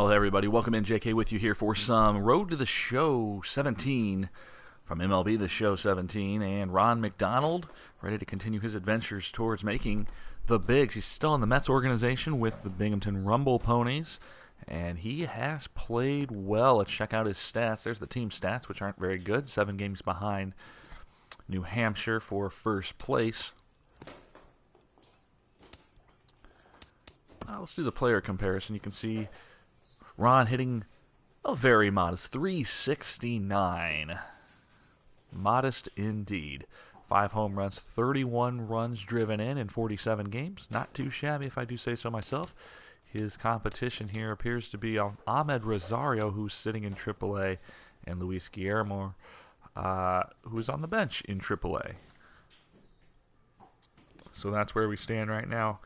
Well, hey everybody, welcome in. JK with you here for some Road to the Show 17 from MLB The Show 17, and Ron McDonald ready to continue his adventures towards making the bigs. He's still in the Mets organization with the Binghamton Rumble Ponies, and he has played well. Let's check out his stats. There's the team stats, which aren't very good. 7 games behind New Hampshire for first place. Let's do the player comparison. You can see Ron hitting a very modest 369. Modest indeed. 5 home runs, 31 runs driven in 47 games. Not too shabby if I do say so myself. His competition here appears to be Ahmed Rosario, who's sitting in AAA, and Luis Guillermo, who's on the bench in AAA. So that's where we stand right now.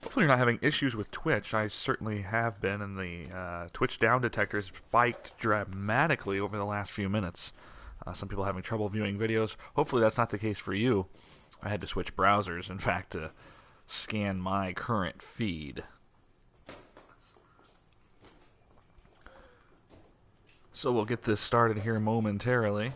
Hopefully you're not having issues with Twitch. I certainly have been, and the Twitch down detector has spiked dramatically over the last few minutes. Some people having trouble viewing videos. Hopefully that's not the case for you. I had to switch browsers, in fact, to scan my current feed. So we'll get this started here momentarily.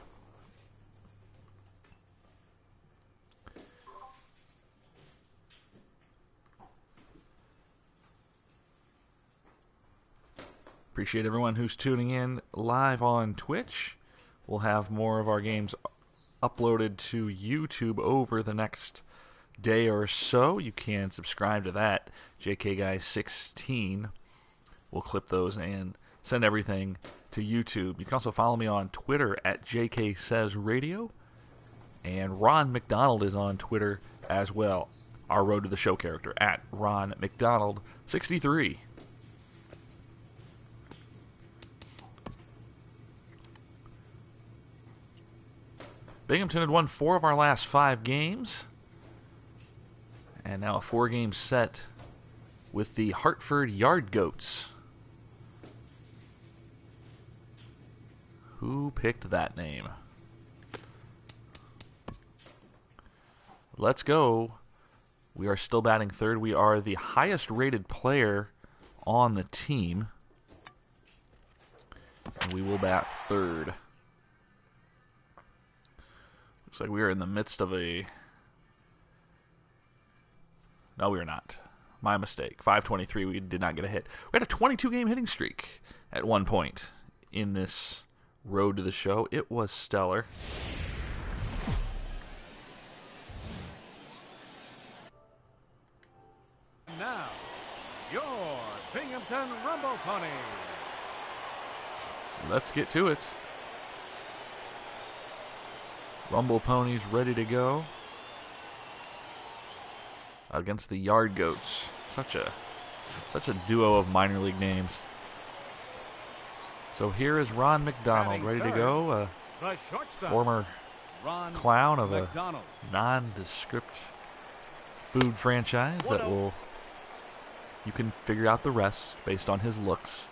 Appreciate everyone who's tuning in live on Twitch. We'll have more of our games uploaded to YouTube over the next day or so. You can subscribe to that. JK Guy 16 will clip those and send everything to YouTube. You can also follow me on Twitter at JK Says Radio. And Ron McDonald is on Twitter as well. Our Road to the Show character at Ron McDonald 63. Binghamton had won 4 of our last 5 games. And now a 4-game set with the Hartford Yard Goats. Who picked that name? Let's go. We are still batting third. We are the highest rated player on the team. And we will bat third. Looks like we are in the midst of a... No, we are not. My mistake. 523, we did not get a hit. We had a 22-game hitting streak at one point in this Road to the Show. It was stellar. Now, your Binghamton Rumble Pony. Let's get to it. Rumble Ponies ready to go against the Yard Goats. Such a duo of minor league names. So here is Ron McDonald ready to go, a former clown of a nondescript food franchise that will, you can figure out the rest based on his looks.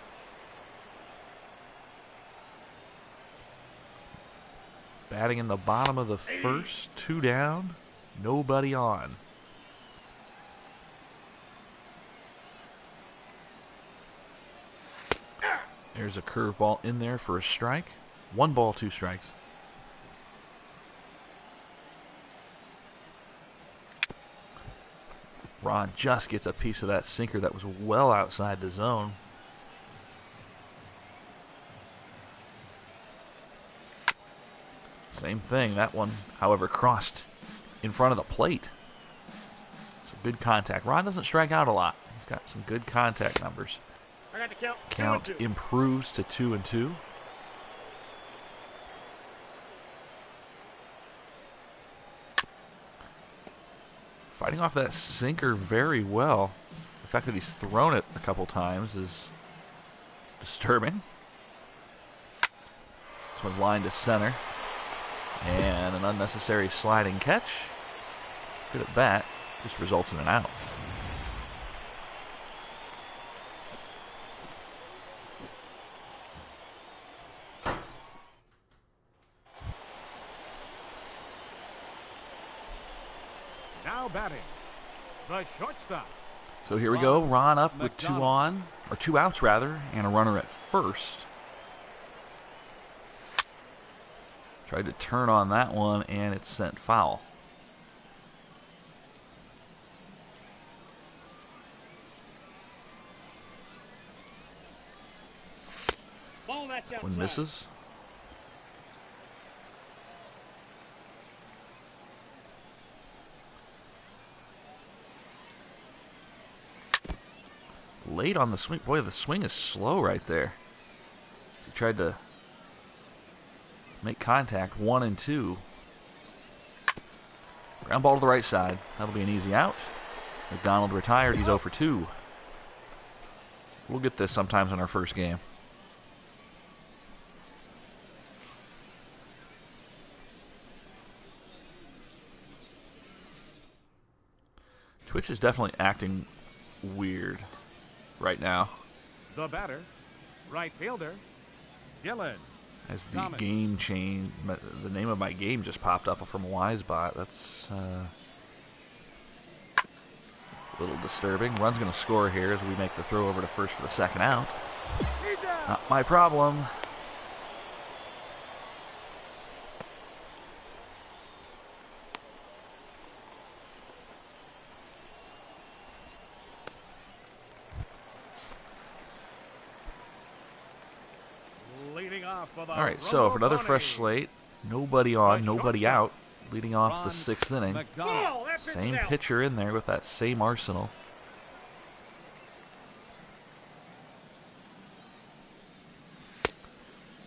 Batting in the bottom of the first, 2 down, nobody on. There's a curveball in there for a strike. 1 ball, 2 strikes. Ron just gets a piece of that sinker that was well outside the zone. Same thing. That one, however, crossed in front of the plate. So good contact. Ron doesn't strike out a lot. He's got some good contact numbers. I got the count. Count improves to 2-2. Fighting off that sinker very well. The fact that he's thrown it a couple times is disturbing. This one's lined to center. And an unnecessary sliding catch. Good at bat. Just results in an out. Now batting, the shortstop. So here we go. Ron up with McDonald. two outs rather, and a runner at first. Tried to turn on that one, and it's sent foul. Ball that's outside. One misses. Late on the swing. Boy, the swing is slow right there. He tried to make contact, 1 and 2. Ground ball to the right side. That'll be an easy out. McDonald retired. He's 0 for 2. We'll get this sometimes in our first game. Twitch is definitely acting weird right now. The batter, right fielder, Dylan. As the Thomas. game changed, the name of my game just popped up from Wisebot. That's a little disturbing. Run's going to score here as we make the throw over to first for the second out. He's out. Not my problem. Leading off for the All right, so for another Rumble fresh Pony. slate, nobody on, The nobody shortstop, out. Leading off the Ron 6th inning. McDonald. Ball, that pitch Same down. pitcher in there with that same arsenal.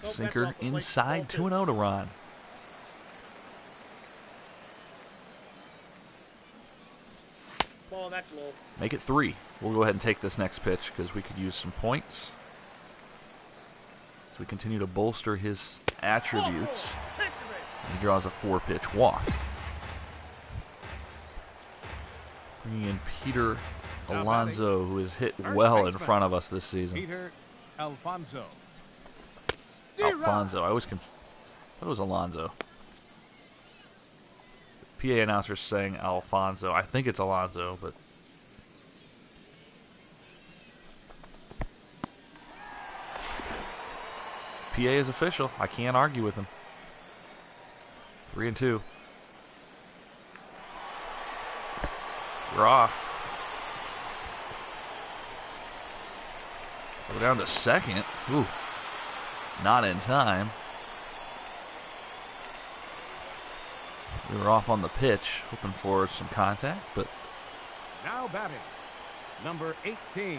Nope, Sinker that's off the plate. inside, Ball 2-0 to Ron. Ball, that's low. Make it 3. We'll go ahead and take this next pitch because we could use some points. As we continue to bolster his attributes. Victory. He draws a 4-pitch walk. Bringing in Peter Now Alonso, who has hit First well in baseman, front of us this season. Peter Alfonso. Alfonso. I always thought it was Alonso. PA announcer saying Alfonso. I think it's Alonso, but PA is official. I can't argue with him. 3 and 2. We're off. Go down to second. Ooh. Not in time. We were off on the pitch, hoping for some contact, but Now batting, number 18.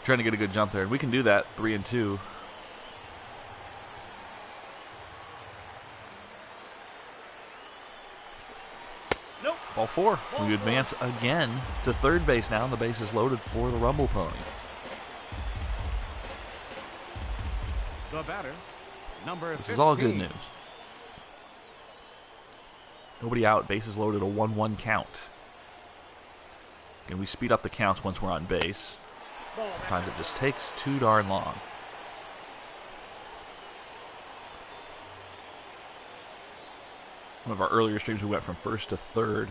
trying to get a good jump there. We can do that, 3 and 2. Nope. Ball 4. We advance again to third base now, and the base is loaded for the Rumble Ponies. The batter, number 15. This is all good news. Nobody out, bases loaded, a 1-1 count. And we speed up the counts once we're on base. Ball, Sometimes it just takes too darn long. One of our earlier streams, we went from first to third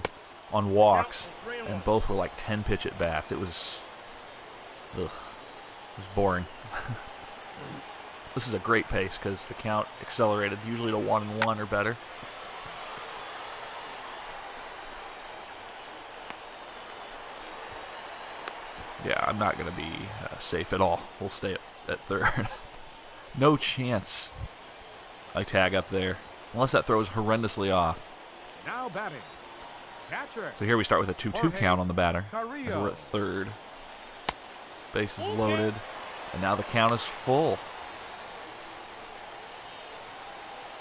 on walks, and both were like 10 pitch at bats. It was, boring. This is a great pace because the count accelerated, usually to 1-1 or better. Yeah, I'm not going to be safe at all. We'll stay at third. No chance I tag up there. Unless that throw is horrendously off. Now batting, catcher. So here we start with a 2-2 count on the batter. As Carrillo. we're at third. Base is loaded. And now the count is full.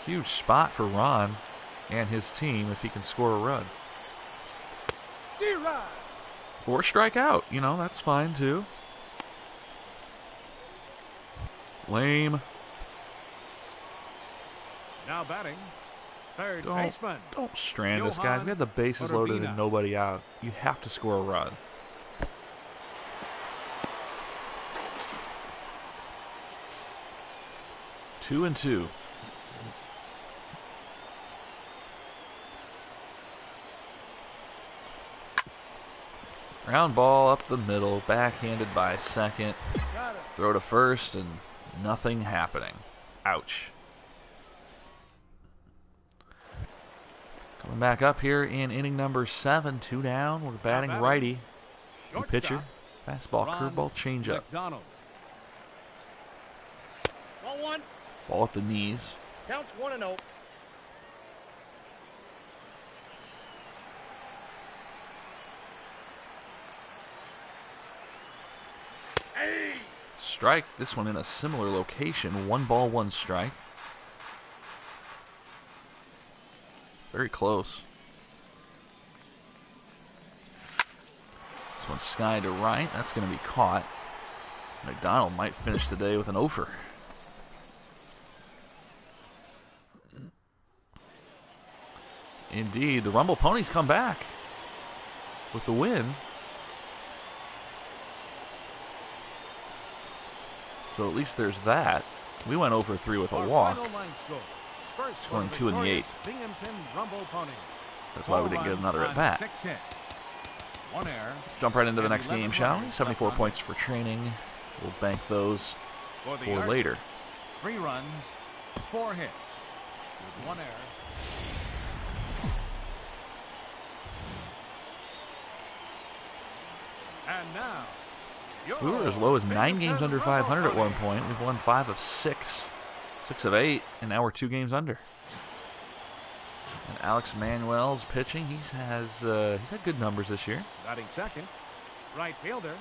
Huge spot for Ron and his team if he can score a run. D-Rod. Or strike out. You know, that's fine too. Lame. Now batting, third Don't, baseman. don't strand this guy. Johan We had the bases loaded Ottavina. and nobody out. You have to score a run. Two and 2. Ground ball up the middle, backhanded by second. Got it. Throw to first, and nothing happening. Ouch. Coming back up here in inning number 7, 2 down. We're batting righty. New pitcher, fastball, curveball, changeup. McDonald. Ball 1. Ball at the knees. Counts 1-0. Hey! Strike. This one in a similar location. 1 ball, 1 strike. Very close. This one's sky to right. That's going to be caught. McDonald might finish the day with an offer. Indeed, the Rumble Ponies come back with the win. So at least there's that. We went over 3 with a walk. Scoring 2 in the 8th. That's why we didn't get another at bat. One error. Let's jump right into the next game, shall we? 74 points for training. We'll bank those for later. 3 runs, 4 hits, with 1 error. And now, We were as low as 9 games under 500 at one point. We've won 5 of 6, 6 of 8, and now we're 2 games under. And Alex Manuel's pitching. He's had good numbers this year. batting second, right fielder,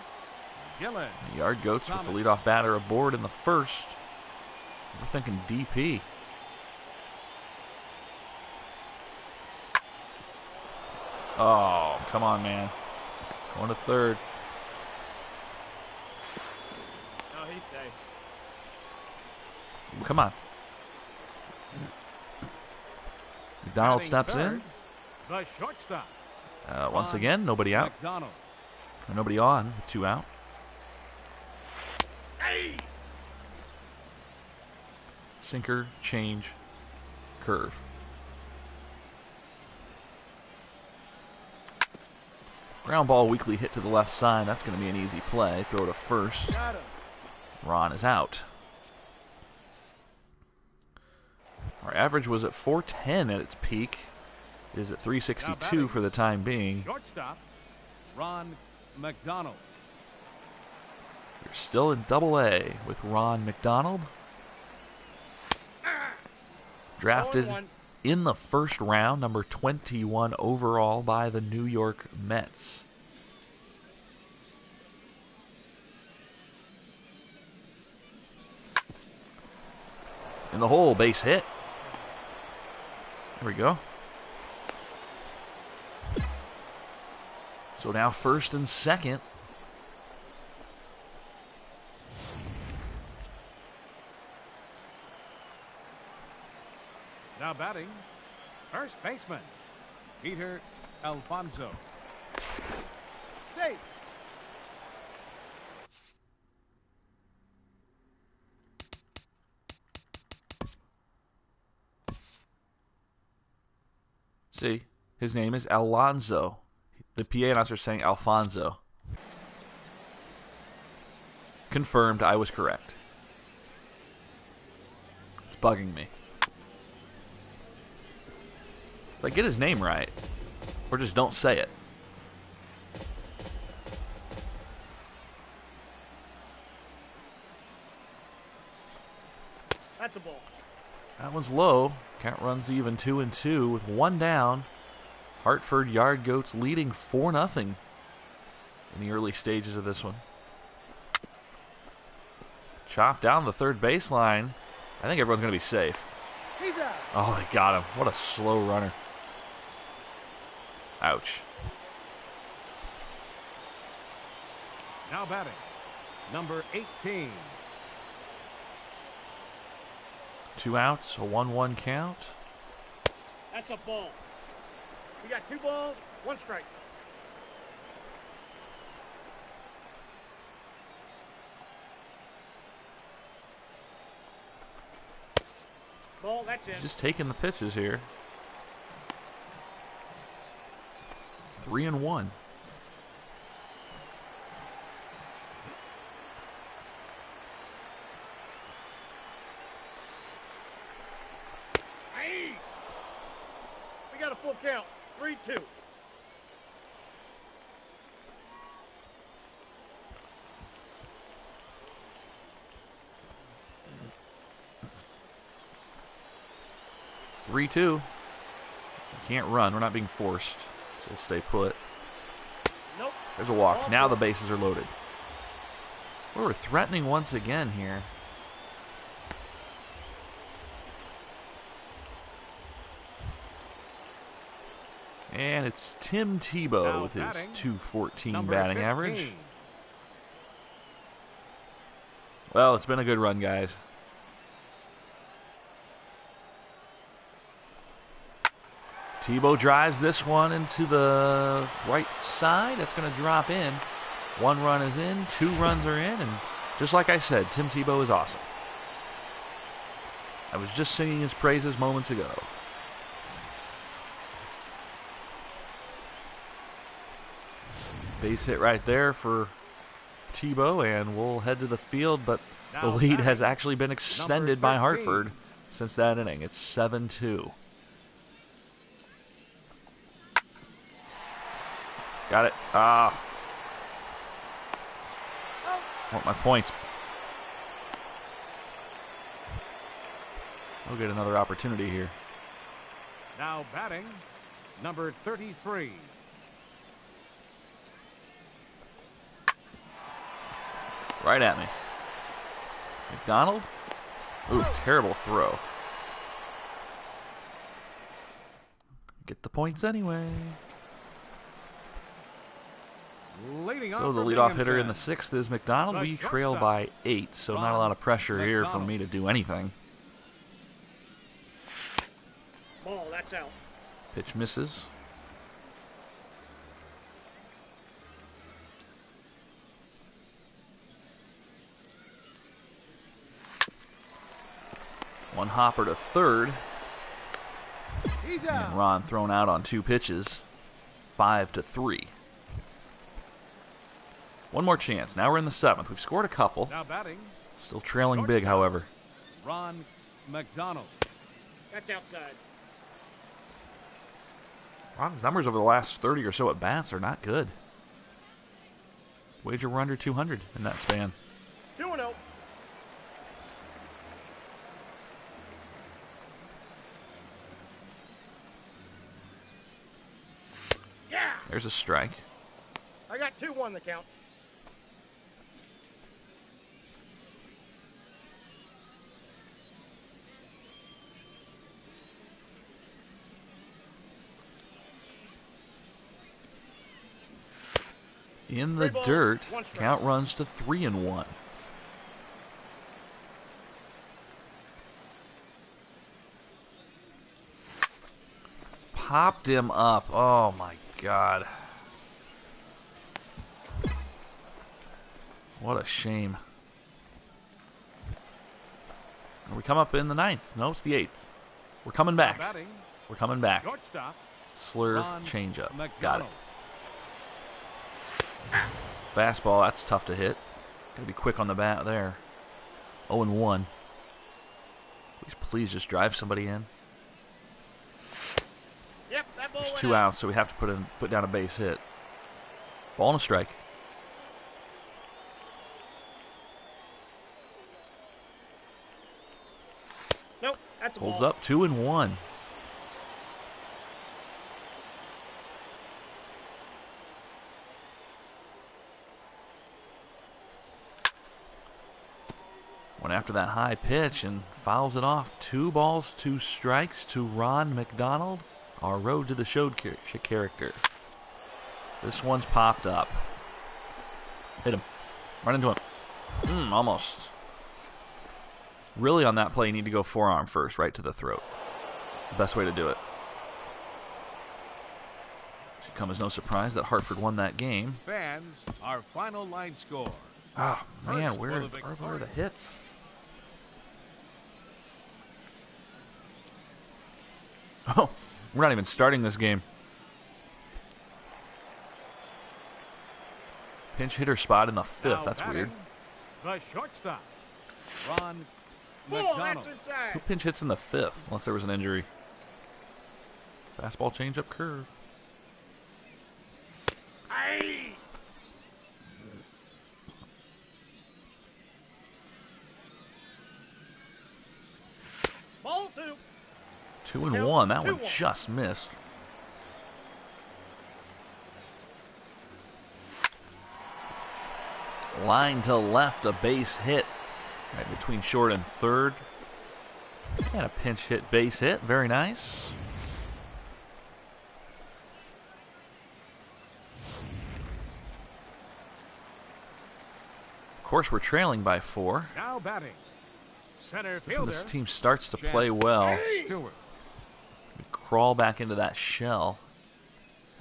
Gillen. The Yard Goats with the leadoff batter aboard in the first. We're thinking DP. Oh, come on, man. Going to third. No, he's safe. Come on. McDonald Batting steps third, in. The shortstop. Once again, nobody out. McDonald. Or nobody on with 2 out. Hey! Sinker, change, curve. Ground ball weakly hit to the left side. That's going to be an easy play. Throw to first. Got him. Ron is out. Our average was at 410 at its peak. It is at 362 for the time being. Shortstop, Ron McDonald. We're still in Double-A with Ron McDonald. Drafted 0-1. in the first round, number 21 overall by the New York Mets. In the hole, base hit. There we go. So now first and second. Now batting, first baseman, Peter Alfonso. Safe. See, his name is Alonzo. The PA announcer is saying Alfonso. Confirmed, I was correct. It's bugging me. Like, get his name right. Or just don't say it. That's a ball. That one's low. Count runs even 2-2 with 1 down. Hartford Yard Goats leading 4-0 in the early stages of this one. Chopped down the third baseline. I think everyone's going to be safe. He's out. Oh, they got him. What a slow runner. Ouch. Now batting, number 18. 2 outs, a 1-1 count. That's a ball. We got 2 balls, 1 strike. Ball, that's in. Just taking the pitches here. 3-1. full count. 3-2. We can't run. We're not being forced, so we'll stay put. Nope. There's a walk. Now the bases are loaded. We're threatening once again here. And it's Tim Tebow Now with his batting, .214 number batting 15. average. Well, it's been a good run, guys. Tebow drives this one into the right side. That's going to drop in. 1 run is in, 2 runs are in, and just like I said, Tim Tebow is awesome. I was just singing his praises moments ago. Base hit right there for Tebow, and we'll head to the field, but the Now lead has batting, actually been extended by 13. Hartford since that inning. It's 7-2. Got it. Want my points. We'll get another opportunity here. Now batting, number 33. Right at me. McDonald? Ooh, terrible throw. Get the points anyway. Leading So off the for leadoff hitter in Binghamton. the 6th is McDonald. The We trail shortstop, by 8, so not a lot of pressure here for McDonald. me to do anything. Ball, that's out. Pitch misses. One hopper to third. He's And out. Ron thrown out on 2 pitches. 5-3. One more chance. Now we're in the 7th. We've scored a couple. Now batting, Still trailing big, however. Ron McDonald. That's outside. Ron's numbers over the last 30 or so at bats are not good. Wager we're under 200 in that span. 2-0. Yeah! There's a strike. I got 2-1 the count. In the 3 balls, dirt, 1 strike. count runs to 3-1. Popped him up. Oh my God. What a shame. We come up in the 9th. No, it's the 8th. We're coming Now back. batting, We're coming back. shortstop, Slurve, Ron changeup. Got it. McDonald. Fastball, that's tough to hit. Gotta be quick on the bat there. 0-1. Please just drive somebody in. Yep, that ball There's went 2 out. outs, so we have to put down a base hit. Ball and a strike. Nope, that's a Holds ball. up 2-1. Went after that high pitch and fouls it off. 2 balls, 2 strikes to Ron McDonald. Our road to the showed character. This one's popped up. Hit him. Run into him. Almost. Really on that play, you need to go forearm first, right to the throat. It's the best way to do it. Should come as no surprise that Hartford won that game. Fans, our final line score. Oh, man, First where for the are the victory. hits? Oh, we're not even starting this game. Pinch hitter spot in the 5th. Now That's weird. batting, The shortstop, Ron Ball, McDonald. that's inside. Who pinch hits in the 5th? Unless there was an injury. Fastball changeup curve. Aye. Ball 2. 2-1. That one 2-1. just missed. Line to left, a base hit. Right between short and third. And a pinch hit, base hit. Very nice. Of course, we're trailing by 4. Now batting. Center When fielder. this team starts to play well, Stewart. we crawl back into that shell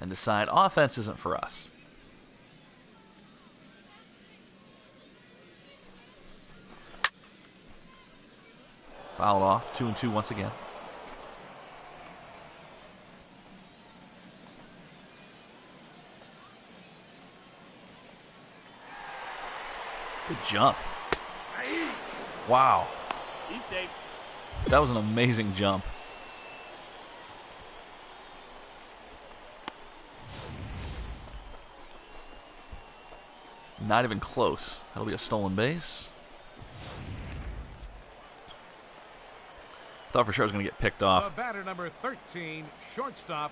and decide offense isn't for us. Fouled off, 2-2 once again. Good jump. Wow, He's safe. that was an amazing jump. Not even close. That'll be a stolen base. Thought for sure I was going to get picked off. The batter number 13, shortstop,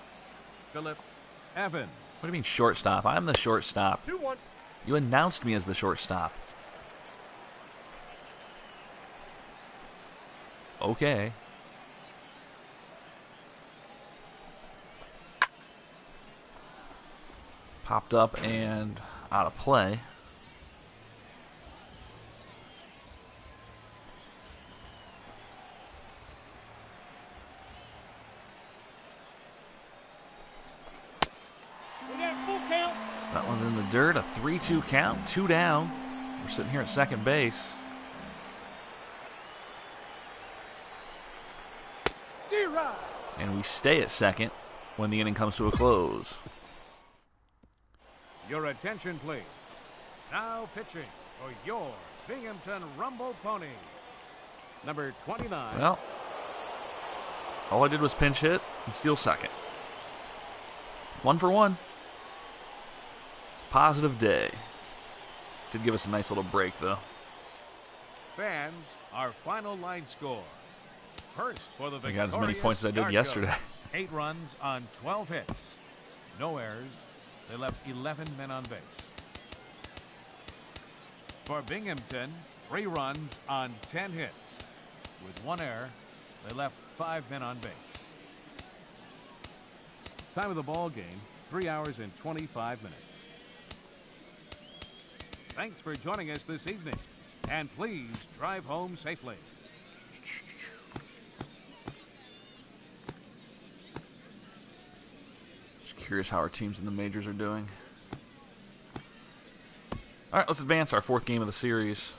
Philip Evans. What do you mean shortstop? I'm the shortstop. 2-1. You announced me as the shortstop. Okay. Popped up and out of play. We got full count. That one's in the dirt. A 3-2 count. 2 down. We're sitting here at second base. D-Rod. And we stay at second when the inning comes to a close. Your attention, please. Now pitching for your Binghamton Rumble Pony. Number 29. Well, all I did was pinch hit and steal second. 1 for 1. It's a positive day. Did give us a nice little break, though. Fans, our final line score. First for the I got as many victorious points as I did Yargo. yesterday. 8 runs on 12 hits. No errors. They left 11 men on base. For Binghamton, 3 runs on 10 hits. With 1 error, they left 5 men on base. Time of the ball game, 3 hours and 25 minutes. Thanks for joining us this evening, and please drive home safely. Just curious how our teams in the majors are doing. All right, let's advance our 4th game of the series.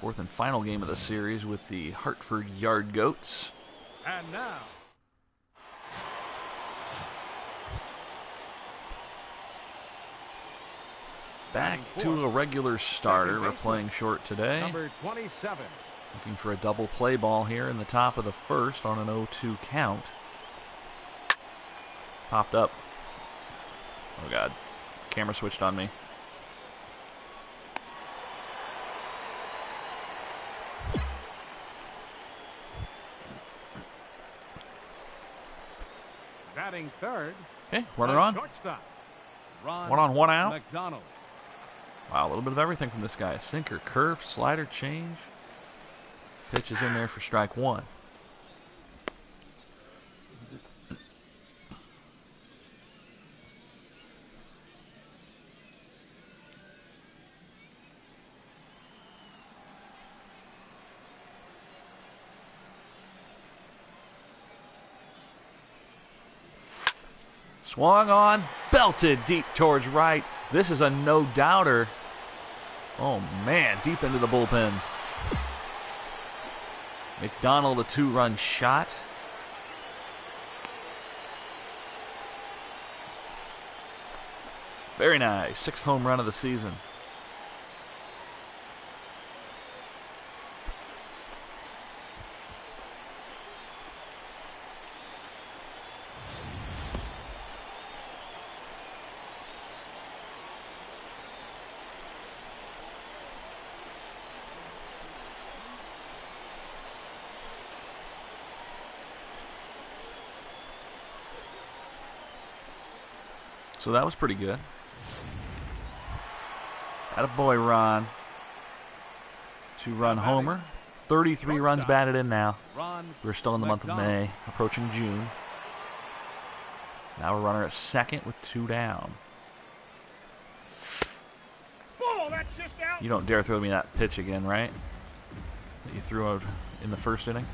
4th and final game of the series with the Hartford Yard Goats. And now, Back to a regular starter. We're playing short today. number 27. Looking for a double play ball here in the top of the 1st on an 0-2 count. Popped up. Oh, God. Camera switched on me. Batting third. Okay, runner the on. Shortstop. Ron 1 on, 1 out. McDonald. Wow, a little bit of everything from this guy. Sinker, curve, slider, change. Pitch is in there for strike 1. Swung on, belted deep towards right. This is a no-doubter. Oh, man, deep into the bullpen. McDonald, a 2-run shot. Very nice. 6th home run of the season. So that was pretty good. Attaboy, Ron. 2-run homer. 33 runs batted in now. We're still in the month of May, approaching June. Now a runner at second with 2 down. Ball, that's just out. You don't dare throw me that pitch again, right? That you threw out in the first inning?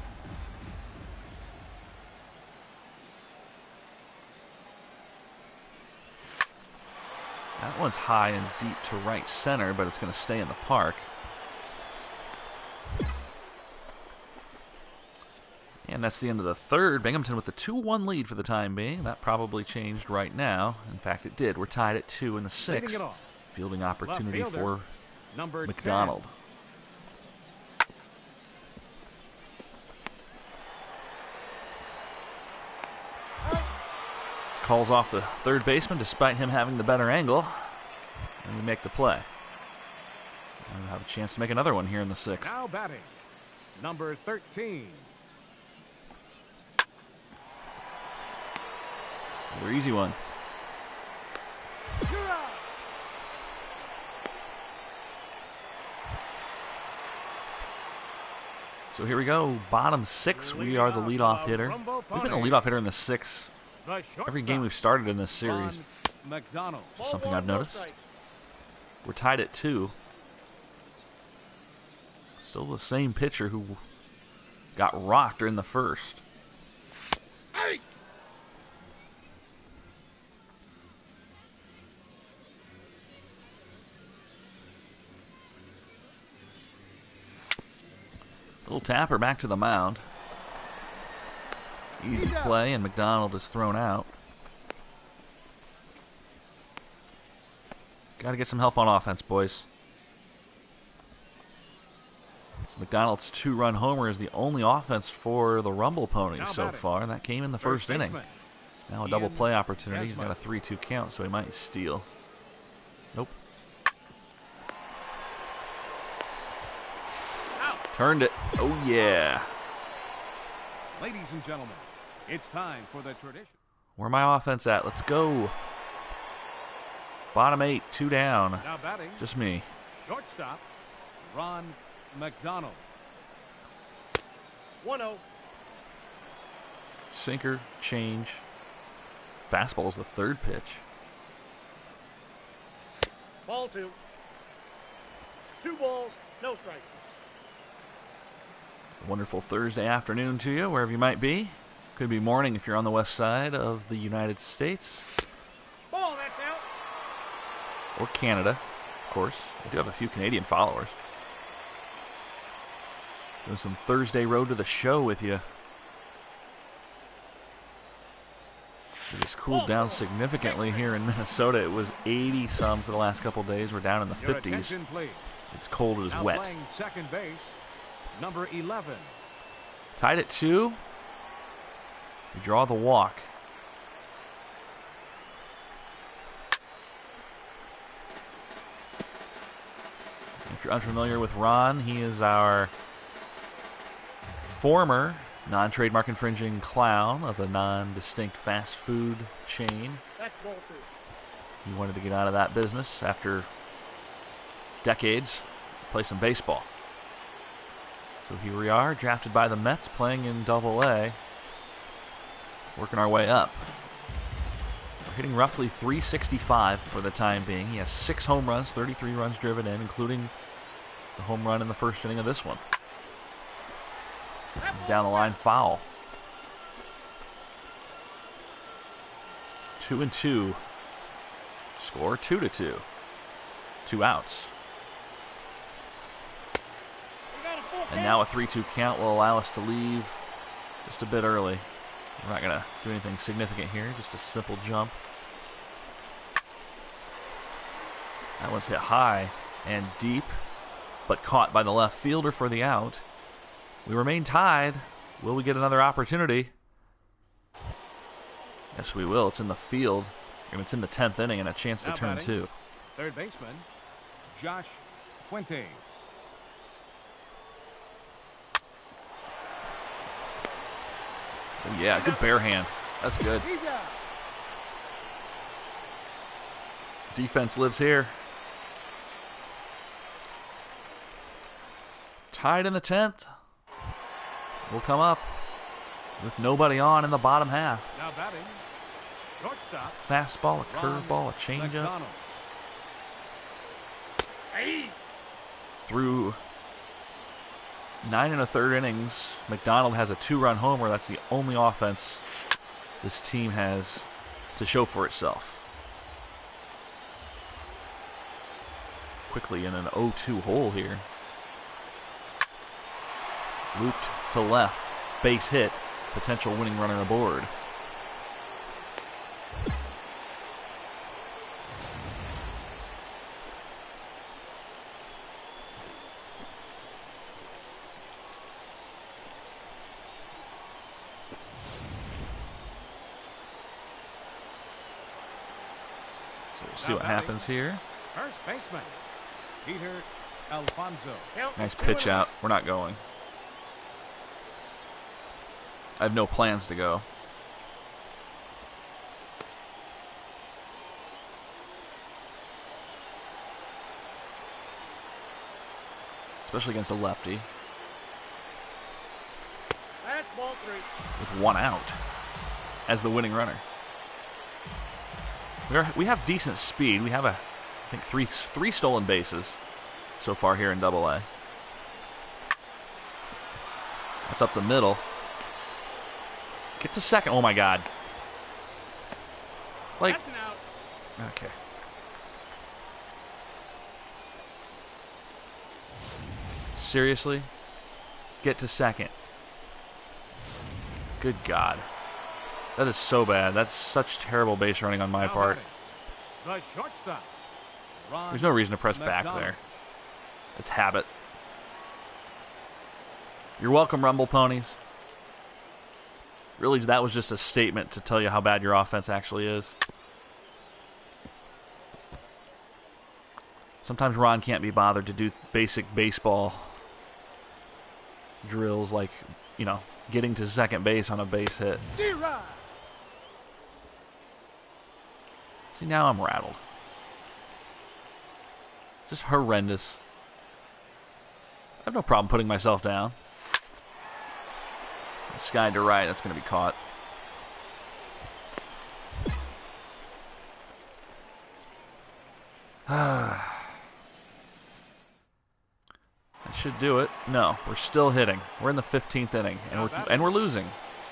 That one's high and deep to right center, but it's going to stay in the park. And that's the end of the third. Binghamton with the 2-1 lead for the time being. That probably changed right now. In fact, it did. We're tied at 2 in the 6th. Fielding opportunity for McDonald. 10. Calls off the third baseman despite him having the better angle. And we make the play. And we'll have a chance to make another one here in the 6th. Now batting, number 13. Another easy one. So here we go. Bottom 6. We are the leadoff hitter. We've been the leadoff hitter in the 6th every game we've started in this series. McDonald. Just something I've noticed. We're tied at 2. Still the same pitcher who got rocked in the first. Hey! Little tapper back to the mound. Easy play, and McDonald is thrown out. Got to get some help on offense, boys. McDonald's 2-run homer is the only offense for the Rumble Ponies so far, and that came in the first inning. Now a double play opportunity. He's got a 3-2 count, so he might steal. Nope. Turned it. Oh, yeah. Ladies and gentlemen, it's time for the tradition. Where my offense at? Let's go. Bottom 8, 2 down. Now batting, Just me. shortstop, Ron McDonald. 1-0. Sinker, change. Fastball is the third pitch. Ball 2. 2 balls, no strikes. Wonderful Thursday afternoon to you, wherever you might be. Could be morning if you're on the west side of the United States. Ball, that's out. Or Canada, of course. I do have a few Canadian followers. Doing some Thursday road to the show with you. It has cooled down significantly here in Minnesota. It was 80-some for the last couple days. We're down in the 50s. It's cold, it is Now wet. playing second base, number 11. Tied at 2. We draw the walk. If you're unfamiliar with Ron, he is our former non-trademark infringing clown of a non-distinct fast food chain. That's ball 2. He wanted to get out of that business after decades, play some baseball. So here we are, drafted by the Mets, playing in Double-A, working our way up. We're hitting roughly .365 for the time being. He has 6 home runs, 33 runs driven in, including the home run in the first inning of this one. He's down the line, foul. 2-2. Score 2-2. 2 outs. And now a 3-2 count will allow us to leave just a bit early. We're not going to do anything significant here, just a simple jump. That one's hit high and deep, but caught by the left fielder for the out. We remain tied. Will we get another opportunity? Yes, we will. It's in the field. And it's in the 10th inning and a chance to turn 2. Third baseman, Josh Fuentes. Oh, yeah, good bare hand. That's good. Defense lives here. Tied in the 10th. Will come up with nobody on in the bottom half. Now batting, shortstop. Fastball, a curveball, a changeup. McDonald. Through 9 1/3 innings, McDonald has a 2-run homer. That's the only offense this team has to show for itself. Quickly in an 0-2 hole here. Looped to left, base hit, potential winning runner aboard. So we'll see what happens here. First baseman, Peter Alfonso. Nice pitch out. We're not going. I have no plans to go. Especially against a lefty. That's ball 3. With 1 out as the winning runner. We have decent speed. We have I think three stolen bases so far here in Double-A. That's up the middle. Get to second. Oh my God. Like, That's an out. okay. Seriously? Get to second. Good God. That is so bad. That's such terrible base running on my Now part. batting, the shortstop. Ron There's no reason to press back McDonald. there. It's habit. You're welcome, Rumble Ponies. Really, that was just a statement to tell you how bad your offense actually is. Sometimes Ron can't be bothered to do basic baseball drills like, you know, getting to second base on a base hit. D-Rod. See, now I'm rattled. Just horrendous. I have no problem putting myself down. Sky to right, that's going to be caught. That should do it. No, we're still hitting. We're in the 15th inning, and we're losing.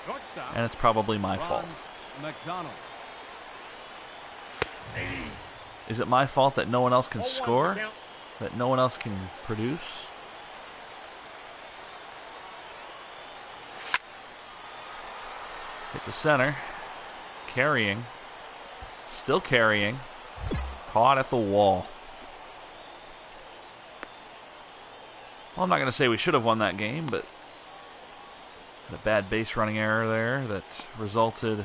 Shortstop. And it's probably my Ron fault. McDonald. Is it my fault that no one else can 0-1's the score? count. That no one else can produce? Hit to center. Carrying. Still carrying. Caught at the wall. Well, I'm not going to say we should have won that game, but the bad base running error there that resulted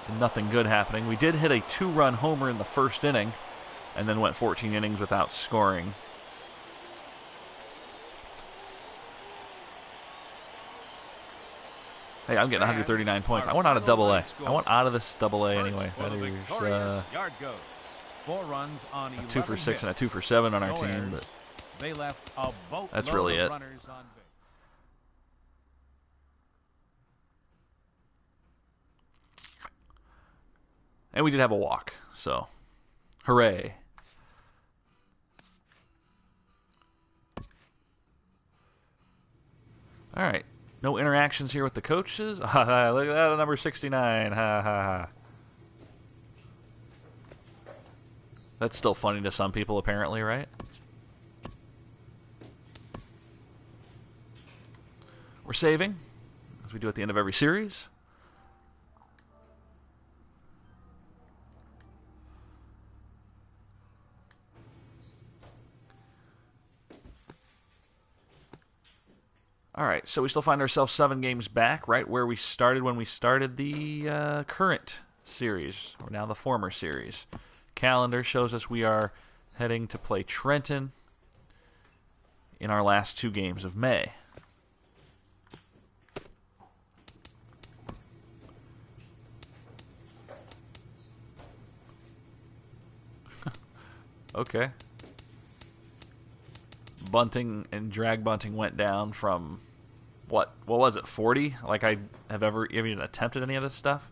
in nothing good happening. We did hit a 2-run homer in the first inning and then went 14 innings without scoring. Hey, I'm getting 139 points. I want out of Double-A. I want out of this Double-A anyway. For the There's victorious yard goes. 4 runs on a 2 for 6 hits. and a 2 for 7 on our No team, errors. but They left a boatload That's really of it. runners on base. and we did have a walk, so hooray. All right. No interactions here with the coaches. Look at that, number 69. Ha ha ha. That's still funny to some people, apparently, right? We're saving, as we do at the end of every series. All right, so we still find ourselves 7 games back, right where we started when we started the current series, or now the former series. Calendar shows us we are heading to play Trenton in our last 2 games of May. Okay. Bunting and drag bunting went down from, what was it, 40? Like I have ever even attempted any of this stuff?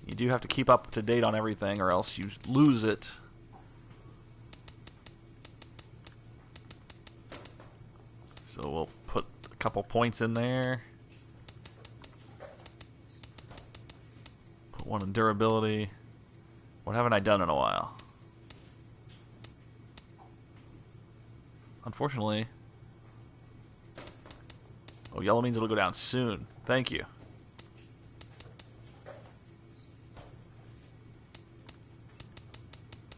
You do have to keep up to date on everything or else you lose it. So we'll put a couple points in there. Put one in durability. What haven't I done in a while? Unfortunately. Oh, yellow means it'll go down soon. Thank you.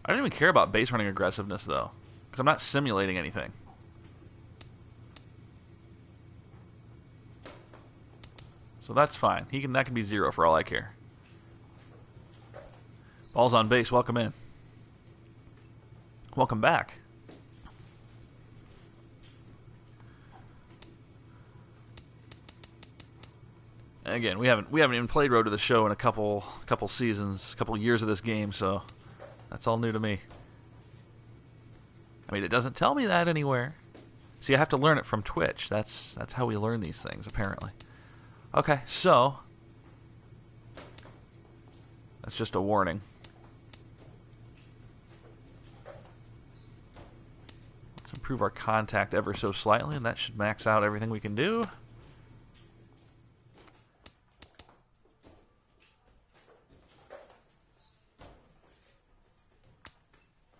I don't even care about base running aggressiveness, though, because I'm not simulating anything. So that's fine. That can be 0 for all I care. Ball's on base. Welcome in. Welcome back. Again, we haven't even played Road to the Show in a couple seasons, a couple years of this game, so that's all new to me. I mean, it doesn't tell me that anywhere. See, I have to learn it from Twitch. That's how we learn these things, apparently. Okay, so that's just a warning. Let's improve our contact ever so slightly, and that should max out everything we can do.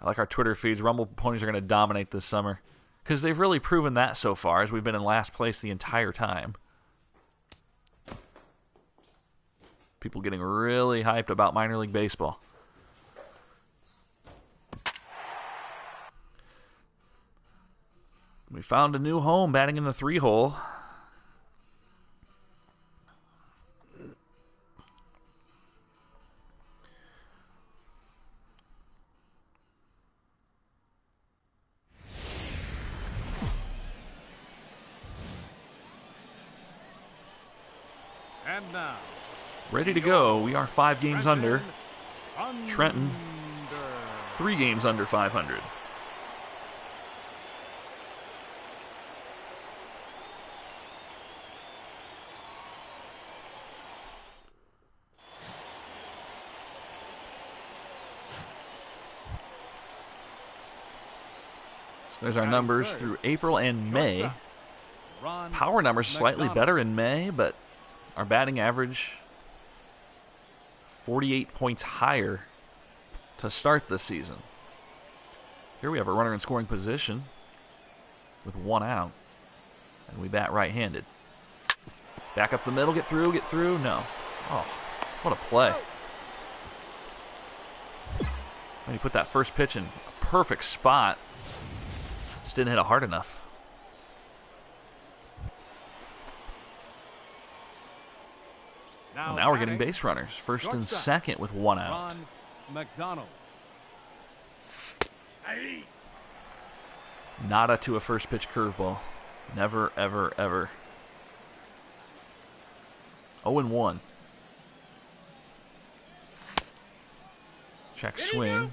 I like our Twitter feeds. Rumble ponies are going to dominate this summer because they've really proven that so far, as we've been in last place the entire time. People getting really hyped about minor league baseball. We found a new home batting in the 3-hole. And now, Ready to go. We are 5 games under. Trenton, 3 games under 500. So there's our numbers through April and May. Power numbers slightly better in May, but our batting average 48 points higher to start the season. Here we have a runner in scoring position with 1 out, and we bat right-handed. Back up the middle, get through, no. Oh, what a play. When he put that first pitch in a perfect spot, just didn't hit it hard enough. Now we're getting base runners, first and second with 1 out. McDonald. Nada to a first pitch curveball. Never, ever, ever. 0-1. Check swing.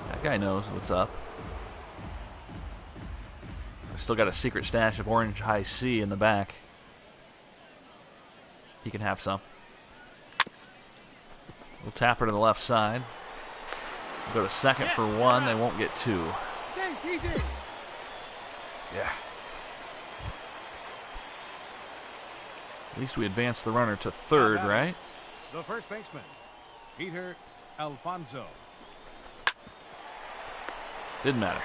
That guy knows what's up. Still got a secret stash of orange high C in the back. He can have some. We'll tap her to the left side. We'll go to second for 1. They won't get 2. Yeah. At least we advanced the runner to third, right? The first baseman, Peter Alfonso. Didn't matter.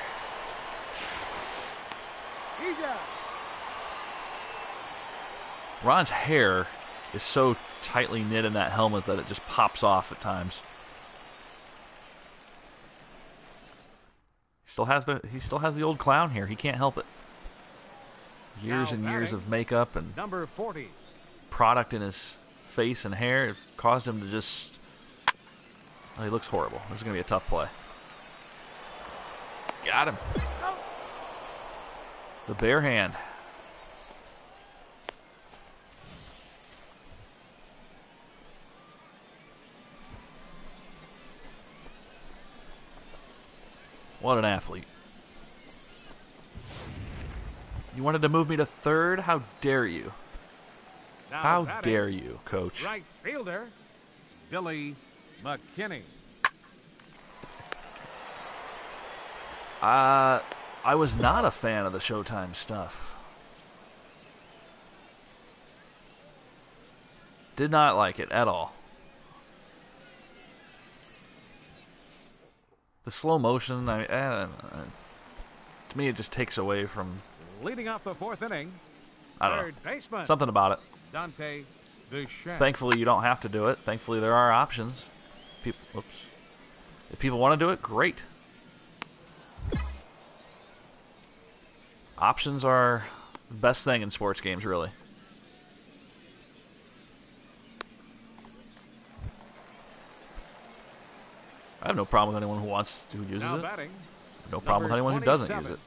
Ron's hair is so tightly knit in that helmet that it just pops off at times. He still has the old clown hair. He can't help it. Years and years of makeup and number 40 product in his face and hair have caused him to just... Oh, he looks horrible. This is going to be a tough play. Got him. The bare hand. What an athlete. You wanted to move me to third? How dare you? Now How batting, dare you, coach? right fielder, Billy McKinney. I was not a fan of the Showtime stuff. Did not like it at all. The slow motion, to me, it just takes away from. Leading off the fourth inning, I don't third know. baseman Something about it. Dante Bichette. Thankfully, you don't have to do it. Thankfully, there are options. If people want to do it, great. Options are the best thing in sports games, really. I have no problem with anyone who uses Now it. batting, No problem with anyone who doesn't use it.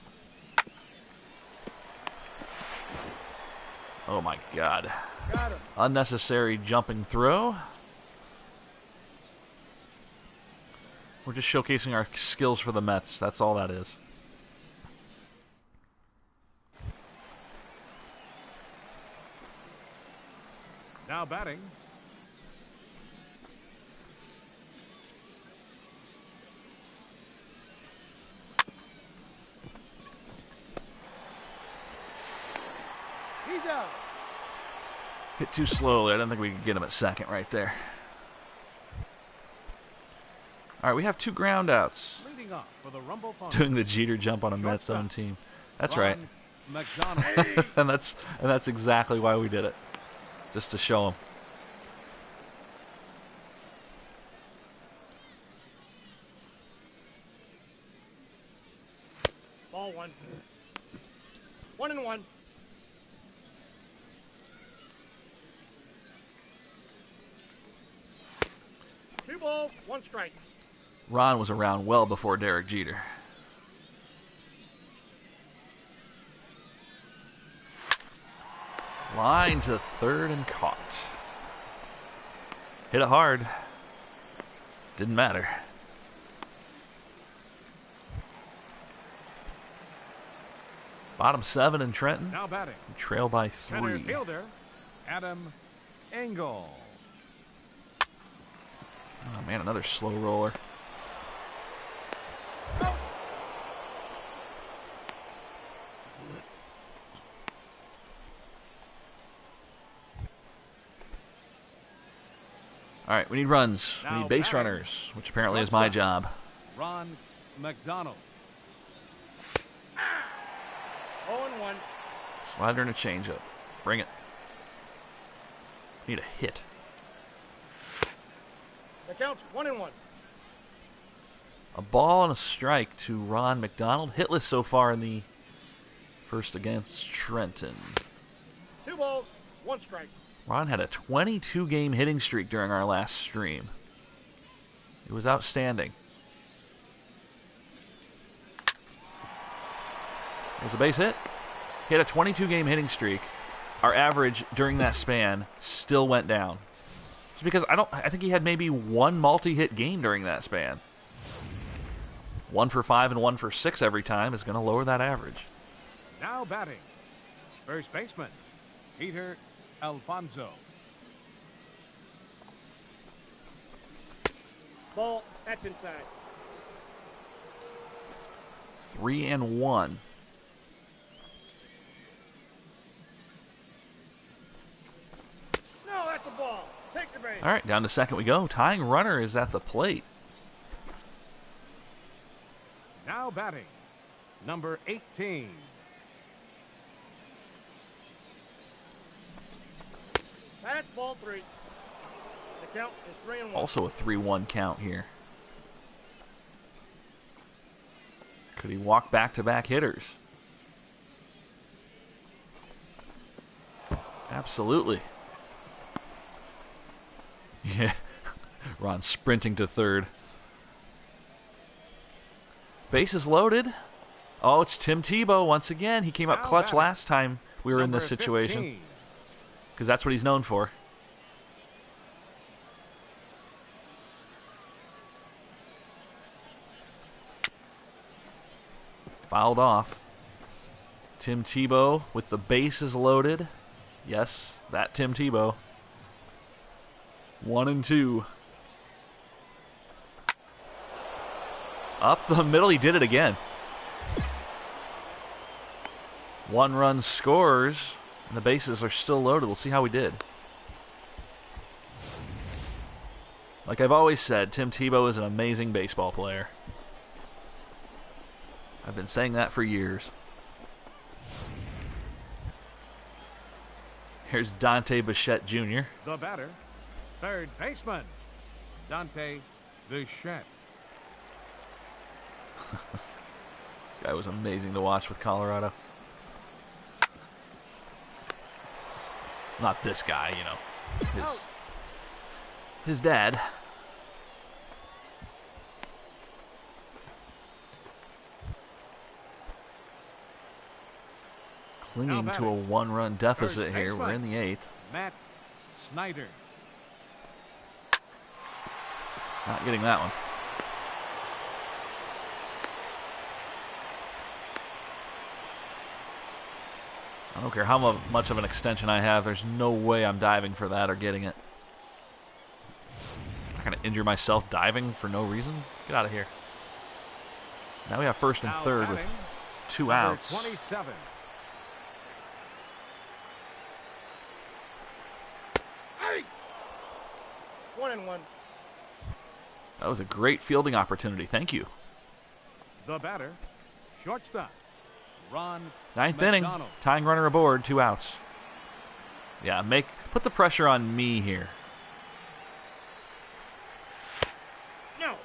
Oh my God. Got him. Unnecessary jumping throw. We're just showcasing our skills for the Mets. That's all that is. Now batting, He's out. Hit too slowly. I don't think we could get him at second right there. All right, we have 2 ground outs. leading off for the Rumble Pony. Doing the Jeter jump on a Mets own team. That's right. Ron McDonald. and that's exactly why we did it. Just to show him. Ball 1. 1-1. Two balls, 1 strike. Ron was around well before Derek Jeter. Line to third and caught. Hit it hard. Didn't matter. Bottom 7 in Trenton. Now batting, Trail by center 3. fielder Adam Engel. Oh man, another slow roller. All right, we need runs. We Now need base batting. runners, which apparently is my job. Ron McDonald. 0-1. Slider and a changeup. Bring it. Need a hit. The count's 1-1. A ball and a strike to Ron McDonald. Hitless so far in the first against Trenton. 2 balls, 1 strike. Ron had a 22-game hitting streak during our last stream. It was outstanding. There's a base hit. He had a 22-game hitting streak. Our average during that span still went down. Just because I think he had maybe 1 multi-hit game during that span. 1 for 5 and 1 for 6 every time is going to lower that average. Now batting, first baseman Peter Alfonso. Ball, that's inside. 3-1. No, that's a ball. Take the base. All right, down to second we go. Tying runner is at the plate. Now batting, number 18. That's ball 3. The count is 3-1. Also a 3-1 count here. Could he walk back-to-back hitters? Absolutely. Yeah. Ron sprinting to third. Bases loaded. Oh, it's Tim Tebow once again. He came up Now clutch batting, last time we were in number this situation. 15. Because that's what he's known for. Fouled off. Tim Tebow with the bases loaded. Yes, that Tim Tebow. 1-2. Up the middle, he did it again. 1 run scores, and the bases are still loaded. We'll see how we did. Like I've always said, Tim Tebow is an amazing baseball player. I've been saying that for years. Here's Dante Bichette Jr. The batter, third baseman, Dante Bichette. This guy was amazing to watch with Colorado. Not this guy, you know. His dad. Clinging to a 1-run deficit here. We're in the 8th. Matt Snyder. Not getting that one. I don't care how much of an extension I have. There's no way I'm diving for that or getting it. I'm not going to injure myself diving for no reason. Get out of here. Now we have first and third with 2 outs. 27. Hey! 1-1. That was a great fielding opportunity. Thank you. The batter, shortstop, Ron 9th inning. McDonald. Tying runner aboard. 2 outs. Yeah, put the pressure on me here. No.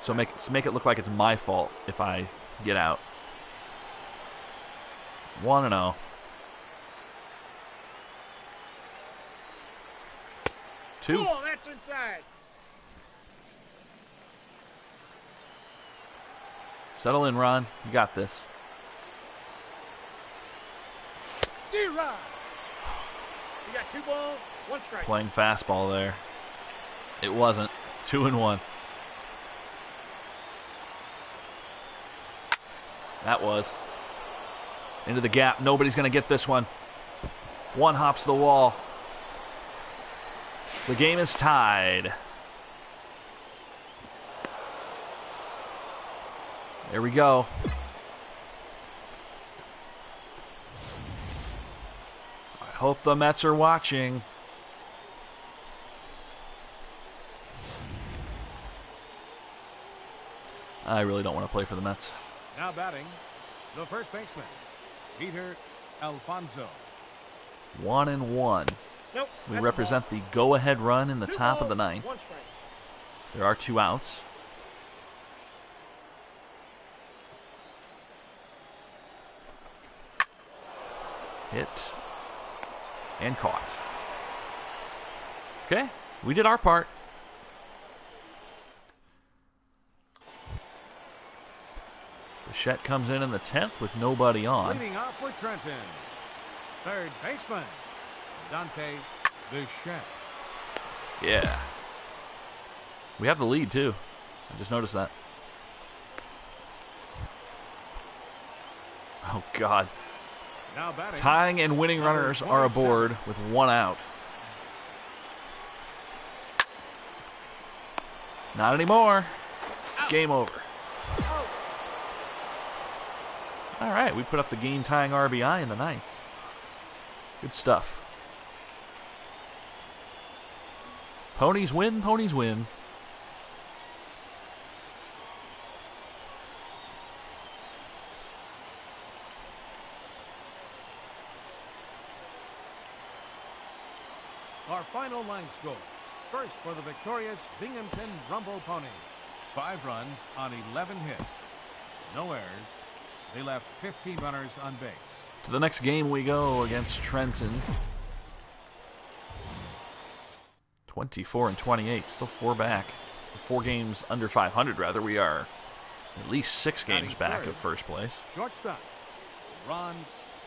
So make it look like it's my fault if I get out. 1-0. Two. Oh, that's inside. Settle in, Ron. You got this. D-Rod. You got 2 balls, 1 strike. Playing fastball there. It wasn't. 2-1. That was. Into the gap. Nobody's going to get this one. 1 hops the wall. The game is tied. There we go. I hope the Mets are watching. I really don't want to play for the Mets. Now batting, the first baseman, Peter Alfonso. 1-1. Nope. We that's a represent the go-ahead run in the ball. 2 top of the balls, 9th. 1 strike. There are 2 outs. Hit. And caught. Okay, we did our part. Bichette comes in the 10th with nobody on. Leading off for Trenton, third baseman, Dante Bichette. Yeah. We have the lead, too. I just noticed that. Oh, God. Now batting, Tying and winning number runners are 27. aboard with 1 out. Not anymore. Game over. All right, we put up the game-tying RBI in the 9th. Good stuff. Ponies win, ponies win. Our final line score. First for the victorious Binghamton Rumble Ponies. 5 runs on 11 hits. No errors. They left 15 runners on base. To the next game we go against Trenton. 24-28, still 4 back. 4 games under 500, rather. We are at least 6 games back of first place. Shortstop, Ron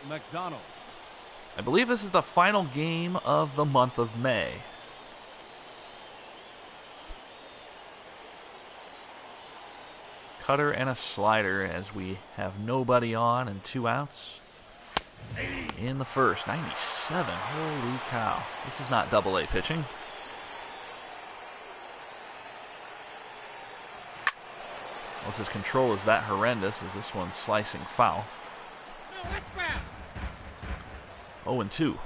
McDonald. I believe this is the final game of the month of May. cutter and a slider as we have nobody on and 2 outs in the first. 97. Holy cow. This is not Double-A pitching. Unless his control is that horrendous, as this one's slicing foul. 0-2.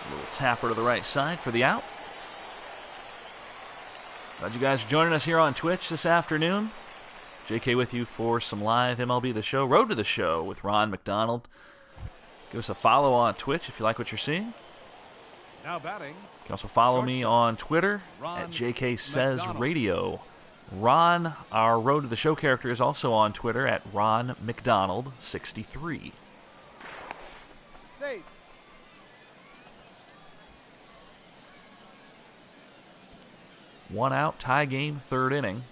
Little tapper to the right side for the out. Glad you guys are joining us here on Twitch this afternoon. JK with you for some live MLB The Show, Road to the Show with Ron McDonald. Give us a follow on Twitch if you like what you're seeing. Now batting. You can also follow me on Twitter at JK Says Radio. Ron, our Road to the Show character, is also on Twitter at Ron McDonald 63. Safe. One out, tie game, third inning.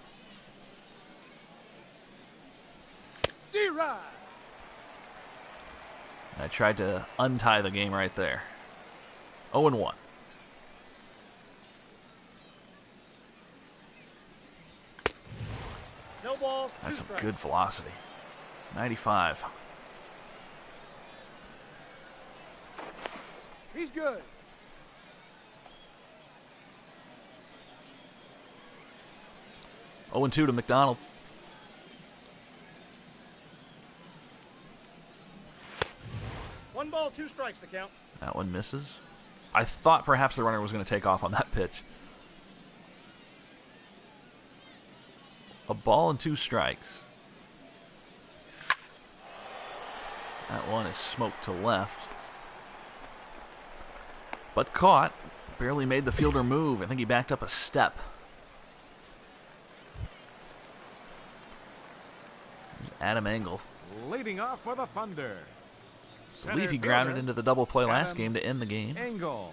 D-Rod. I tried to untie the game right there. 0-1. No balls. That's 2 some strikes. good velocity. 95. He's good. Oh, 0-2 to McDonald. One ball, 2 strikes, the count. That one misses. I thought perhaps the runner was going to take off on that pitch. A ball and 2 strikes. That one is smoked to left. But caught. Barely made the fielder move. I think he backed up a step. Adam Engel. Leading off for the Thunder. I believe he grounded into the double play last game to end the game. Engel.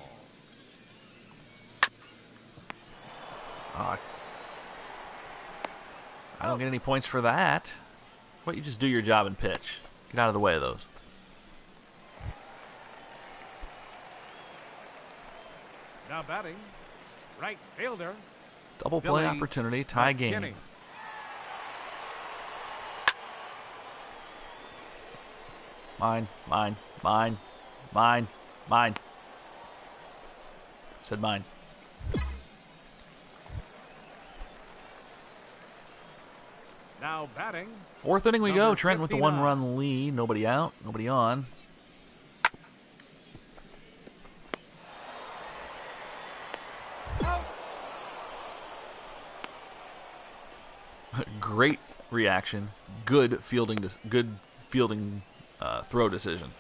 I don't get any points for that. Why don't you just do your job and pitch? Get out of the way of those. Now batting. Right fielder. Double play Billy opportunity, tie McKinney. game. Mine, mine, mine, mine, mine. Said mine. Now batting. Fourth inning we go. Number Trent with the 59. 1-run lead. Nobody out, nobody on. Great reaction. Good fielding. Throw decision.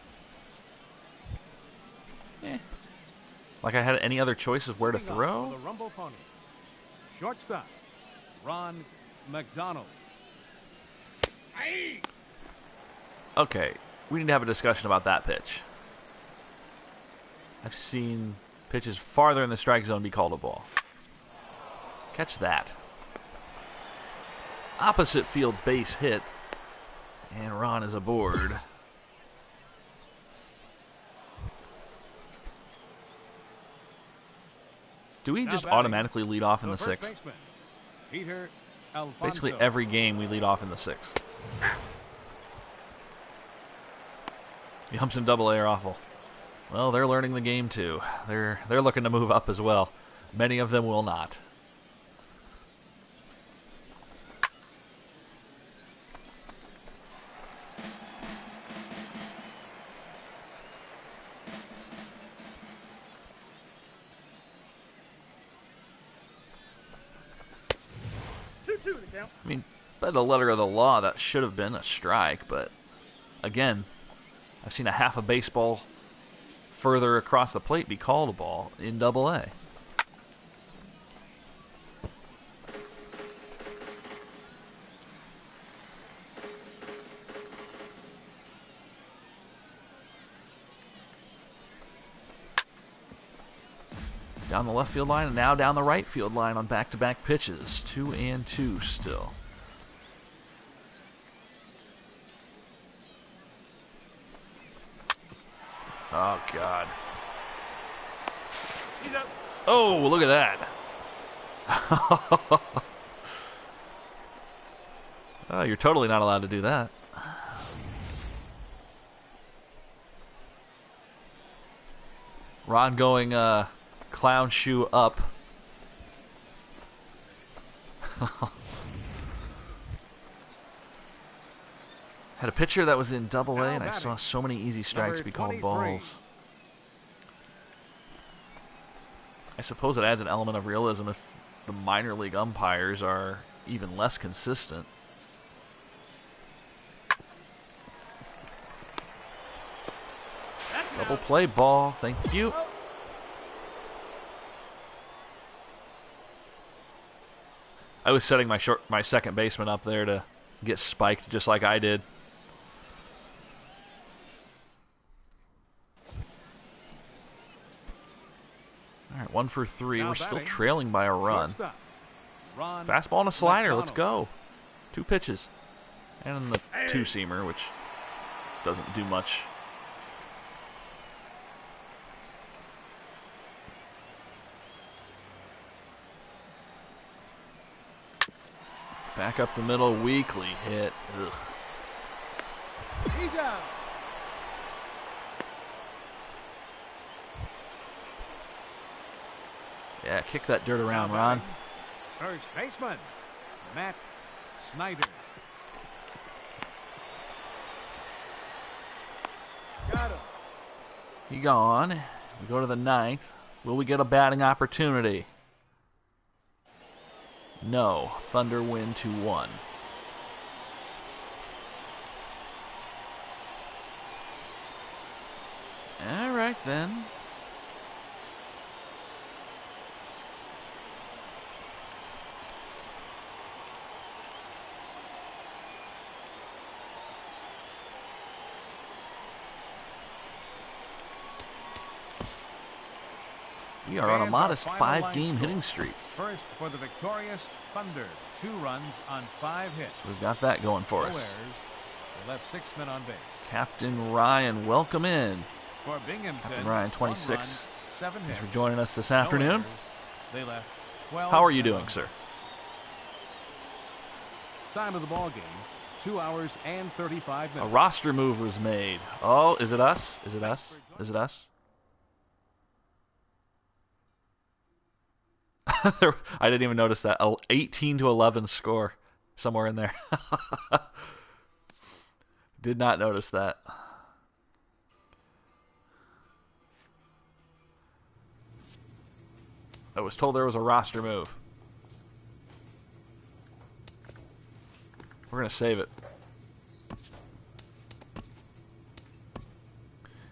Like I had any other choices where to Leading off throw? for the Rumble Pony. Shortstop. Ron McDonald. Okay, we need to have a discussion about that pitch. I've seen pitches farther in the strike zone be called a ball. Catch that. Opposite field base hit. And Ron is aboard. Do we Now just batting, automatically lead off in the first sixth? baseman, Peter Alfonso. Basically every game we lead off in the sixth. The humps in Double-A are awful. Well, they're learning the game too. They're looking to move up as well. Many of them will not. I mean, by the letter of the law, that should have been a strike, but again, I've seen a half a baseball further across the plate be called a ball in Double-A. Down the left field line and now down the right field line on back-to-back pitches. 2-2 still. Oh, God. He's up. Oh, look at that. Oh, you're totally not allowed to do that. Ron going clown shoe up. Had a pitcher that was in Double A, and I saw so many easy strikes be called balls. I suppose it adds an element of realism if the minor league umpires are even less consistent. Double play ball, thank you. I was setting my second baseman up there to get spiked just like I did. All right, 1 for 3. We're still trailing by a run. Fastball and a slider. Let's go. 2 pitches. And the two-seamer, which doesn't do much. Back up the middle, weakly hit. Ugh. He's out. Yeah, kick that dirt around, Ron. First baseman, Matt Snyder. Got him. He gone. We go to the 9th. Will we get a batting opportunity? No. Thunder win 2-1. All right, then. We are on a modest 5-game hitting streak. First for the victorious Thunder. 2 runs on 5 hits. We've got that going for us. No errors. They left 6 men on base. Captain Ryan, welcome in. For Binghamton, Captain Ryan, 26. 1 run, 7 hits. Thanks for joining us this No afternoon. errors. They left 12 How are you men doing, on sir? base. Time of the ball game, 2 hours and 35 A minutes. roster move was made. Oh, is it us? Is it us? Is it us? I didn't even notice that. 18-11 score somewhere in there. Did not notice that. I was told there was a roster move. We're going to save it.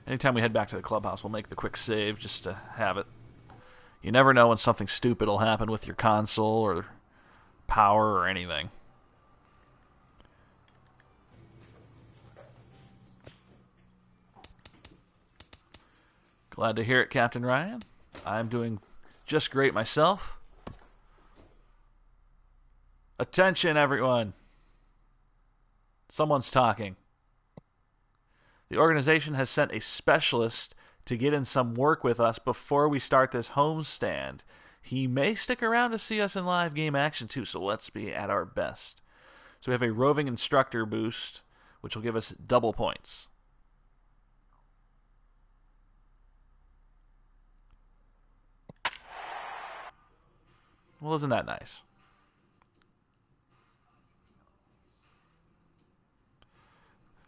Anytime we head back to the clubhouse, we'll make the quick save just to have it. You never know when something stupid will happen with your console or power or anything. Glad to hear it, Captain Ryan. I'm doing just great myself. Attention, everyone. Someone's talking. The organization has sent a specialist to get in some work with us before we start this homestand. He may stick around to see us in live game action too, so let's be at our best. So we have a roving instructor boost, which will give us double points. Well, isn't that nice?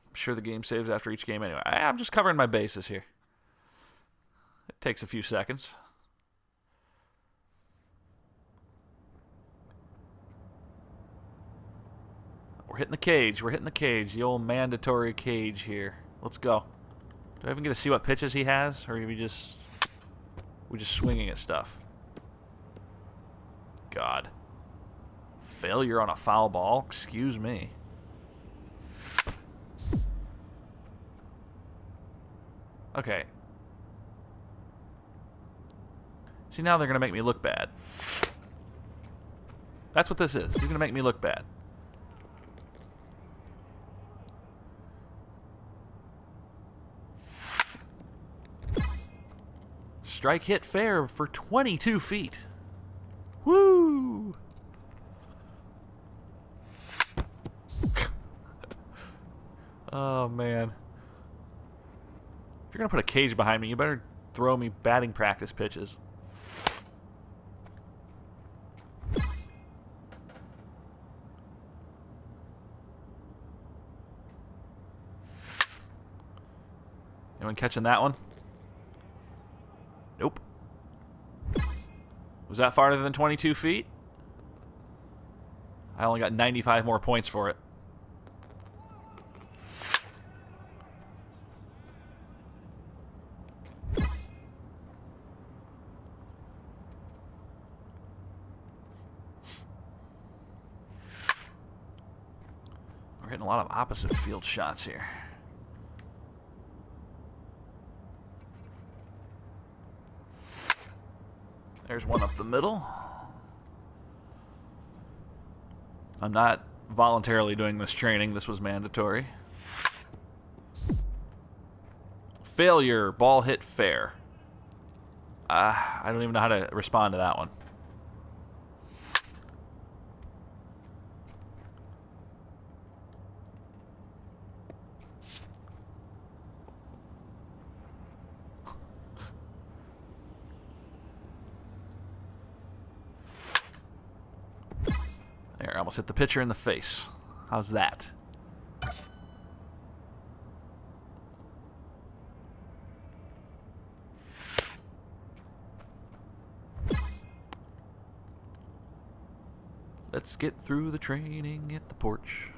I'm sure the game saves after each game anyway. I'm just covering my bases here. It takes a few seconds. We're hitting the cage. We're hitting the cage. The old mandatory cage here. Let's go. Do I even get to see what pitches he has? Or are we just swinging at stuff? God. Failure on a foul ball? Excuse me. Okay. See, now they're going to make me look bad. That's what this is. He's going to make me look bad. Strike hit fair for 22 feet. Woo! Oh, man. If you're going to put a cage behind me, you better throw me batting practice pitches. Anyone catching that one? Nope. Was that farther than 22 feet? I only got 95 more points for it. We're getting a lot of opposite field shots here. There's one up the middle. I'm not voluntarily doing this training. This was mandatory. Failure. Ball hit fair. I don't even know how to respond to that one. There, I almost hit the pitcher in the face. How's that? Let's get through the training at the porch.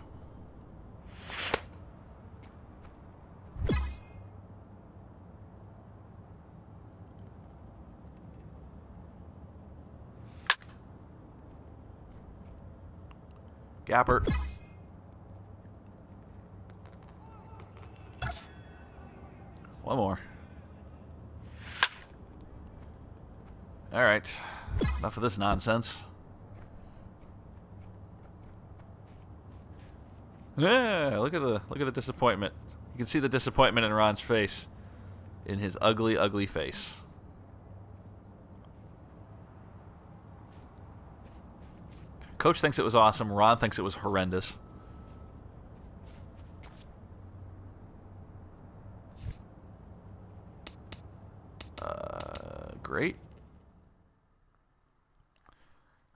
Gapper. One more. All right. Enough of this nonsense. Yeah, look at the disappointment. You can see the disappointment in Ron's face. In his ugly, ugly face. Coach thinks it was awesome. Ron thinks it was horrendous. Great.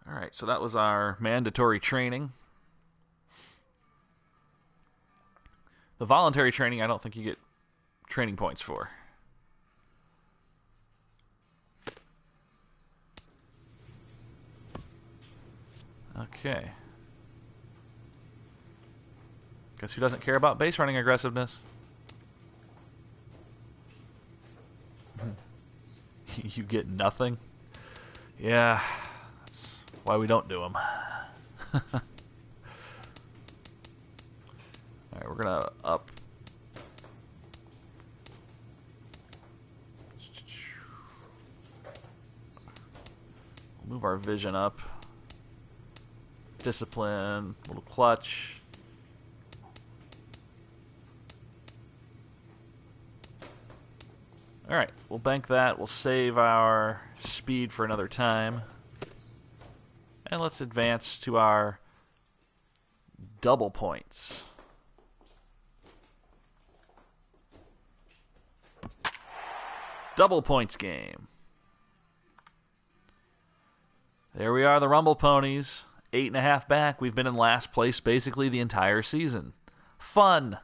All right, so that was our mandatory training. The voluntary training, I don't think you get training points for. Okay. Guess who doesn't care about base running aggressiveness? You get nothing? Yeah, that's why we don't do them. Alright, we're going to up. Move our vision up. Discipline, little clutch. Alright, we'll bank that. We'll save our speed for another time. And let's advance to our double points. Double points game. There we are, the Rumble Ponies. 8.5 back. We've been in last place basically the entire season. Fun.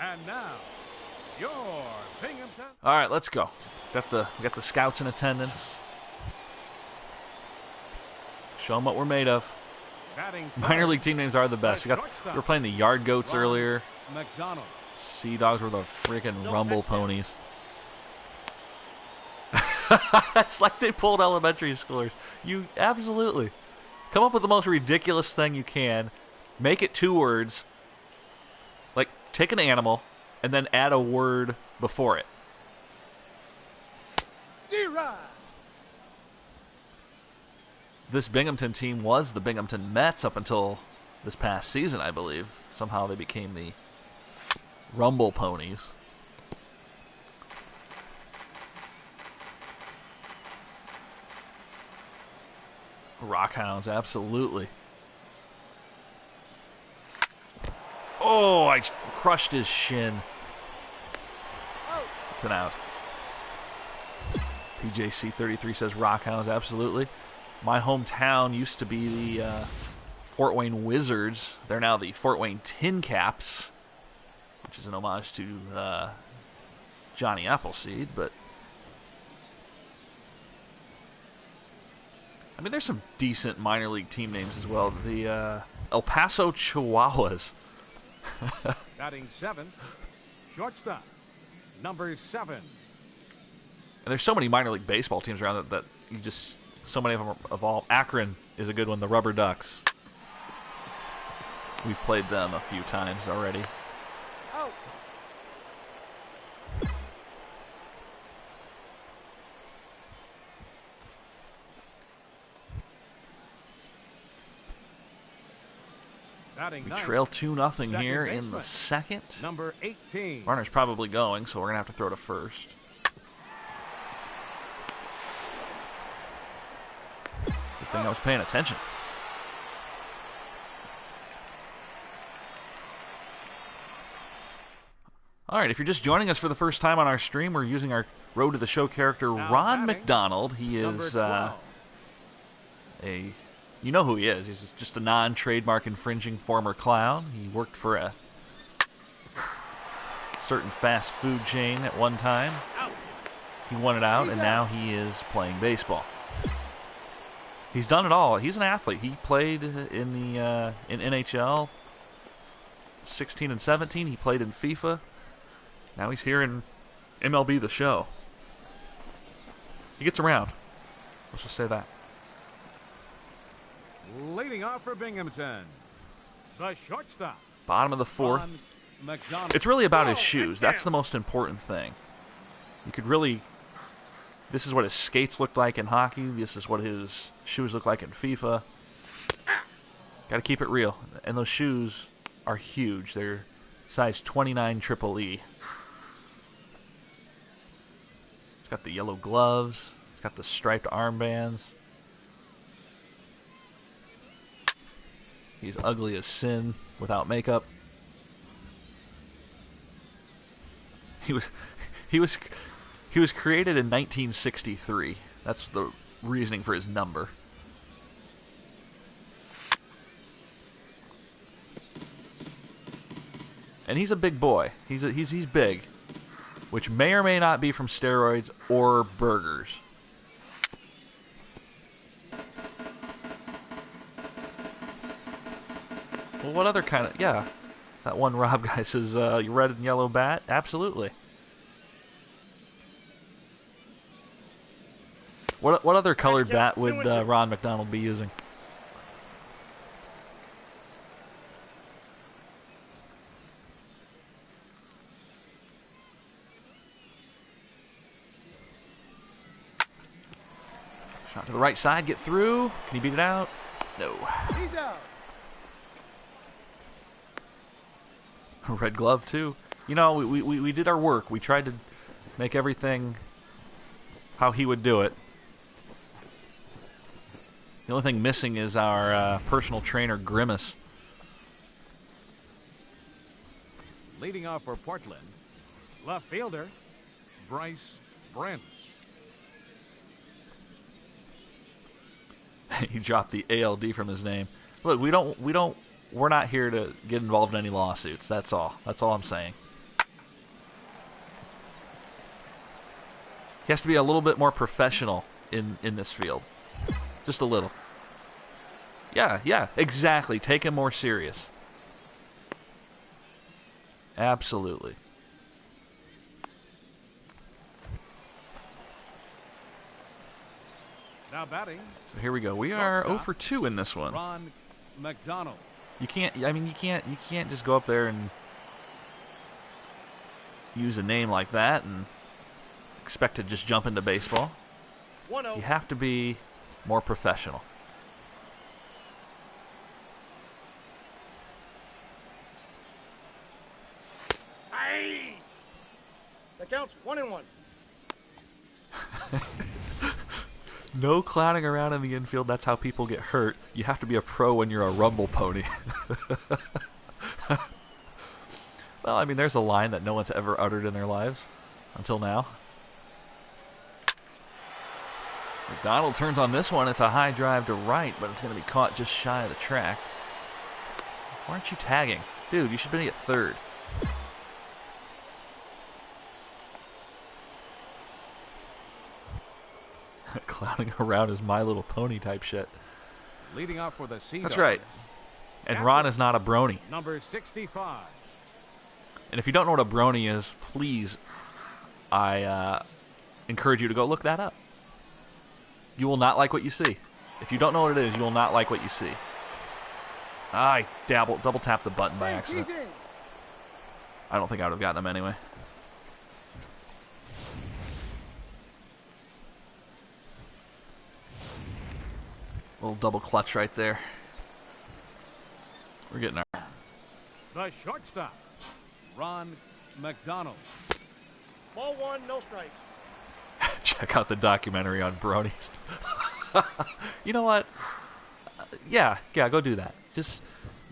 And now, your Binghamton. All right, let's go. Got the scouts in attendance. Show them what we're made of. Minor league team names are the best. We were playing the Yard Goats earlier. McDonald. Sea Dogs were the freaking Rumble Ponies. It's like they pulled elementary schoolers. You absolutely come up with the most ridiculous thing you can. Make it 2 words. Like, take an animal and then add a word before it. this Binghamton team was the Binghamton Mets up until this past season, I believe. Somehow they became the Rumble Ponies. Rockhounds, absolutely. Oh, I crushed his shin. It's an out. PJC33 says Rockhounds, absolutely. My hometown used to be the Fort Wayne Wizards. They're now the Fort Wayne Tin Caps, which is an homage to Johnny Appleseed, but I mean, there's some decent minor league team names as well. The El Paso Chihuahuas. Batting 7th, shortstop, number 7. And there's so many minor league baseball teams around that you just, so many of them evolve. Akron is a good one, the Rubber Ducks. We've played them a few times already. Oh. Batting We 9th, trail 2-0 here in the baseman, second. number 18. Runner's probably going, so we're going to have to throw to first. Good thing I was paying attention. All right, if you're just joining us for the first time on our stream, we're using our Road to the Show character, Now Ron batting, McDonald. He number is 12. you know who he is. He's just a non-trademark infringing former clown. He worked for a certain fast food chain at one time. He won it out, and now he is playing baseball. He's done it all. He's an athlete. He played in the in NHL 16 and 17. He played in FIFA. Now he's here in MLB The Show. He gets around. Let's just say that. Leading off for Binghamton, the shortstop, Bottom of the fourth. Ron McDonald. It's really about his Oh, shoes. touchdown. That's the most important thing. You could really... This is what his skates looked like in hockey. This is what his shoes look like in FIFA. Got to keep it real. And those shoes are huge. They're size 29 triple E. It's got the yellow gloves. It's got the striped armbands. He's ugly as sin without makeup. He was created in 1963. That's the reasoning for his number. And he's a big boy. He's big, which may or may not be from steroids or burgers. Well, what other kind of... Yeah, that one Rob guy says, you red and yellow bat? Absolutely. What other colored bat would Ron McDonald be using? Shot to the right side, get through. Can he beat it out? No. He's out. Red glove, too. You know, we did our work. We tried to make everything how he would do it. The only thing missing is our personal trainer, Grimace. Leading off for Portland, left fielder, Bryce Brent. He dropped the ALD from his name. Look, we're not here to get involved in any lawsuits. That's all. That's all I'm saying. He has to be a little bit more professional in this field. Just a little. Yeah, exactly. Take him more serious. Absolutely. Now batting, So here we go. We are 0 for 2 in this one. Ron McDonald. You can't just go up there and use a name like that and expect to just jump into baseball. 1-0. You have to be more professional. counts 1-1. No clowning around in the infield. That's how people get hurt. You have to be a pro when you're a rumble pony. Well, I mean, there's a line that no one's ever uttered in their lives until now. McDonald turns on this one. It's a high drive to right, but it's going to be caught just shy of the track. Why aren't you tagging? Dude, you should be at third. Clowning around is My Little Pony type shit. Leading off for the Sea That's Dogs. right. And Ron is not a brony. Number 65. And if you don't know what a brony is, please, I encourage you to go look that up. You will not like what you see. If you don't know what it is, you will not like what you see. I double tapped the button by accident. I don't think I would have gotten them anyway. Little double clutch right there. We're getting our... The shortstop, Ron McDonald. Ball 1, no strike. Check out the documentary on bronies. You know what? Yeah, go do that. Just,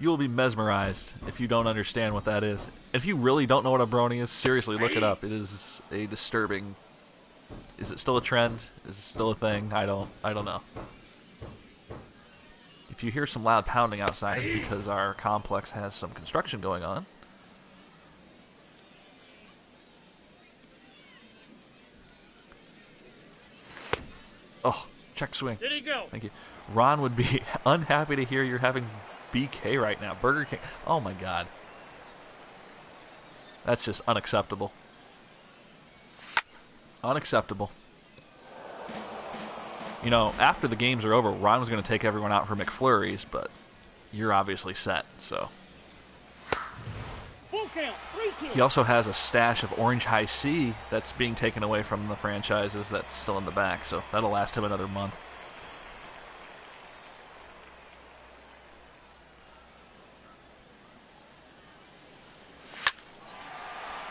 you will be mesmerized if you don't understand what that is. If you really don't know what a brony is, seriously, look it up. It is a disturbing... Is it still a trend? Is it still a thing? I don't know. If you hear some loud pounding outside, it's because our complex has some construction going on. Oh, check swing. Did he go? Thank you. Ron would be unhappy to hear you're having BK right now. Burger King. Oh, my God. That's just unacceptable. Unacceptable. You know, after the games are over, Ron was going to take everyone out for McFlurries, but you're obviously set, so. Full count, 3-2. He also has a stash of Orange High C that's being taken away from the franchises that's still in the back, so that'll last him another month.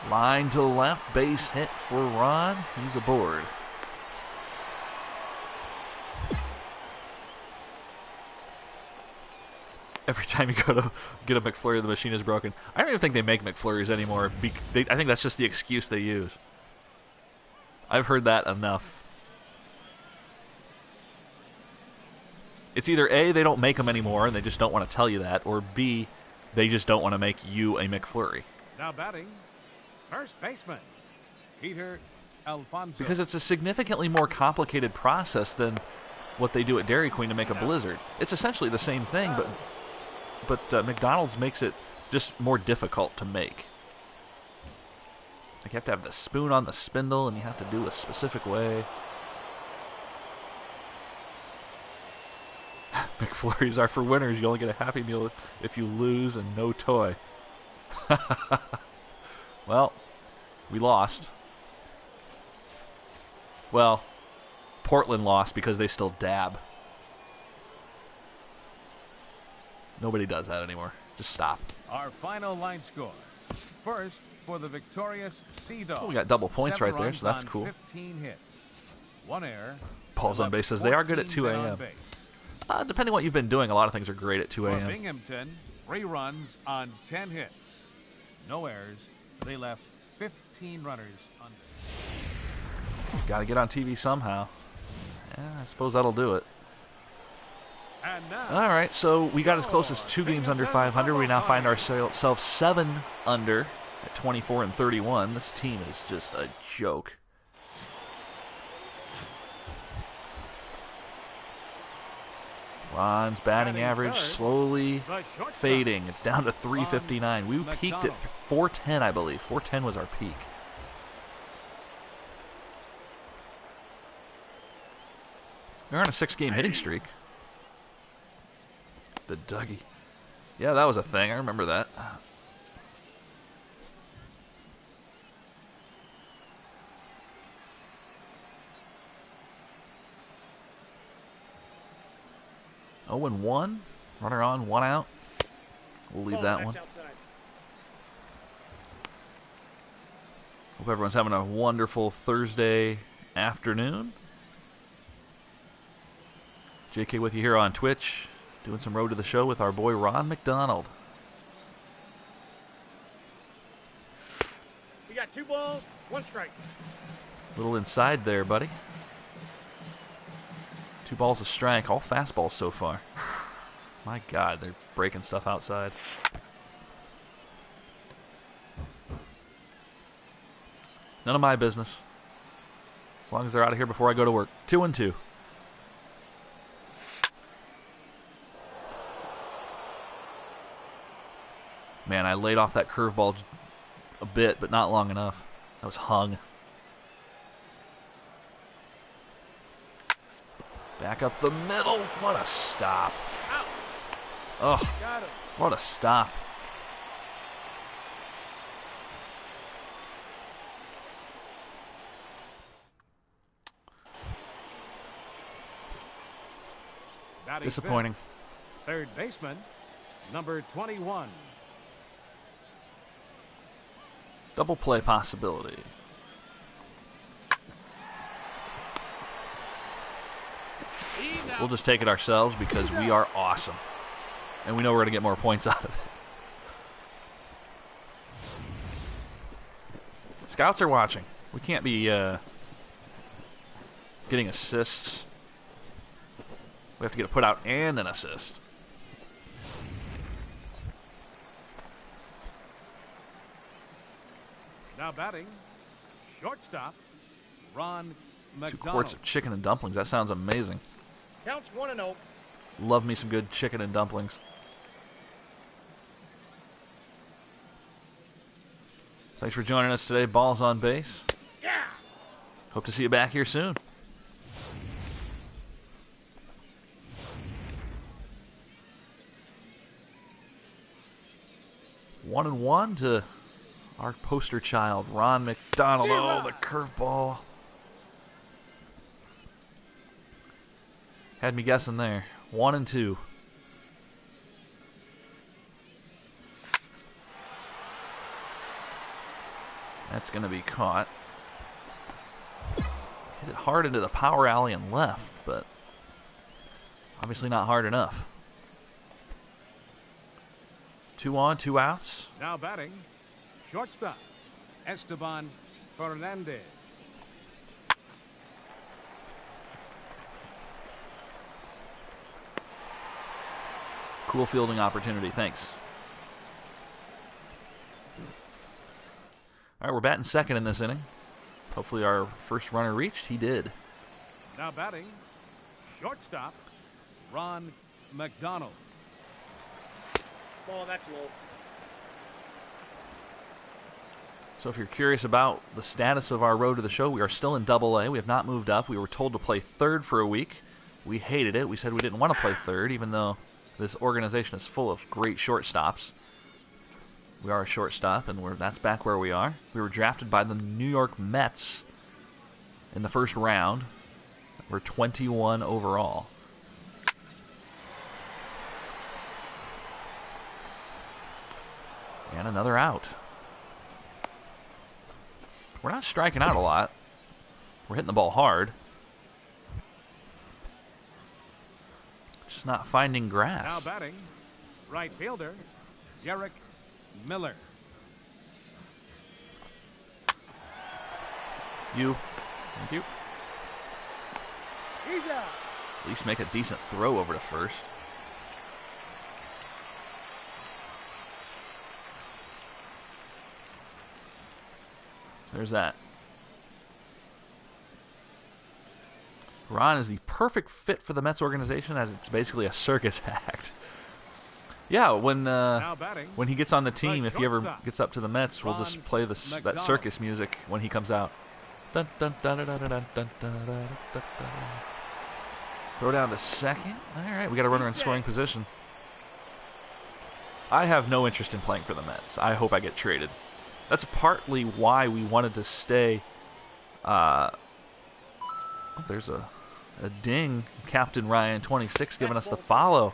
Line to left, base hit for Ron. He's aboard. Every time you go to get a McFlurry, the machine is broken. I don't even think they make McFlurries anymore. I think that's just the excuse they use. I've heard that enough. It's either A, they don't make them anymore and they just don't want to tell you that, or B, they just don't want to make you a McFlurry. Now batting, first baseman, Peter Alfonso. Because it's a significantly more complicated process than what they do at Dairy Queen to make a Blizzard. It's essentially the same thing, but McDonald's makes it just more difficult to make. Like you have to have the spoon on the spindle, and you have to do a specific way. McFlurries are for winners. You only get a Happy Meal if you lose and no toy. Well, we lost. Well, Portland lost because they still dab. Nobody does that anymore. Just stop. Our final line score. First for the victorious Sea Dogs. Oh, we got double points 7 right there, so that's runs on cool. 15 hits. 1 error. Paul's on base says they are good at 2 a.m. Depending on what you've been doing, a lot of things are great at 2 For a.m. Binghamton, 3 runs on 10 hits. No errors. They left 15 runners on base. Got to get on TV somehow. Yeah, I suppose that'll do it. And now, All right, so we got as close as 2 games under 500. We now find ourselves 7 under at 24 and 31. This team is just a joke. Ron's batting average slowly fading. It's down to 359. We peaked at 410, I believe. 410 was our peak. They're on a 6-game hitting streak. The Dougie. Yeah, that was a thing. I remember that. Oh, and 1. Runner on, 1 out. We'll leave that one. Hope everyone's having a wonderful Thursday afternoon. JK with you here on Twitch, doing some Road to the Show with our boy Ron McDonald. We got 2 balls, 1 strike. Little inside there, buddy. 2 balls a strike, all fastballs so far. My God, they're breaking stuff outside. None of my business. As long as they're out of here before I go to work. 2-2. Man, I laid off that curveball a bit, but not long enough. I was hung. Back up the middle. What a stop. Oh, what a stop. Disappointing. Third baseman, number 21. Double play possibility. We'll just take it ourselves because we are awesome. And we know we're going to get more points out of it. Scouts are watching. We can't be getting assists. We have to get a put out and an assist. Now batting, shortstop, Ron McDonald. 2 quarts of chicken and dumplings. That sounds amazing. Counts 1-0. Love me some good chicken and dumplings. Thanks for joining us today, Balls on Base. Yeah. Hope to see you back here soon. One and one to our poster child, Ron McDonald. Oh, the curveball. Had me guessing there. 1-2. That's going to be caught. Hit it hard into the power alley and left, but obviously not hard enough. 2 on, 2 outs. Now batting, shortstop, Esteban Fernandez. Cool fielding opportunity, thanks. All right, we're batting second in this inning. Hopefully our first runner reached. He did. Now batting, shortstop, Ron McDonald. Ball, that's low. So if you're curious about the status of our Road to the Show, we are still in Double-A. We have not moved up. We were told to play third for a week. We hated it. We said we didn't want to play third, even though this organization is full of great shortstops. We are a shortstop, and that's back where we are. We were drafted by the New York Mets in the first round. We're 21 overall. And another out. We're not striking out a lot. We're hitting the ball hard. Just not finding grass. Now batting, right fielder, Derek Miller. Thank you. He's out. At least make a decent throw over to first. There's that. Ron is the perfect fit for the Mets organization, as it's basically a circus act. Yeah, when he gets on the team, if he ever gets up to the Mets, we'll just play that circus music when he comes out. Dun, dun, dun, dun, dun, dun, dun, dun, dun, dun, dun. Throw down to second. All right, we got a runner in scoring position. I have no interest in playing for the Mets. I hope I get traded. That's partly why we wanted to stay. There's a ding. Captain Ryan 26 giving us the follow.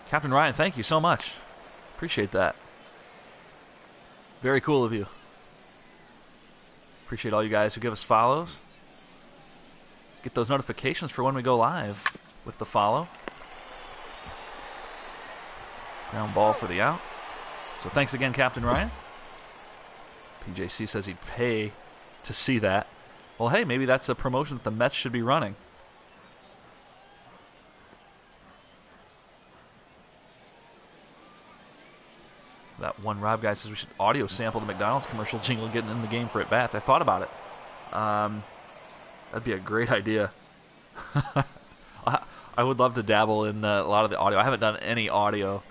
Captain Ryan, thank you so much. Appreciate that. Very cool of you. Appreciate all you guys who give us follows. Get those notifications for when we go live with the follow. Ground ball for the out. So thanks again, Captain Ryan. PJC says he'd pay to see that. Well, hey, maybe that's a promotion that the Mets should be running. That one Rob guy says we should audio sample the McDonald's commercial jingle getting in the game for at-bats. I thought about it. That'd be a great idea. I would love to dabble in a lot of the audio. I haven't done any audio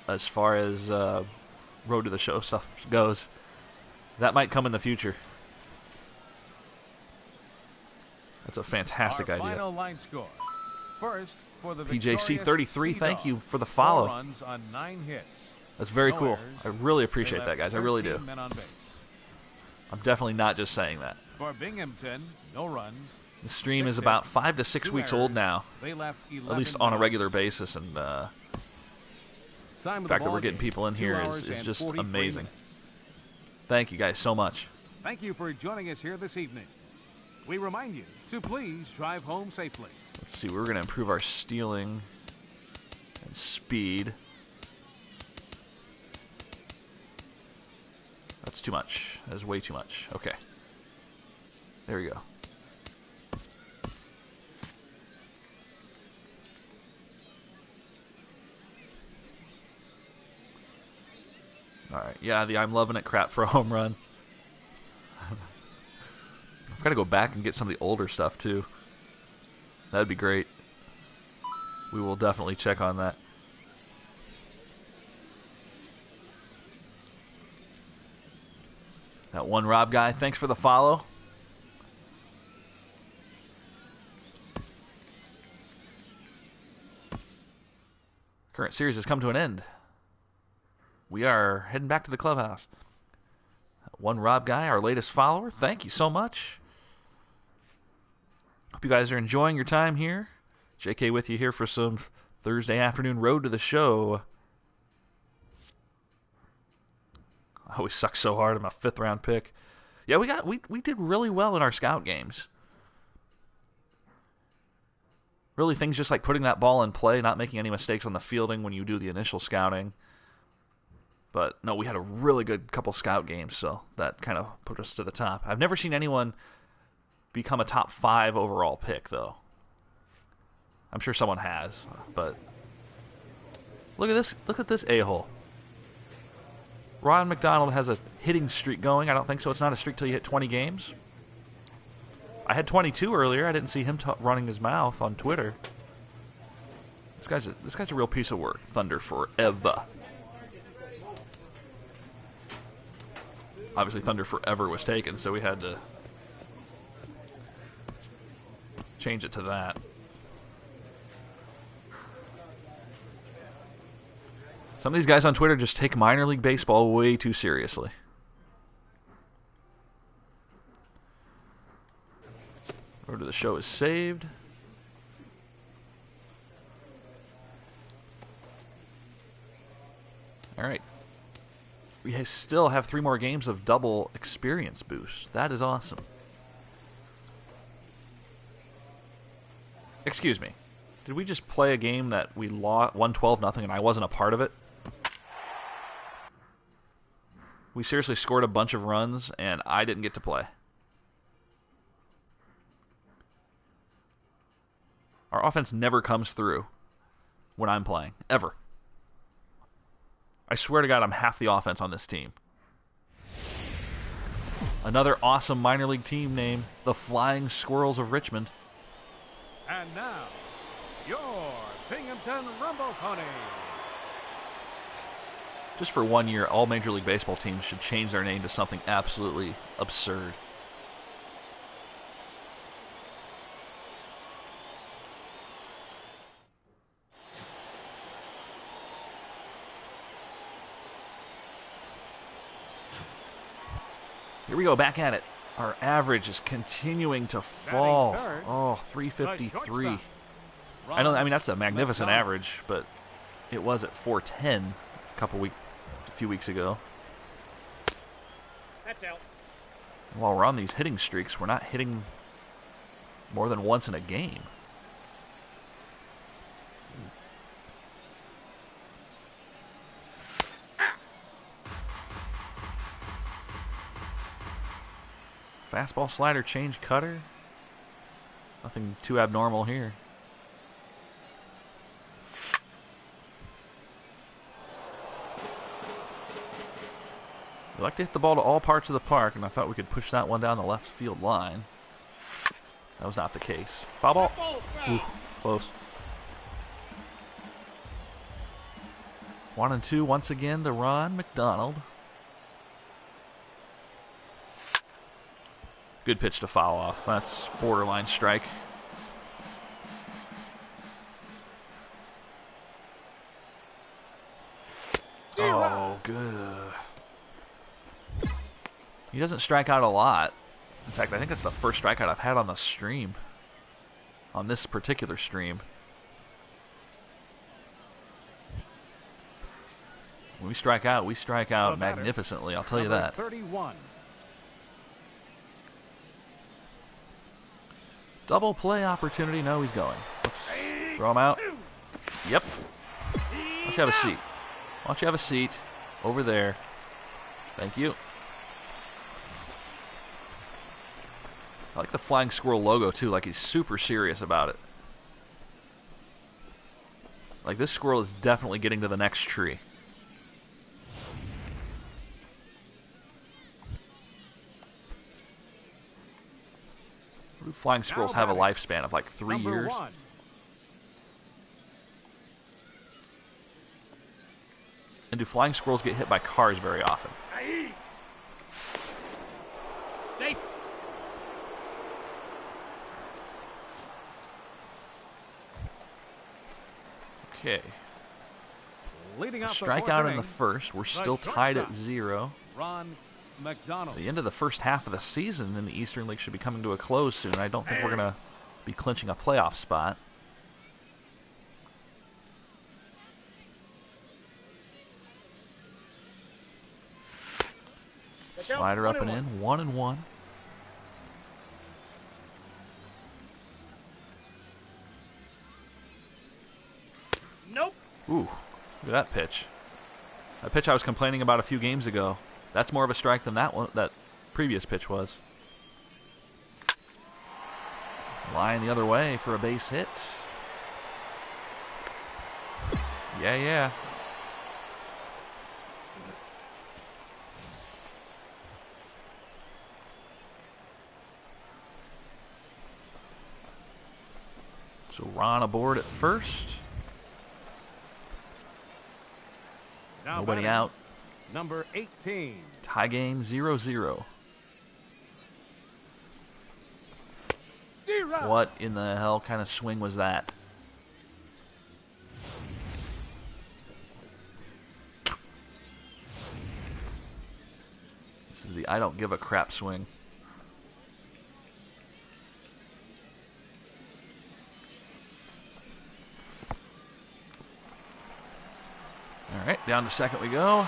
as far as Road to the Show stuff goes. That might come in the future. That's a fantastic idea. Final line score. First, for the PJC 33, thank you for the follow. 4 runs on 9 hits. That's very No cool. errors. I really appreciate that, guys. I really do. 13 men on base. I'm definitely not just saying that. For Binghamton, no runs. The stream is 6 about hits, 5 to 6 2 weeks errors. old now, They left 11 at least on a down. regular basis, and Time the of fact the that we're ball getting game, people in 2 here hours is and just 43 amazing. minutes. Thank you guys so much. Thank you for joining us here this evening. We remind you to please drive home safely. Let's see, we're going to improve our stealing and speed. That's too much. That is way too much. Okay. There we go. All right. Yeah, I'm loving it crap for a home run. I've got to go back and get some of the older stuff, too. That'd be great. We will definitely check on that. That one Rob guy, thanks for the follow. Current series has come to an end. We are heading back to the clubhouse. One Rob guy, our latest follower, thank you so much. Hope you guys are enjoying your time here. JK with you here for some Thursday afternoon Road to the Show. I always suck so hard. I'm a 5th round pick. Yeah, we did really well in our scout games. Really, things just like putting that ball in play, not making any mistakes on the fielding when you do the initial scouting. But no, we had a really good couple scout games, so that kind of put us to the top. I've never seen anyone become a top 5 overall pick, though. I'm sure someone has, but look at this. Look at this a-hole. Ron McDonald has a hitting streak going. I don't think so. It's not a streak till you hit 20 games. I had 22 earlier. I didn't see him running his mouth on Twitter. This guy's a real piece of work. Thunder forever. Obviously, Thunder Forever was taken, so we had to change it to that. Some of these guys on Twitter just take minor league baseball way too seriously. Road to the Show is saved. All right. We still have 3 more games of double experience boost. That is awesome. Excuse me. Did we just play a game that we won 12-0 and I wasn't a part of it? We seriously scored a bunch of runs and I didn't get to play. Our offense never comes through when I'm playing. Ever. I swear to God, I'm half the offense on this team. Another awesome minor league team name, the Flying Squirrels of Richmond. And now, your Binghamton Rumble Pony. Just for 1 year, all Major League Baseball teams should change their name to something absolutely absurd. Here we go, back at it. Our average is continuing to fall. Oh, 353. I mean, that's a magnificent average, but it was at 410 a few weeks ago. That's out. While we're on these hitting streaks, we're not hitting more than once in a game. Fastball, slider, change, cutter. Nothing too abnormal here. We like to hit the ball to all parts of the park, and I thought we could push that one down the left field line. That was not the case. Foul ball. Ooh, close. 1-2 once again to Ron McDonald. Good pitch to foul off. That's borderline strike. Oh, good. He doesn't strike out a lot. In fact, I think it's the first strikeout I've had on the stream. On this particular stream. When we strike out magnificently, I'll tell you that. 31. Double play opportunity. No, he's going. Let's throw him out. Yep. Why don't you have a seat? Why don't you have a seat over there? Thank you. I like the flying squirrel logo, too. Like, he's super serious about it. Like, this squirrel is definitely getting to the next tree. Flying squirrels have a lifespan of like 3 years. 1. And do flying squirrels get hit by cars very often? Safe. Okay. Leading A off the strikeout fourth in the inning, first. We're still tied at shortstop, 0. Ron McDonald. The end of the first half of the season in the Eastern League should be coming to a close soon. I don't think we're going to be clinching a playoff spot. Slider up and in. 1-1. Nope. Ooh, look at that pitch. That pitch I was complaining about a few games ago. That's more of a strike than that previous pitch was. Line the other way for a base hit. Yeah. So Ron aboard at first. Now Nobody batting, out. Number 18. Tie game 0-0. What in the hell kind of swing was that? This is the I don't give a crap swing. All right, down to second we go.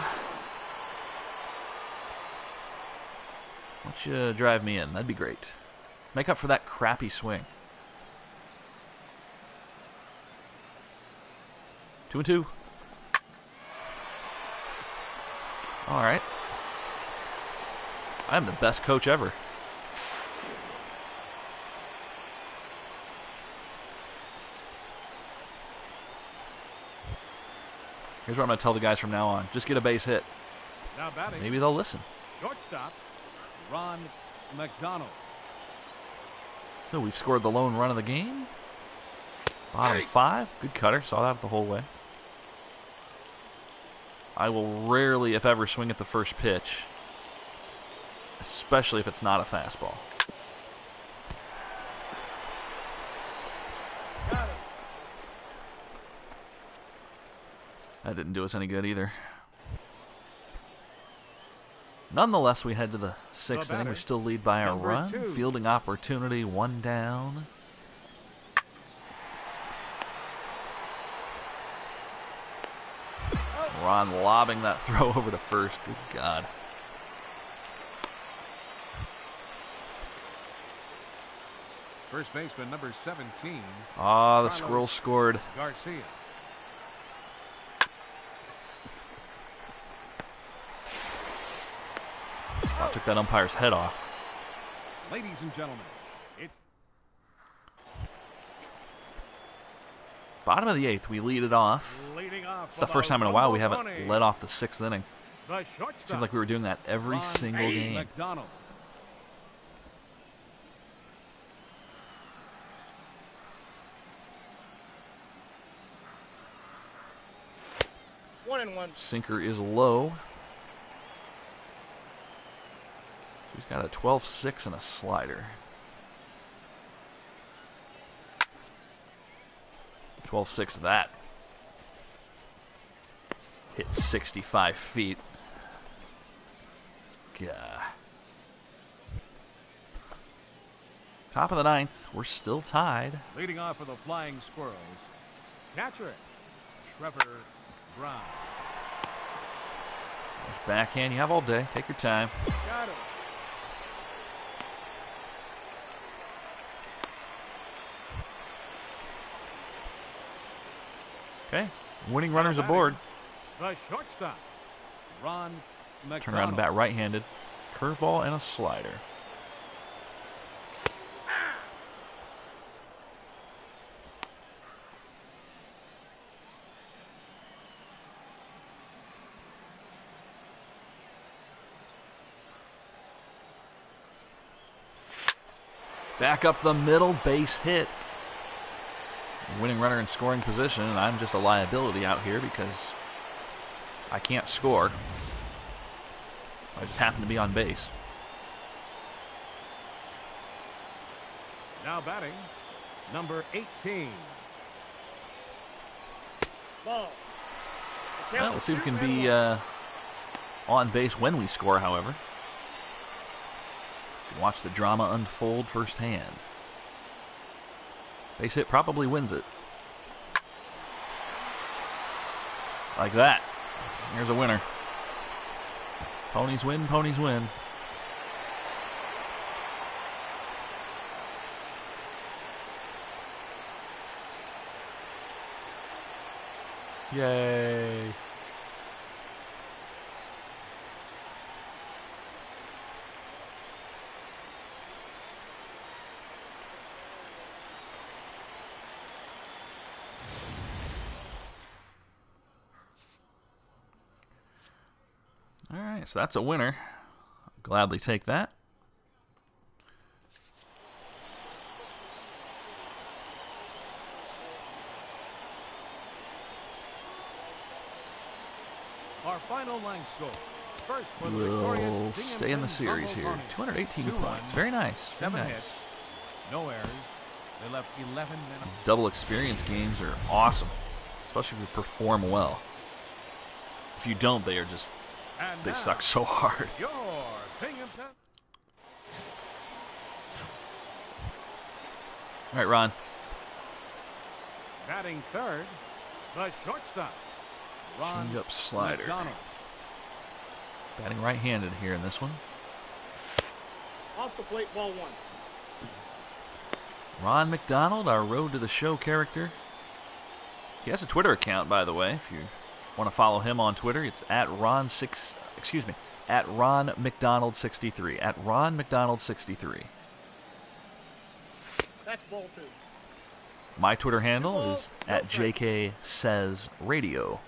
Why don't you drive me in? That'd be great. Make up for that crappy swing. 2-2. All right. I'm the best coach ever. Here's what I'm going to tell the guys from now on. Just get a base hit. Now batting, Maybe they'll listen. shortstop, Ron McDonald. So we've scored the lone run of the game. Bottom 5. Good cutter. Saw that the whole way. I will rarely, if ever, swing at the first pitch. Especially if it's not a fastball. That didn't do us any good either. Nonetheless, we head to the 6th inning. We still lead by a Number run. 2. Fielding opportunity, 1 down. Ron lobbing that throw over to first. Good God. First baseman number 17. Ah, the Squirrels scored. Garcia. I took that umpire's head off. Ladies and gentlemen, it's bottom of the 8th. We lead it off. It's the first time in a while we haven't led off the 6th inning. Seems like we were doing that every single game. McDonald. One and one. Sinker is low. He's got a 12-6 and a slider. 12-6 that. Hit 65 feet. Gah. Top of the 9th. We're still tied. Leading off for the Flying Squirrels, catcher Trevor Brown. Nice backhand. You have all day. Take your time. Got it. Okay. Winning runners aboard. The shortstop, Ron McDonald. Turn around and bat right-handed. Curveball and a slider. Back up the middle, base hit. Winning runner in scoring position, and I'm just a liability out here because I can't score. I just happen to be on base. Now batting, number 18. Ball. Well, we'll see if we can be on base when we score, however. Watch the drama unfold firsthand. Base hit probably wins it. Like that. Here's a winner. Ponies win, ponies win. Yay. All right, so that's a winner. I'll gladly take that. Our final line score. First for the We'll victorious stay in the series here. 218 2 points. runs, Very nice. Very 7 nice. hits, no errors. They left 11 men. These double experience games are awesome, especially if you perform well. If you don't, they And now, suck so hard. your Binghamton. All right, Ron. Batting third, the shortstop, Ron Change up slider. McDonald. Batting right-handed here in this one. Off the plate, ball one. Ron McDonald, our Road to the Show character. He has a Twitter account, by the way. If you want to follow him on Twitter, it's at Ron McDonald63. At Ron McDonald63. That's ball two. My Twitter handle is at JK Says Radio.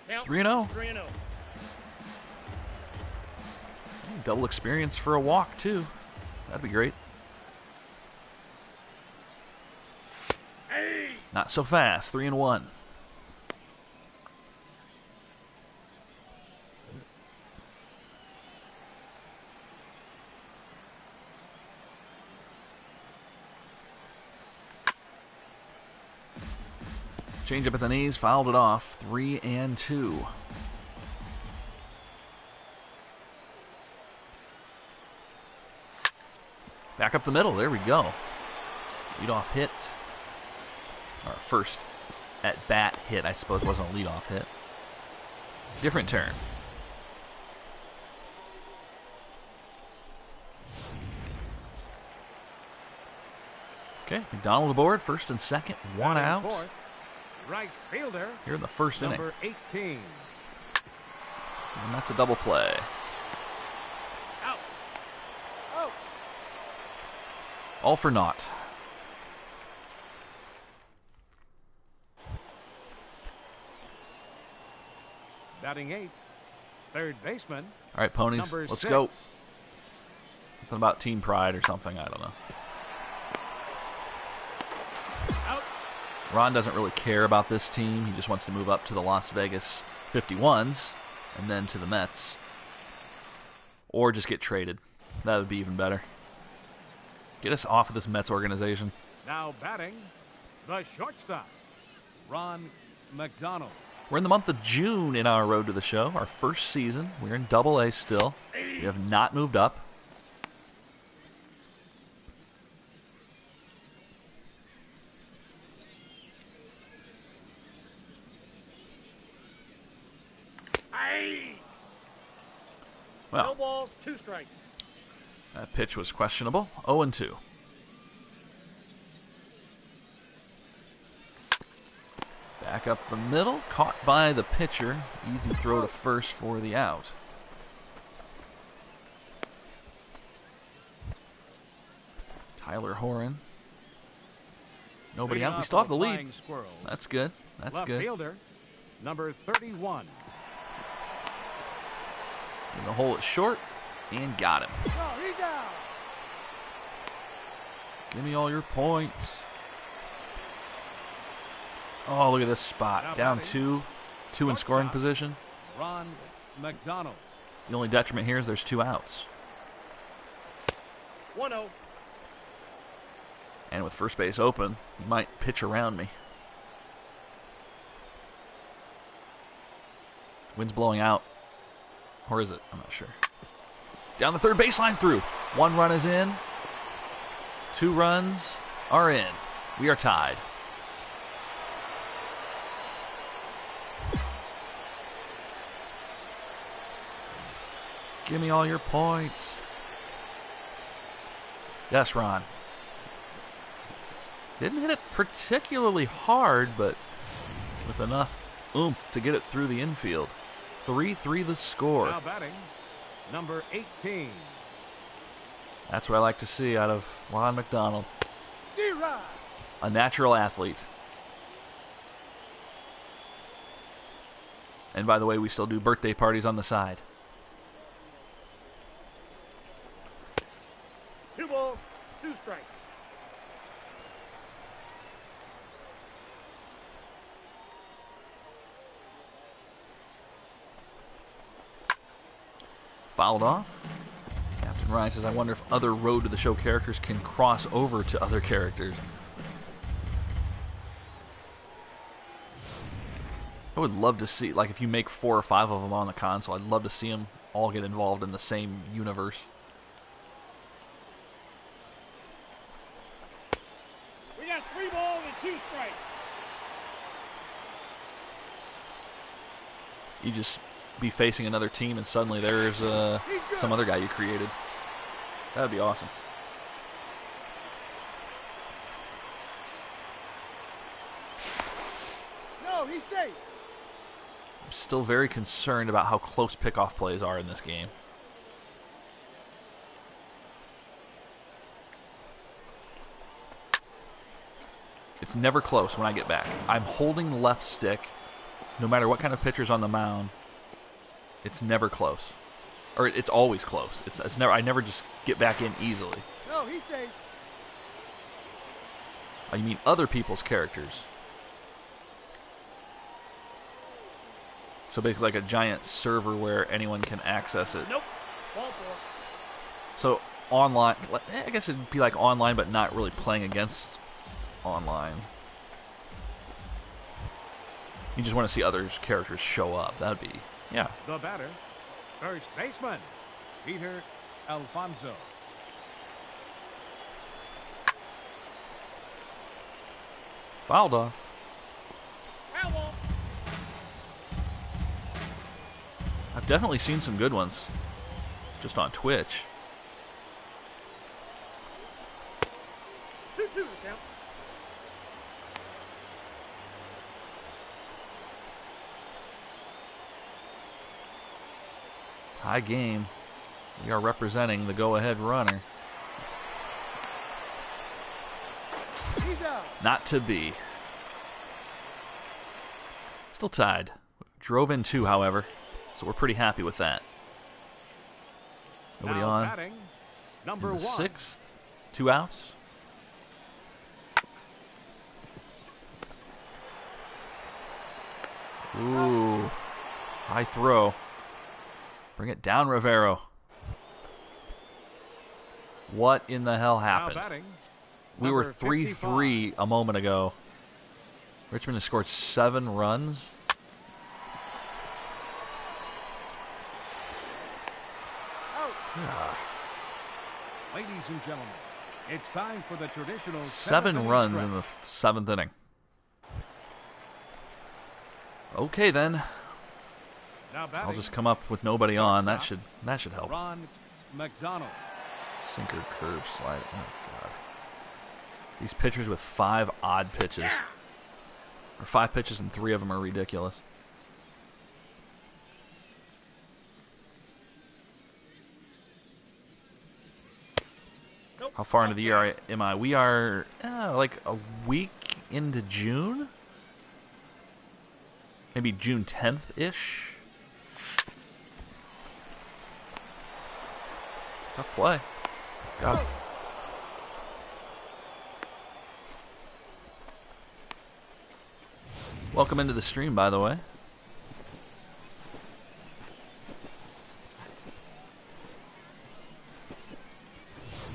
Count. 3-0. 3-0. Double experience for a walk, too. That'd be great. Hey! Not so fast. 3-1. Change up at the knees, fouled it off. 3-2. Back up the middle. There we go. Lead off hit. Our first at bat hit. I suppose it wasn't a leadoff hit. Different turn. Okay, McDonald aboard, first and second, one out. Fourth, right fielder. Here in the first inning. Number 18. And that's a double play. Out. Oh. All for naught. Batting 8th, third baseman. All right, ponies, Number let's 6. go. Something about team pride or something, I don't know. Out. Ron doesn't really care about this team. He just wants to move up to the Las Vegas 51s and then to the Mets. Or just get traded. That would be even better. Get us off of this Mets organization. Now batting, the shortstop, Ron McDonald. We're in the month of June in our road to the show, our first season. We're in Double-A still. We have not moved up. No Well, balls, 2 strikes. that pitch was questionable. 0-2. Back up the middle, caught by the pitcher. Easy throw to first for the out. Tyler Horan. Nobody Leading out. We off still have with the a lead. flying squirrel. That's good. That's Left good. fielder, number 31. And the hole is short, and got him. No, he's out. Give me all your points. Oh, look at this spot. Now Down batting. two in scoring Shortstop. position. Ron McDonald. The only detriment here is there's 2 outs. 1-0. And with first base open, he might pitch around me. Wind's blowing out. Or is it? I'm not sure. Down the third baseline through. 1 run is in. 2 runs are in. We are tied. Give me all your points. Yes, Ron. Didn't hit it particularly hard, but with enough oomph to get it through the infield. 3-3 the score. Now batting, number 18. That's what I like to see out of Ron McDonald. D-Rod. A natural athlete. And by the way, we still do birthday parties on the side. 2 balls, 2 strikes. Fouled off. Captain Ryan says, I wonder if other Road to the Show characters can cross over to other characters. I would love to see, like, if you make 4 or 5 of them on the console, I'd love to see them all get involved in the same universe. We got 3 balls and 2 strikes. You just be facing another team and suddenly there's some other guy you created. That would be awesome. No, he's safe. I'm still very concerned about how close pickoff plays are in this game. It's never close when I get back. I'm holding the left stick, no matter what kind of pitcher's on the mound. It's never close, or it's always close. It's never. I never just get back in easily. No, he's safe. I mean other people's characters. So basically, like a giant server where anyone can access it. Nope. Ball 4. So online, I guess it'd be like online, but not really playing against online. You just want to see others' characters show up. That'd be, yeah. The batter, first baseman, Peter Alfonso. Fouled off. I've definitely seen some good ones just on Twitch. 2-2 the count. Tie game. We are representing the go-ahead runner. He's out. Not to be. Still tied. Drove in 2, however, so we're pretty happy with that. Nobody Now on. batting, number In the 1. 6th. 2 outs. Ooh. High throw. Bring it down, Rivero. What in the hell Now happened? batting, We were number 3-3 a moment ago. Richmond has scored 7 runs. Out. Ladies and gentlemen, it's time for the traditional 7 runs in the 7th inning. Okay then. Now batting, I'll just come up with nobody on. That should help. Ron McDonald. Sinker, curve, slide. Oh god. These pitchers with 5 odd pitches. Or 5 pitches and 3 of them are ridiculous. Nope. How far into the year am I? We are like a week into June? Maybe June 10th-ish? Tough play. God. Welcome into the stream, by the way.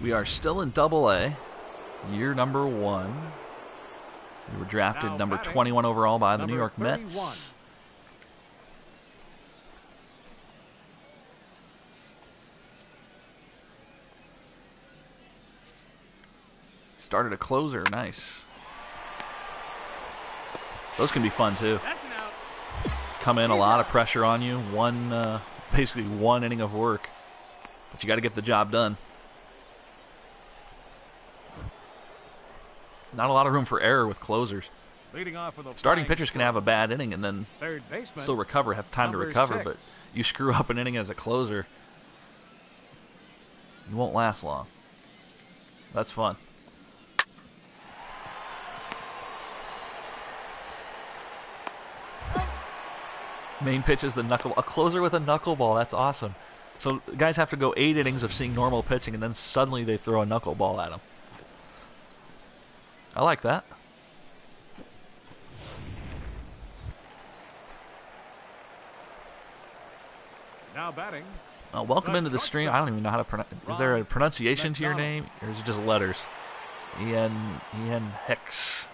We are still in Double-A, year number 1. We were drafted Now number batting, 21 overall by the number New York 31. Mets. Started a closer, nice. Those can be fun too. That's an out. Come in, a lot of pressure on you. Basically one inning of work, but you got to get the job done. Not a lot of room for error with closers. Leading off with a Starting flying pitchers can have a bad inning and then third baseman, still recover, have time to number recover, 6. but you screw up an inning as a closer, you won't last long. That's fun. Main pitch is the knuckle. A closer with a knuckleball. That's awesome. So guys have to go 8 innings of seeing normal pitching, and then suddenly they throw a knuckleball at them. I like that. Now batting, Welcome into the stream. I don't even know how to pronounce. Is there a pronunciation to your name, or is it just letters? Ian Hex.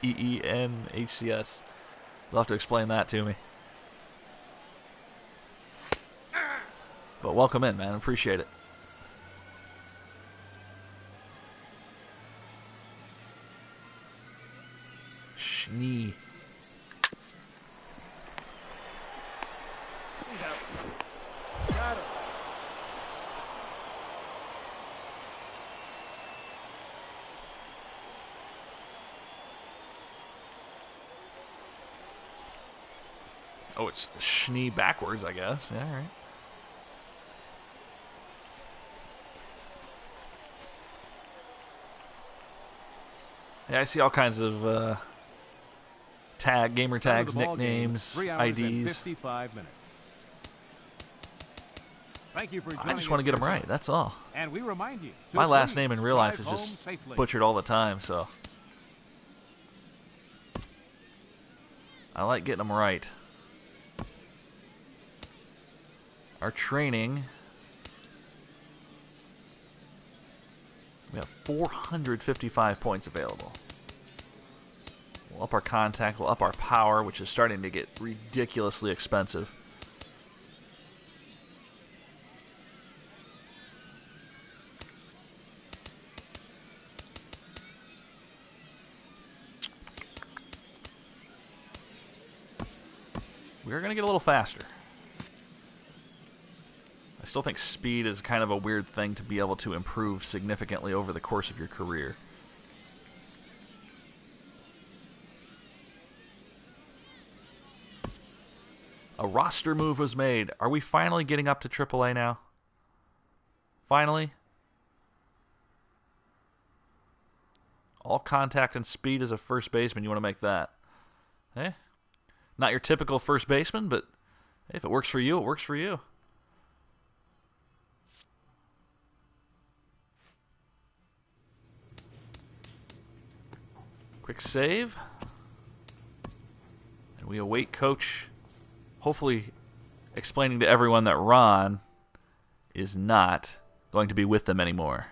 EENHCS. You'll have to explain that to me. But welcome in, man. Appreciate it. Schnee. He's out. Got him. Oh, it's Schnee backwards, I guess. Yeah, all right. Yeah, I see all kinds of gamer tags, nicknames, 3 hours and IDs. 55 minutes. Thank you for I joining just want to us get them today. right. That's all. And we remind you, to My last please name in real life drive is just home safely. butchered all the time, so I like getting them right. Our training, we have 455 points available. We'll up our contact, we'll up our power, which is starting to get ridiculously expensive. We're going to get a little faster. I still think speed is kind of a weird thing to be able to improve significantly over the course of your career. A roster move was made. Are we finally getting up to AAA now? Finally? All contact and speed as a first baseman. You want to make that. Eh? Not your typical first baseman, but if it works for you, it works for you. Quick save. And we await Coach, hopefully explaining to everyone that Ron is not going to be with them anymore.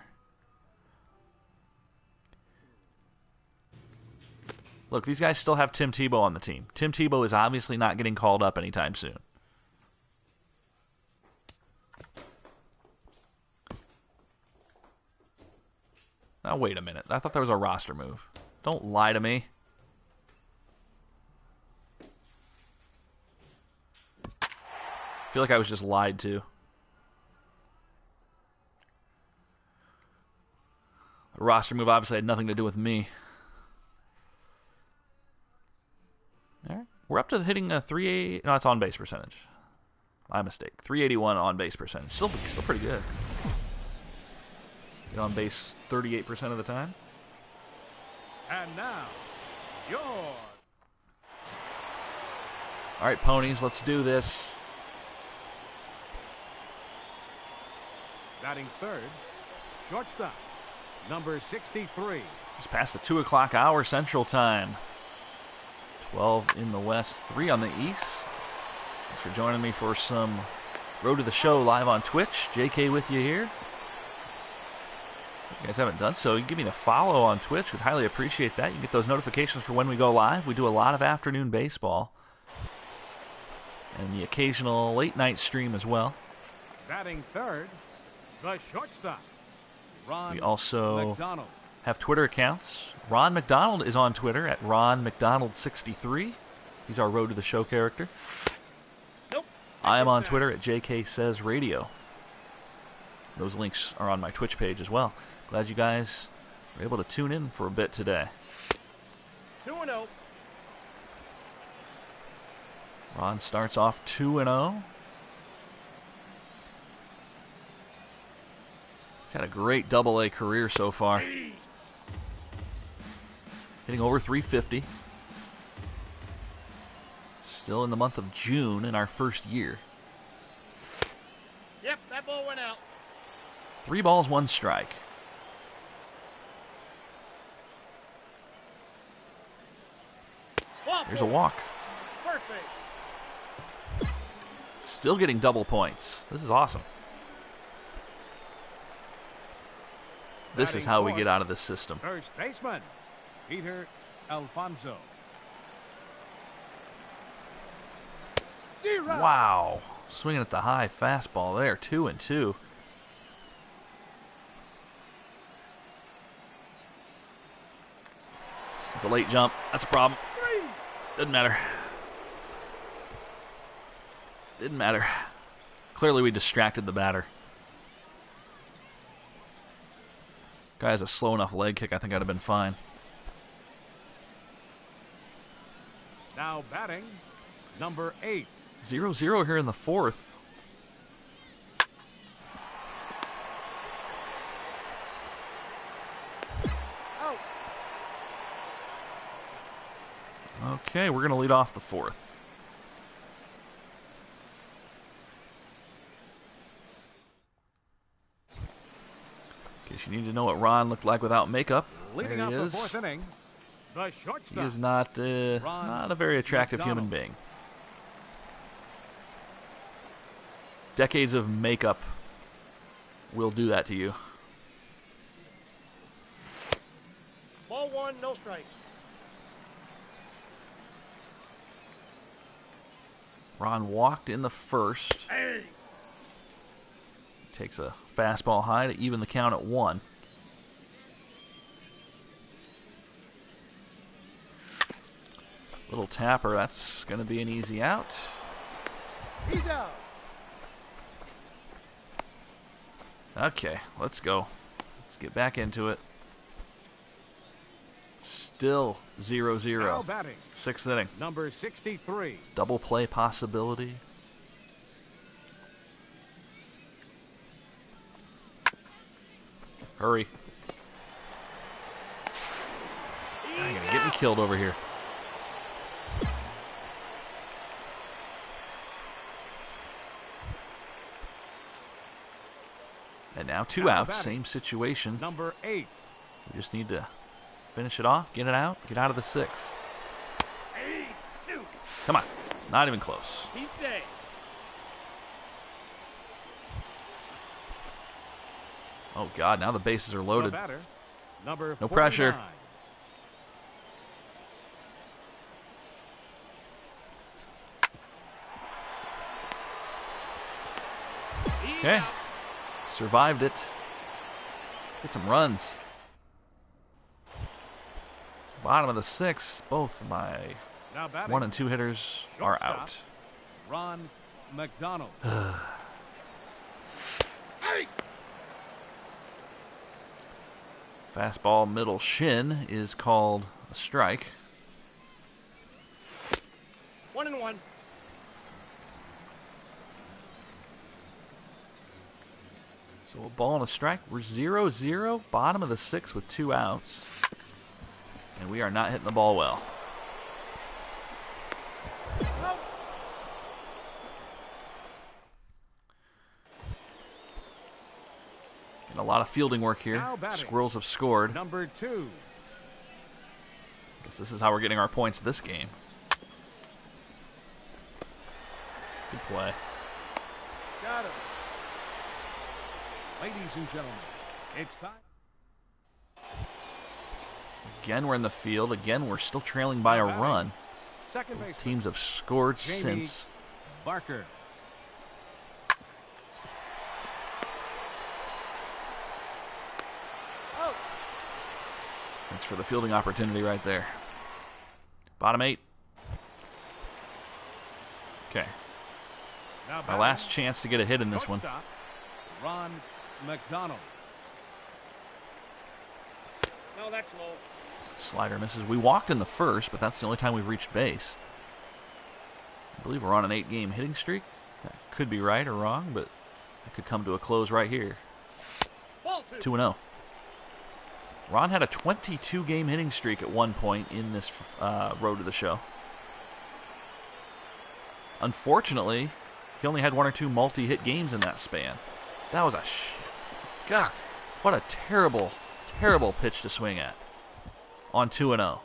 Look, these guys still have Tim Tebow on the team. Tim Tebow is obviously not getting called up anytime soon. Now, wait a minute. I thought there was a roster move. Don't lie to me. I feel like I was just lied to. The roster move obviously had nothing to do with me. All right. We're up to hitting a 380. No, it's on base percentage. My mistake. 381 on base percentage. Still pretty good. Get on base 38% of the time. And now, yours. All right, ponies, let's do this. Batting third, shortstop, number 63. Just past the 2 o'clock hour Central Time. 12 in the west, 3 on the east. Thanks for joining me for some Road to the Show live on Twitch. JK with you here. If you guys haven't done so, you can give me a follow on Twitch. We'd highly appreciate that. You can get those notifications for when we go live. We do a lot of afternoon baseball. And the occasional late night stream as well. Batting third, the shortstop, Ron We also McDonald. have Twitter accounts. Ron McDonald is on Twitter at Ron McDonald63. He's our Road to the Show character. Nope. I am on Twitter at JK Says Radio. Those links are on my Twitch page as well. Glad you guys were able to tune in for a bit today. 2-0. Ron starts off 2-0. He's had a great Double-A career so far. Hitting over 350. Still in the month of June in our first year. Yep, that ball went out. 3 balls, 1 strike. Ball Here's a four. walk. Perfect. Still getting double points. This is awesome. This is Batting how we fourth, get out of this system. First baseman, Peter Alfonso. D-Rod. Wow. Swinging at the high fastball there. 2-2. It's a late jump. That's a problem. Doesn't matter. Didn't matter. Clearly we distracted the batter. Guy has a slow enough leg kick. I think I'd have been fine. Now batting, number 8. 0-0 here in the 4th. Out. Okay, we're going to lead off the 4th. In case you need to know what Ron looked like without makeup, Leading there off he the is. 4th inning, the shortstop. He is not a very attractive human McDonald. being. Decades of makeup will do that to you. Ball 1, no strikes. Ron walked in the first. Hey. Takes a fastball high to even the count at 1. Little tapper, that's going to be an easy out. He's out. Okay, let's go. Let's get back into it. Still 0-0. Now batting, 6th inning. number 63. Double play possibility. Hurry. I'm going to get me killed over here. And now 2 Now outs, batting, same situation. Number 8. We just need to finish it off, get it out, get out of the 6th. Come on, not even close. He's safe. Oh God, now the bases are loaded. The batter, number No pressure. 49. Okay, survived it. Get some runs. Bottom of the 6th, both my Now batting, 1 and 2 hitters are shortstop, out. Ron McDonald. Fastball middle shin is called a strike. 1-1. So a ball and a strike. We're 0-0, bottom of the 6th with 2 outs. And we are not hitting the ball well. Getting a lot of fielding work here. Now batting, Squirrels have scored. number 2. Guess this is how we're getting our points this game. Good play. Got him. Ladies and gentlemen, it's time. Again, we're in the field. Again, we're still trailing by a run. Second base. Teams have scored Jamie since. Barker. Oh. Thanks for the fielding opportunity right there. Bottom 8. Okay. Now My batting, last chance to get a hit in this one. shortstop, Ron McDonald. No, that's low. Slider misses. We walked in the first, but that's the only time we've reached base. I believe we're on an 8-game hitting streak. That could be right or wrong, but it could come to a close right here. Ball 2. 2-0. Ron had a 22-game hitting streak at one point in this road to the show. Unfortunately, he only had 1 or 2 multi-hit games in that span. That was a God, what a terrible, terrible pitch to swing at on 2-0.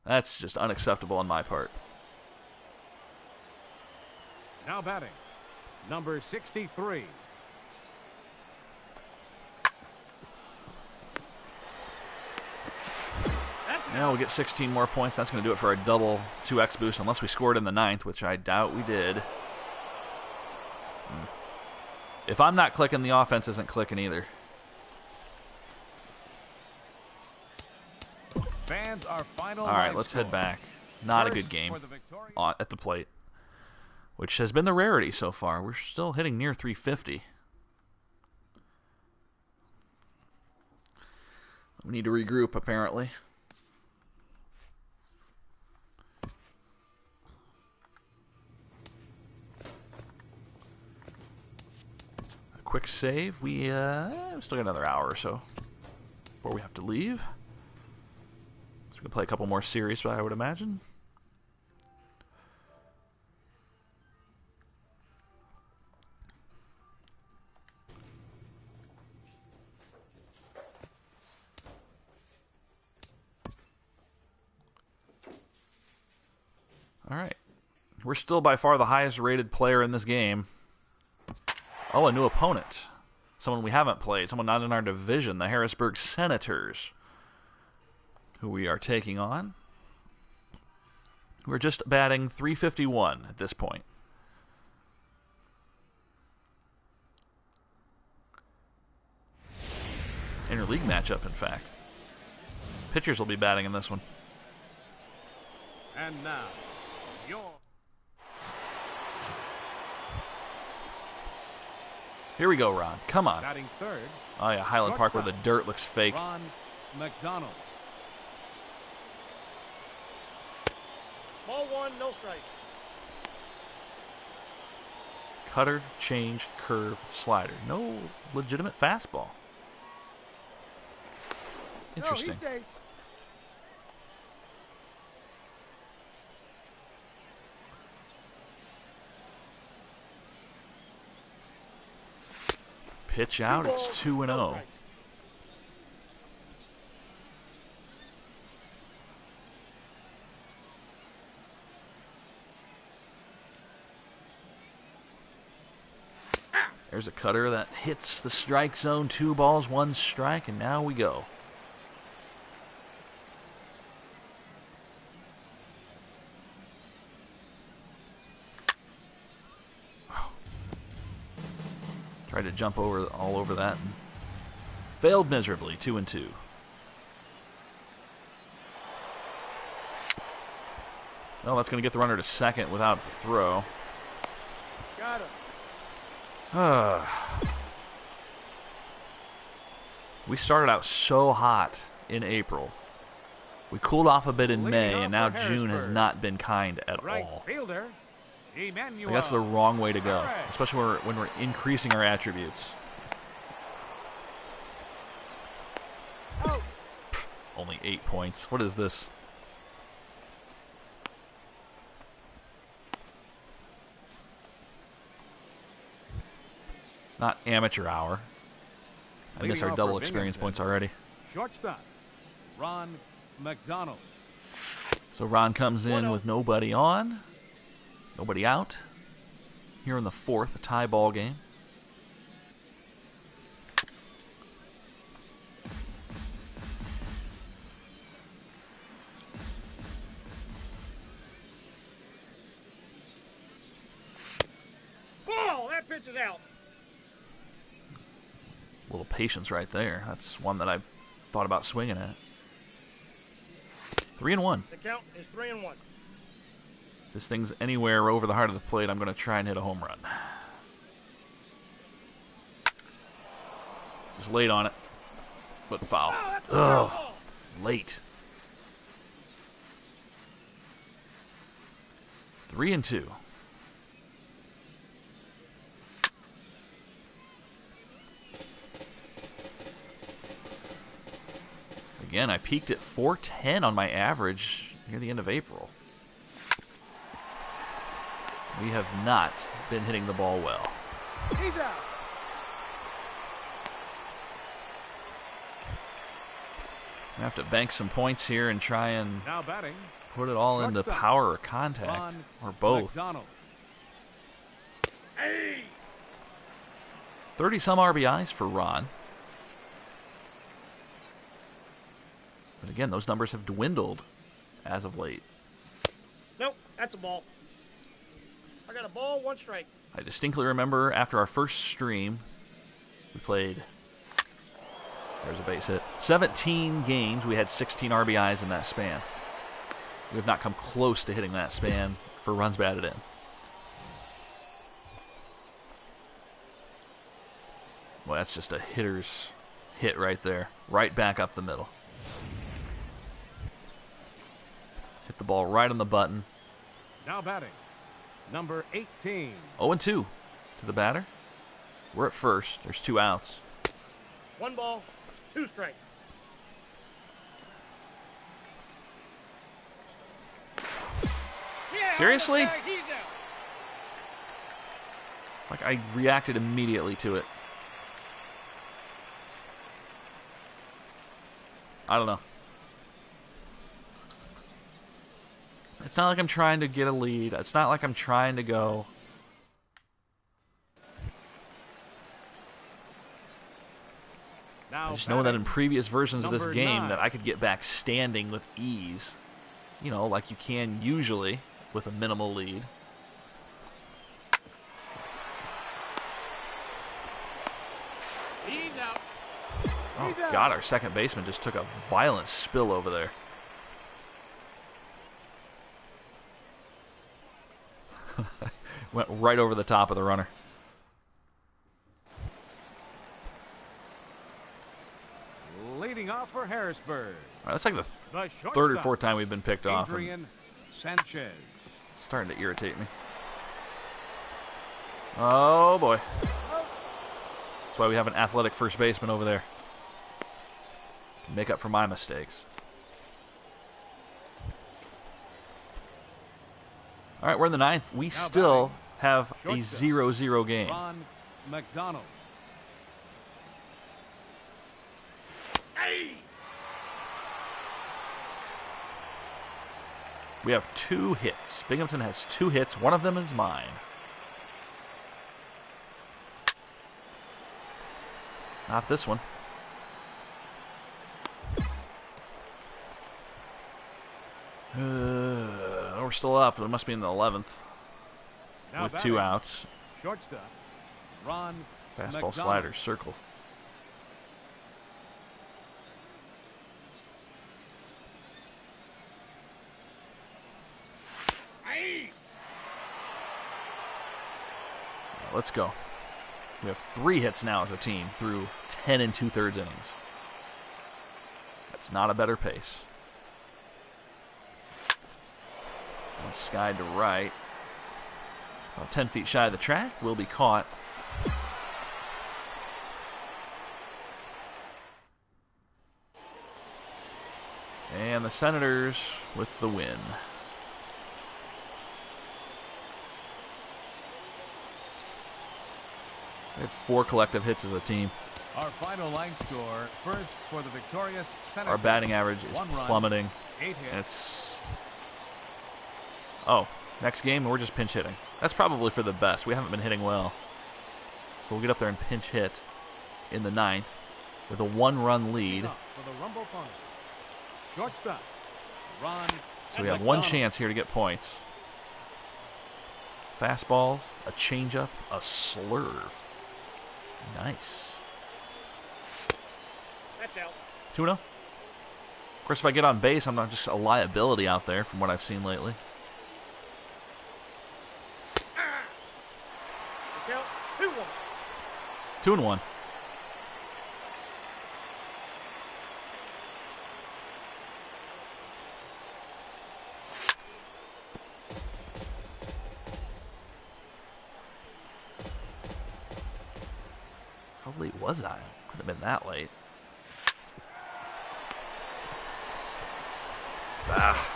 That's just unacceptable on my part. Now batting, number 63. Now we'll get 16 more points. That's going to do it for a double 2x boost, unless we scored in the 9th, which I doubt we did. If I'm not clicking, the offense isn't clicking either. Fans are final. All right, line let's score. head back. Not a First good game for the victorious- at the plate, which has been the rarity so far. We're still hitting near 350. We need to regroup, apparently. A quick save. We still got another hour or so before we have to leave. So we can play a couple more series, I would imagine. All right. We're still by far the highest rated player in this game. Oh, a new opponent. Someone we haven't played. Someone not in our division. The Harrisburg Senators, who we are taking on. We're just batting .351 at this point. Interleague matchup, in fact. Pitchers will be batting in this one. And now, your Here we go, Ron. Come on. Batting third, Oh, yeah, Highland Park where the dirt looks fake. Ron McDonald. Ball one, no strike. Cutter, change, curve, slider. No legitimate fastball. Interesting. No, he's safe. Pitch out. It's 2-0. There's a cutter that hits the strike zone. 2 balls, 1 strike, and now we go. Tried to jump all over that and failed miserably. 2-2. Well, that's going to get the runner to second without the throw. Got him. We started out so hot in April. We cooled off a bit in May, and now June has not been kind at Right all. fielder, I Emmanuel. think that's the wrong way to go, especially when we're increasing our attributes. Out. Only 8 points. What is this? It's not amateur hour. I miss Leading our off double for experience Binghamton. points already. Shortstop, Ron McDonald. So Ron comes in 1-0. with nobody on, nobody out. Here in the 4th, a tie ball game. Ball! That pitch is out. A little patience right there. That's one that I thought about swinging at. 3-1. The count is 3-1. If this thing's anywhere over the heart of the plate, I'm going to try and hit a home run. Just late on it, but foul. Oh, that's a Ugh, foul ball. late. 3-2. Again, I peaked at 410 on my average near the end of April. We have not been hitting the ball well. He's out. I have to bank some points here and try and Now batting, put it all into Shortstop, power or contact, Ron or both. McDonald. Hey! 30-some RBIs for Ron. But again, those numbers have dwindled as of late. Nope, that's a ball. I got a ball, 1 strike. I distinctly remember after our first stream, we played, there's a base hit, 17 games. We had 16 RBIs in that span. We have not come close to hitting that span for runs batted in. Well, that's just a hitter's hit right there. Right back up the middle. Hit the ball right on the button. Now batting, number 18. 0-2 to the batter. We're at first. There's 2 outs. 1 ball, 2 strikes. Yeah, Seriously? on the bag, he's out. Like, I reacted immediately to it. I don't know. It's not like I'm trying to get a lead. It's not like I'm trying to go. Now I just know that in batting, previous versions of this number game 9. that I could get back standing with ease. You know, like you can usually with a minimal lead. He's out. Oh, He's out. God, our second baseman just took a violent spill over there. Went right over the top of the runner. for Harrisburg. All right, that's like the The third or shortstop, fourth time we've been picked off. And Adrian Sanchez. it's starting to irritate me. Oh, boy. That's why we have an athletic first baseman over there. Can make up for my mistakes. All right, we're in the ninth. We Now still batting, have a shortstop, 0-0 game. Ron McDonald. We have 2 hits. Binghamton has 2 hits. One of them is mine. Not this one. We're still up. It must be in the 11th. Now With batting, 2 outs. Shortstop, Ron Fastball, McDonald. slider, circle. Let's go. We have 3 hits now as a team through 10 2/3 innings. That's not a better pace. One sky to right. About 10 feet shy of the track. Will be caught. And the Senators with the win. We had 4 collective hits as a team. Our final line score, first for the victorious Senators. Our batting average is 1 run, plummeting. 8 hits. And it's... Oh, next game we're just pinch hitting. That's probably for the best. We haven't been hitting well. So we'll get up there and pinch hit in the 9th with a 1-run lead. For the Rumble Pony. Shortstop, Ron. So we have 1 chance here to get points. Fastballs, a changeup, a slurve. Nice. That's out. 2-0. Of course, if I get on base, I'm not just a liability out there from what I've seen lately. The count, 2-1. 2-1. How late was I? Could have been that late. Ah.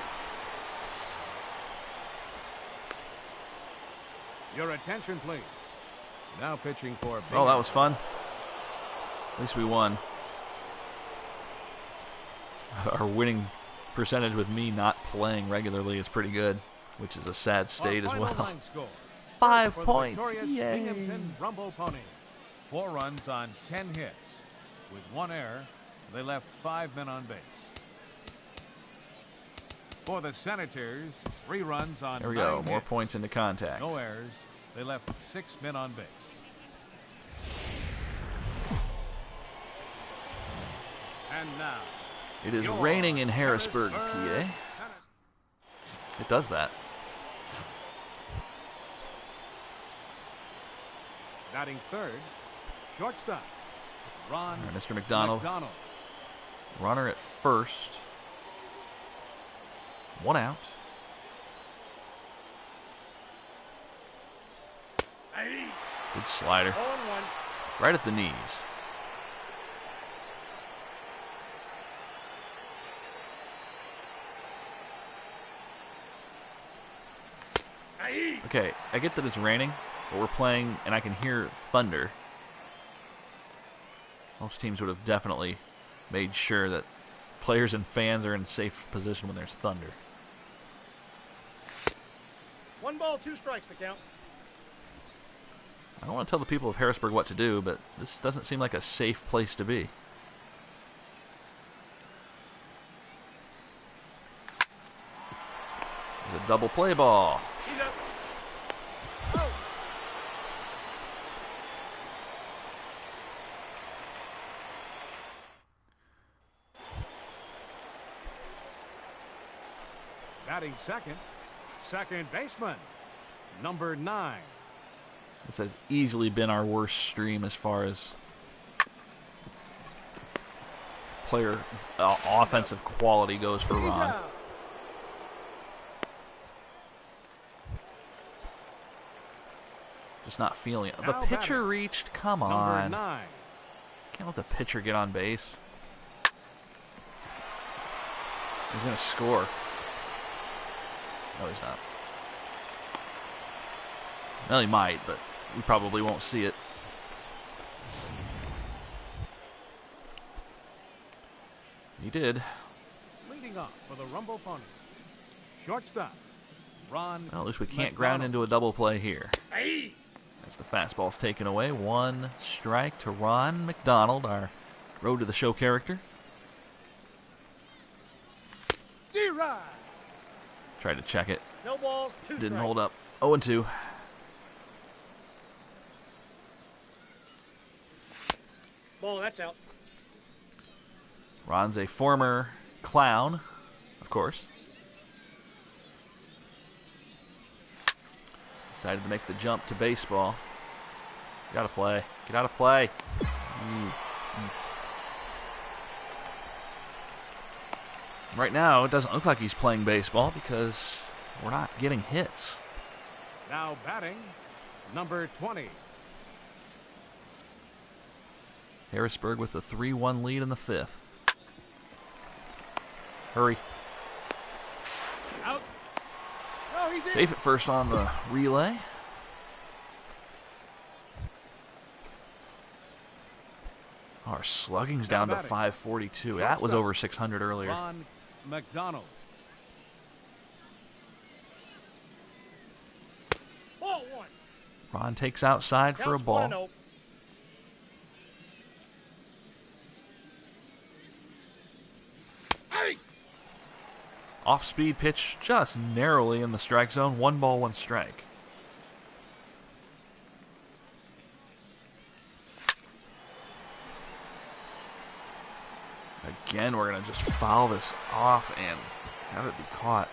Your attention, please. Now pitching for. Oh, that was fun. At least we won. Our winning percentage with me not playing regularly is pretty good, which is a sad state as well. 5 points. Yay. Binghamton Rumble Pony. 4 runs on 10 hits. With 1 error, they left 5 men on base. For the Senators, 3 runs on 9 There we go. hits. More points into contact. No errors. They left 6 men on base. And now, It is your raining in Harrisburg, PA. Senators. It does that. Batting third, shortstop, Ron All right, Mr. McDonald. Runner at first. 1 out. Good slider. 0-1. Right at the knees. Okay, I get that it's raining, but we're playing and I can hear thunder. Most teams would have definitely made sure that players and fans are in safe position when there's thunder. 1 ball, 2 strikes, the count. I don't want to tell the people of Harrisburg what to do, but this doesn't seem like a safe place to be. There's a double play ball. He's up. Oh. Batting second, second baseman, number 9. This has easily been our worst stream as far as player offensive quality goes for Ron. Just not feeling it. The pitcher reached. Come on. Number 9. Can't let the pitcher get on base. He's going to score. No, he's not. Well, he might, but we probably won't see it. He did. Leading off for the Rumble Ponies. Shortstop, Ron. Well, at least we can't McDonald. ground into a double play here. Hey! As the fastball's taken away. 1 strike to Ron McDonald, our road to the show character. D-Rod! Tried to check it. No balls, 2 Didn't strikes. hold up. 0-2. Ball, that's out. Ron's a former clown, of course. Decided to make the jump to baseball. Get out of play. Get out of play. Right now, it doesn't look like he's playing baseball because we're not getting hits. Now batting, number 20. Harrisburg with a 3-1 lead in the 5th. Hurry. Out. No, he's in. Safe at first on the relay. Our slugging's down to 542. That was over 600 earlier. Ron McDonald. Ball 1. Ron takes outside for a Counts ball. 1-0. Hey! Off-speed pitch just narrowly in the strike zone. 1 ball, 1 strike. Again, we're going to just foul this off and have it be caught.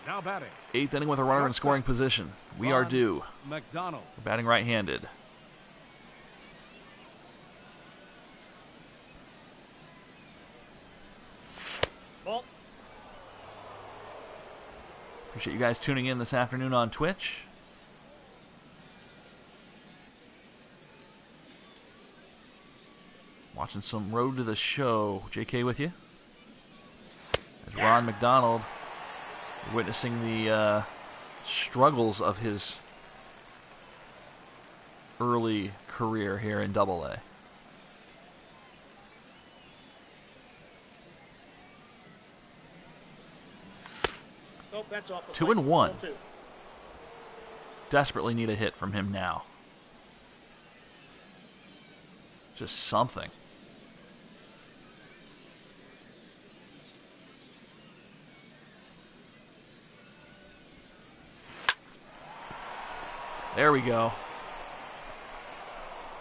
Now batting, 8th inning with a runner in scoring position. We are Ron due. McDonald. We're batting right-handed. Ball. Appreciate you guys tuning in this afternoon on Twitch. Watching some Road to the Show. JK with you. As Ron McDonald, witnessing the struggles of his early career here in Double-A. Nope, that's off the 2-1. Ball 2. Desperately need a hit from him now. Just something. There we go.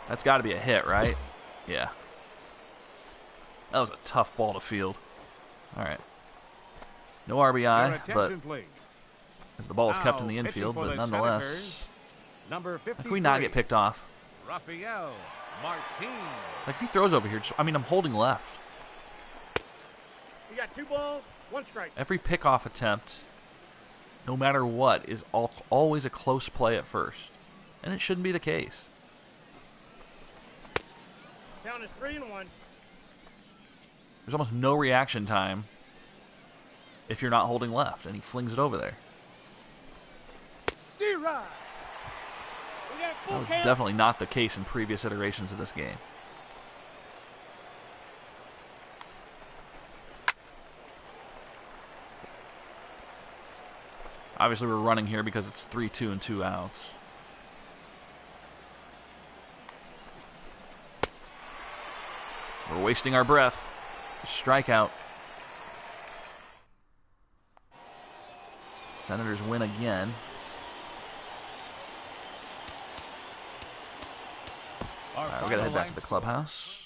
That's got to be a hit, right? Yeah. That was a tough ball to field. All right. No Your RBI, but attention, please. as the ball is kept in the Now, infield, pitching for but the nonetheless, Senators, number 53. can we not get picked off? Rafael Martin. Like, if he throws over here, I'm holding left. You got 2 balls, 1 strike. Every pickoff attempt, no matter what, is always a close play at first. And it shouldn't be the case. Count is 3-1. There's almost no reaction time if you're not holding left, and he flings it over there. D-Rod. We got full That was count. definitely not the case in previous iterations of this game. Obviously, we're running here because it's 3-2 and 2 outs. We're wasting our breath. Strikeout. Senators win again. All right, we got to head back to the clubhouse.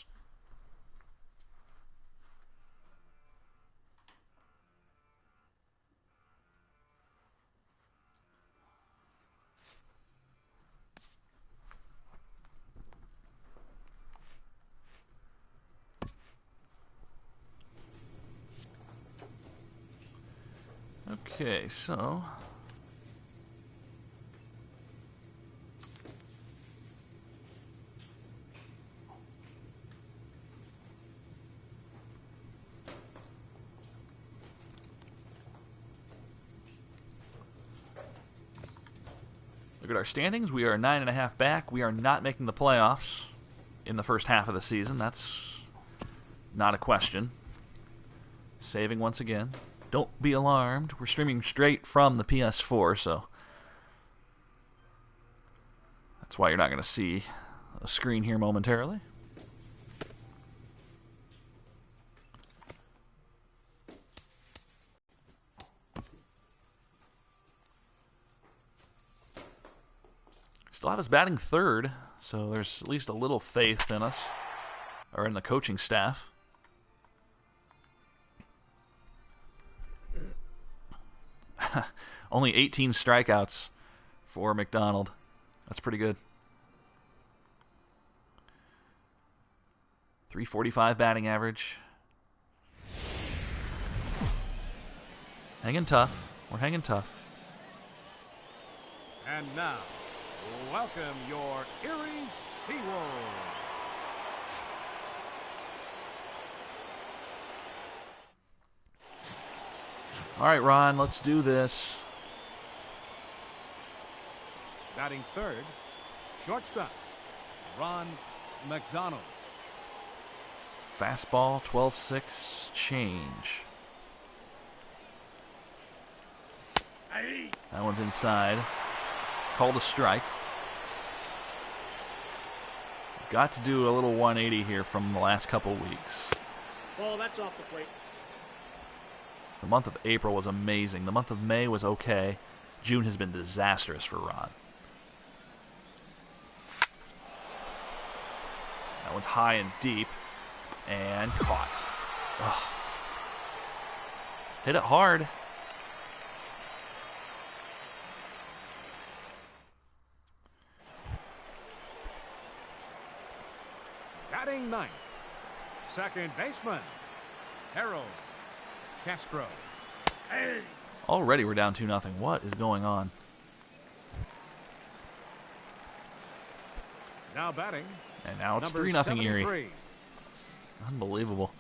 Okay, so look at our standings. We are 9.5 back. We are not making the playoffs in the first half of the season. That's not a question. Saving once again. Don't be alarmed. We're streaming straight from the PS4, so that's why you're not going to see a screen here momentarily. Still have us batting third, so there's at least a little faith in us, or in the coaching staff. Only 18 strikeouts for McDonald. That's pretty good. 345 batting average. Hanging tough. We're hanging tough. And now, welcome your Erie Seawolves. All right, Ron, let's do this. Batting third, shortstop, Ron McDonald. Fastball, 12-6, change. That one's inside. Called a strike. Got to do a little 180 here from the last couple weeks. Ball, that's off the plate. The month of April was amazing. The month of May was okay. June has been disastrous for Ron. That one's high and deep. And caught. Ugh. Hit it hard. Batting ninth, second baseman, Harold Castro. Already we're down 2-0. What is going on? Now batting. And now it's number 3-0 Erie. 73. Unbelievable.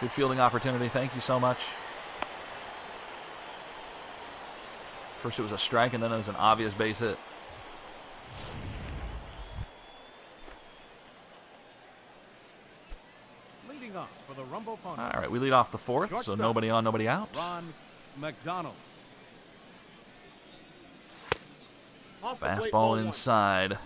Good fielding opportunity. Thank you so much. First it was a strike, and then it was an obvious base hit. Leading off for the Rumble Pony. All right, we lead off the fourth, so Shortstop. nobody on, nobody out. Ron McDonald. Off the plate, Fastball ball one. inside.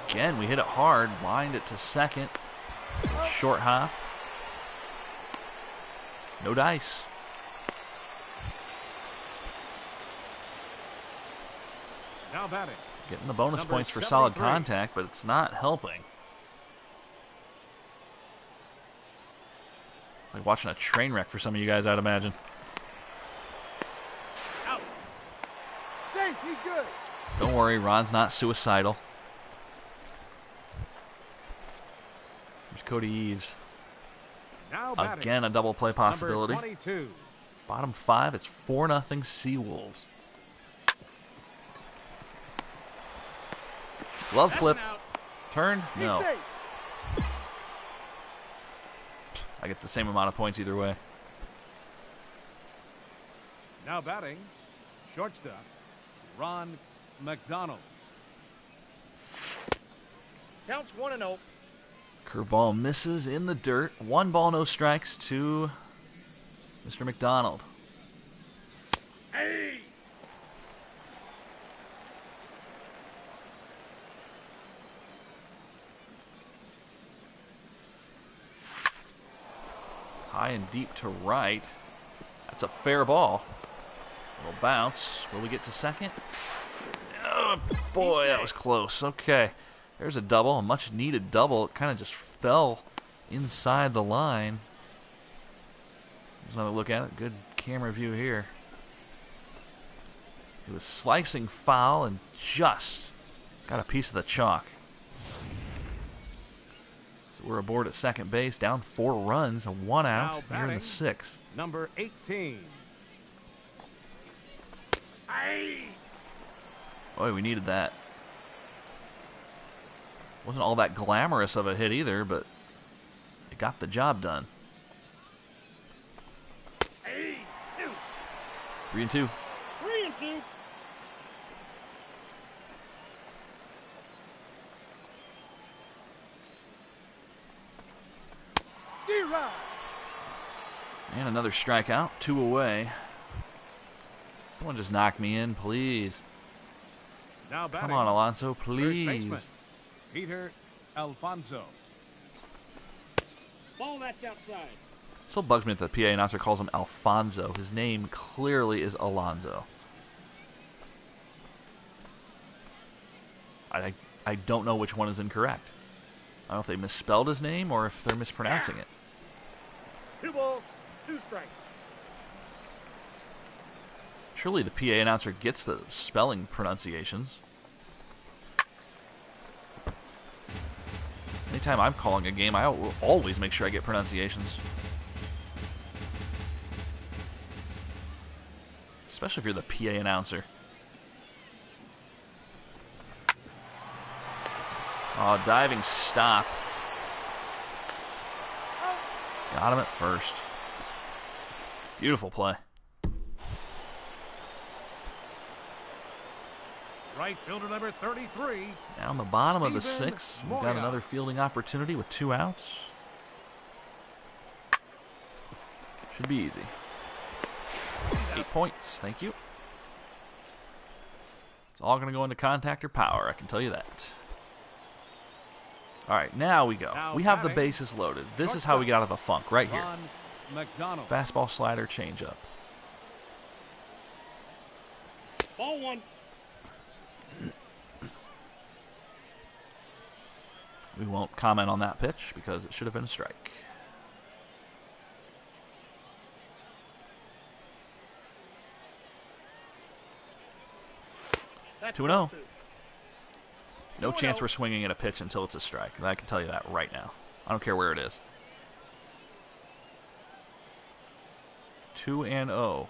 Again, we hit it hard. Wind it to second. Short hop. No dice. Now batting. Getting the bonus Number points for solid 73. contact, but it's not helping. It's like watching a train wreck for some of you guys, I'd imagine. Out. Safe, he's good. Don't worry, Ron's not suicidal. There's Cody Eves. Now batting. Again, a double play possibility. Number 22. Bottom 5, it's 4-0 Seawolves. Glove That's flip. an out. Turned? He's No. safe. I get the same amount of points either way. Now batting. Shortstop, Ron McDonald. Counts 1-0. Curveball misses in the dirt. 1 ball, no strikes to Mr. McDonald. Hey. High and deep to right. That's a fair ball. Little bounce. Will we get to second? Oh, boy, that was close. Okay. There's a double, a much needed double. It kind of just fell inside the line. There's another look at it. Good camera view here. He was slicing foul and just got a piece of the chalk. So we're aboard at second base, down 4 runs, a 1 out here in the 6th. Number 18. Boy, we needed that. Wasn't all that glamorous of a hit either, but it got the job done. 3-2. 3-2. D-Rod. And another strikeout, 2 away. Someone just knock me in, please. Now batting. Come on, Alonso, First please. baseman, Peter Alfonso. Ball that's outside. Still bugs me that the PA announcer calls him Alfonso. His name clearly is Alonso. I don't know which one is incorrect. I don't know if they misspelled his name or if they're mispronouncing it. 2 balls, 2 strikes. Surely the PA announcer gets the spelling pronunciations. Anytime I'm calling a game, I will always make sure I get pronunciations. Especially if you're the PA announcer. Oh, diving stop. Got him at first. Beautiful play. Right fielder number 33. Down the bottom of the Steven 6th, we've got Moya. another fielding opportunity with 2 outs. Should be easy. 8 points, thank you. It's all going to go into contact or power, I can tell you that. All right, now we go. Now We have the batting. bases loaded. This is how we get out of a funk, right here. McDonald. Fastball, slider, changeup. Ball 1. We won't comment on that pitch because it should have been a strike. That's 2-0. 1-2. No 2-0. chance we're swinging at a pitch until it's a strike. I can tell you that right now. I don't care where it is. 2-0.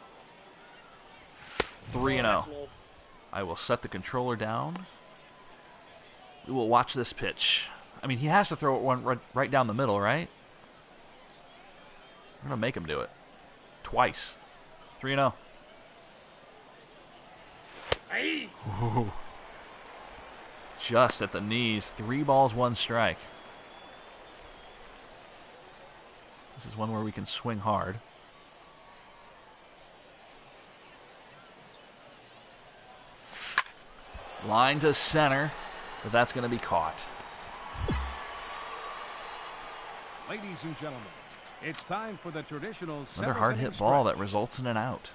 3-0. That's low. I will set the controller down. We will watch this pitch. I mean, he has to throw it one right down the middle, right? We're going to make him do it. Twice. 3-0. Hey. Ooh. Just at the knees. 3 balls, 1 strike. This is one where we can swing hard. Line to center, but that's going to be caught. Ladies and gentlemen, it's time for the traditional Another hard hit ball that results in an out.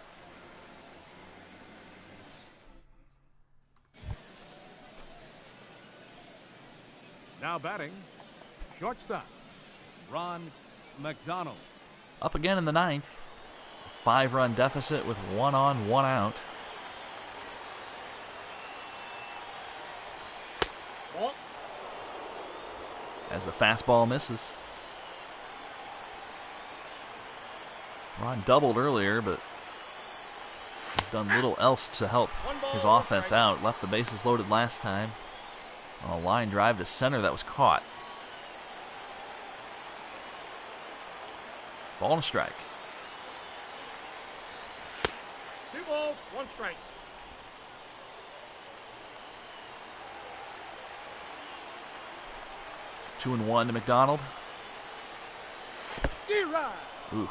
Now batting, shortstop, Ron McDonald. Up again in the 9th. 5-run deficit with 1 on, 1 out. Ball. As the fastball misses. Ron doubled earlier, but he's done little else to help his offense out. Left the bases loaded last time on a line drive to center that was caught. Ball and a strike. 2 balls, 1 strike. So 2-1 to McDonald. D-Rod. Ooh.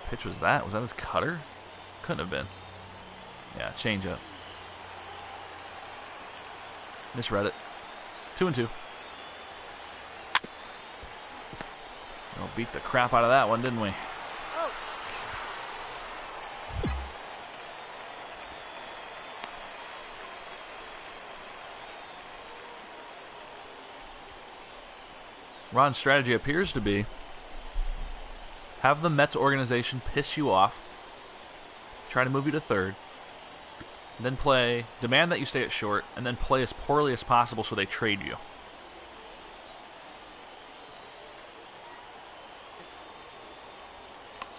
Pitch was that? Was that his cutter? Couldn't have been. Yeah, changeup. Misread it. 2-2. Well, beat the crap out of that one, didn't we? Oh. Ron's strategy appears to be Have the Mets organization piss you off, try to move you to third, then demand that you stay at short, and then play as poorly as possible so they trade you.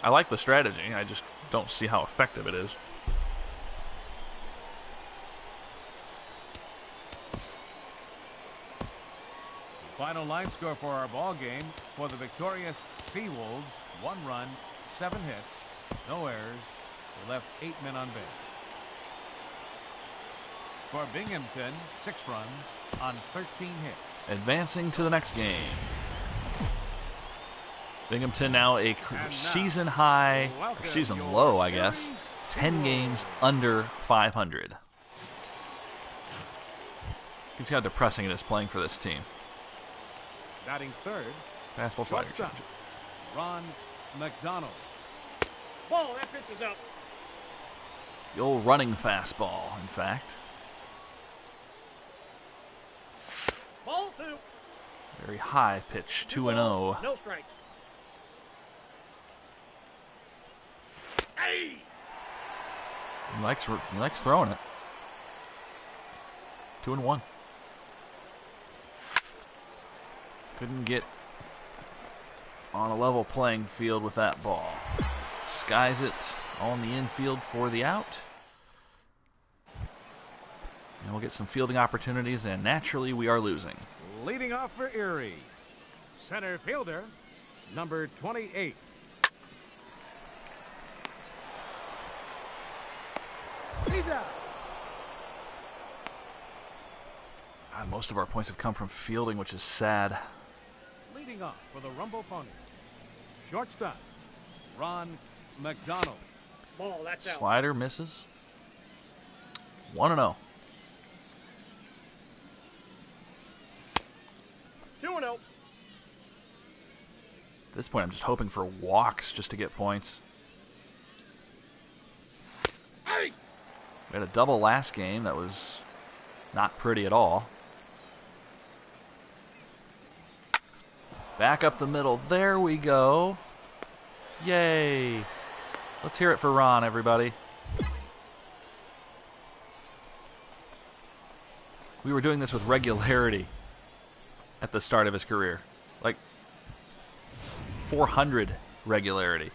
I like the strategy, I just don't see how effective it is. Final line score for our ball game: for the victorious Seawolves, 1 run, 7 hits, no errors. They left 8 men on base. For Binghamton, 6 runs on 13 hits. Advancing to the next game. Binghamton now a season high, or season low, I guess. 10 games under 500. You see how depressing it is playing for this team. Batting third, Fastball slider change. Ron McDonald. Ball, that pitch is up. The old running fastball, in fact. Ball 2. Very high pitch, 2-0. No strikes. Hey! He likes throwing it. 2-1. Couldn't get on a level playing field with that ball. Skies it on the infield for the out. And we'll get some fielding opportunities, and naturally we are losing. Leading off for Erie, center fielder, number 28. He's out. God, most of our points have come from fielding, which is sad. Leading off for the Rumble Ponies, shortstop, Ron McDonald. Ball, that's out. Slider misses. 1-0. 2-0. At this point, I'm just hoping for walks just to get points. Hey! We had a double last game that was not pretty at all. Back up the middle. There we go. Yay. Let's hear it for Ron, everybody. We were doing this with regularity at the start of his career. Like 400 regularity.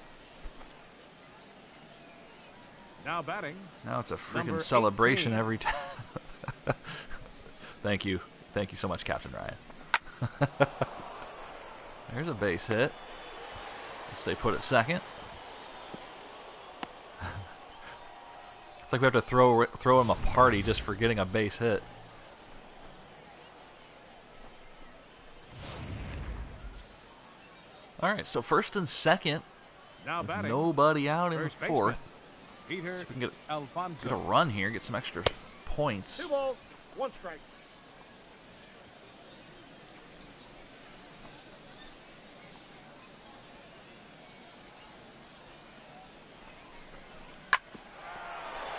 Now batting. Now it's a freaking Number celebration 18. every time. Thank you. Thank you so much, Captain Ryan. There's a base hit. Let's stay put at second. It's like we have to throw him a party just for getting a base hit. All right, so first and second. Now With batting. nobody out in the First fourth. Peter See if we can Alfonso. get a run here, get some extra points. 2 balls, 1 strike.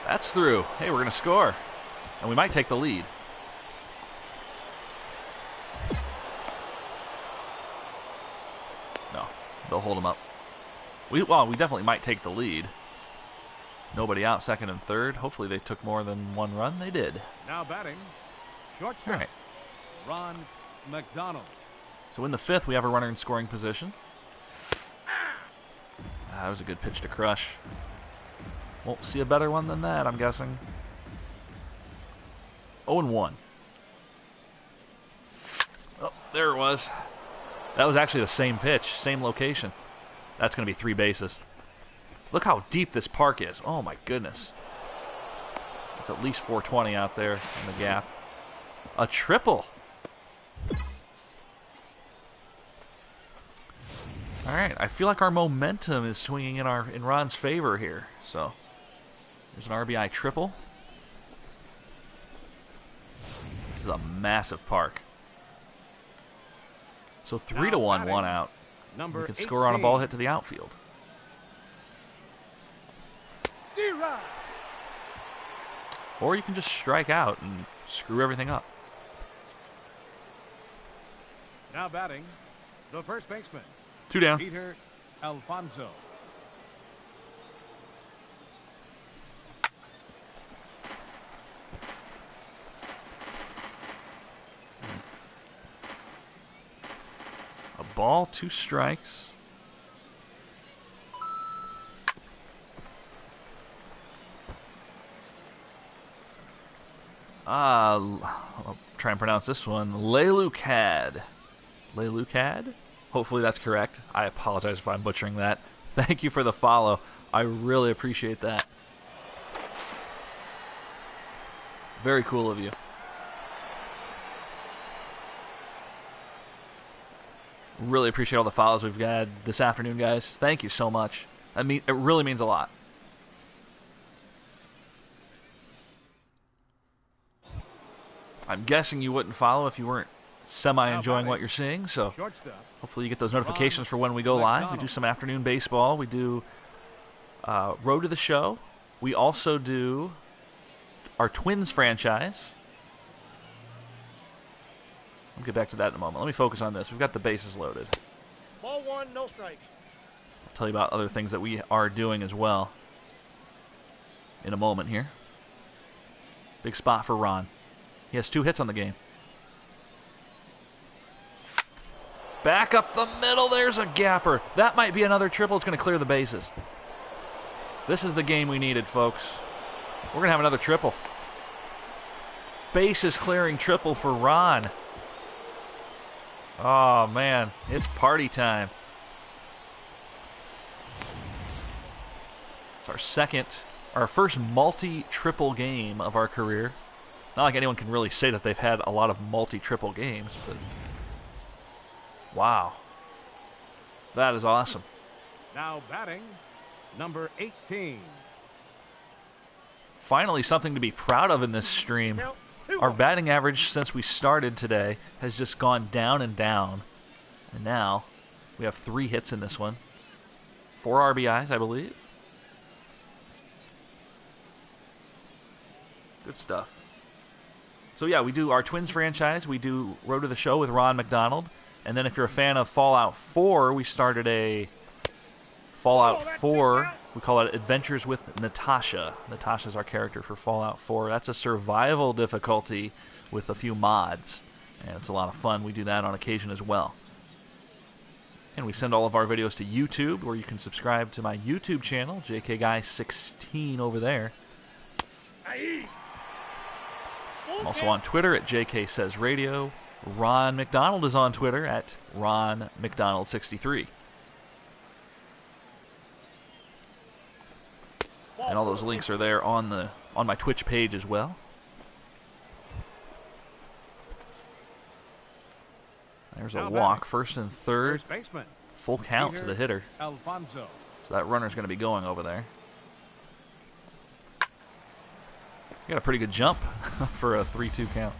That's through. Hey, we're going to score. And we might take the lead. No, they'll hold him up. We definitely might take the lead. Nobody out, second and third. Hopefully they took more than 1 run. They did. Now batting. Shortstop. All right. Ron McDonald. So in the 5th, we have a runner in scoring position. That was a good pitch to crush. Won't see a better one than that, I'm guessing. 0-1. Oh, there it was. That was actually the same pitch, same location. That's going to be 3 bases. Look how deep this park is. Oh, my goodness. It's at least 420 out there in the gap. A triple. All right, I feel like our momentum is swinging in Ron's favor here. So there's an RBI triple. This is a massive park. So 3-1, 1 out. Number We can score on a 18. ball hit to the outfield. D-Rod. Or you can just strike out and screw everything up. Now batting. The first baseman. 2 down. Peter Alfonso. A ball, 2 strikes. I'll try and pronounce this one. Lelucad. Lelucad? Hopefully that's correct. I apologize if I'm butchering that. Thank you for the follow. I really appreciate that. Very cool of you. Really appreciate all the follows we've got this afternoon, guys. Thank you so much. It really means a lot. I'm guessing you wouldn't follow if you weren't semi-enjoying what you're seeing, so hopefully you get those notifications for when we go live. We do some afternoon baseball. We do Road to the Show. We also do our Twins franchise. I'll get back to that in a moment. Let me focus on this. We've got the bases loaded. Ball 1, no strikes. I'll tell you about other things that we are doing as well in a moment here. Big spot for Ron. He has 2 hits on the game. Back up the middle. There's a gapper. That might be another triple. It's going to clear the bases. This is the game we needed, folks. We're going to have another triple. Bases clearing triple for Ron. Oh, man. It's party time. It's our first multi-triple game of our career. Not like anyone can really say that they've had a lot of multi-triple games, but wow. That is awesome. Now batting, number 18. Finally something to be proud of in this stream. Our batting average since we started today has just gone down and down. And now we have 3 hits in this one. 4 RBIs, I believe. Good stuff. So yeah, we do our Twins franchise. We do Road to the Show with Ron McDonald. And then if you're a fan of Fallout 4, we started a Fallout 4. We call it Adventures with Natasha. Natasha's our character for Fallout 4. That's a survival difficulty with a few mods. And it's a lot of fun. We do that on occasion as well. And we send all of our videos to YouTube, where you can subscribe to my YouTube channel, JKGuy16 over there. I'm also on Twitter at JKSaysRadio. Ron McDonald is on Twitter at RonMcDonald63. And all those links are there on my Twitch page as well. There's a walk, first and third. Full count to the hitter. Alfonso. So that runner's going to be going over there. You got a pretty good jump for a 3-2 count.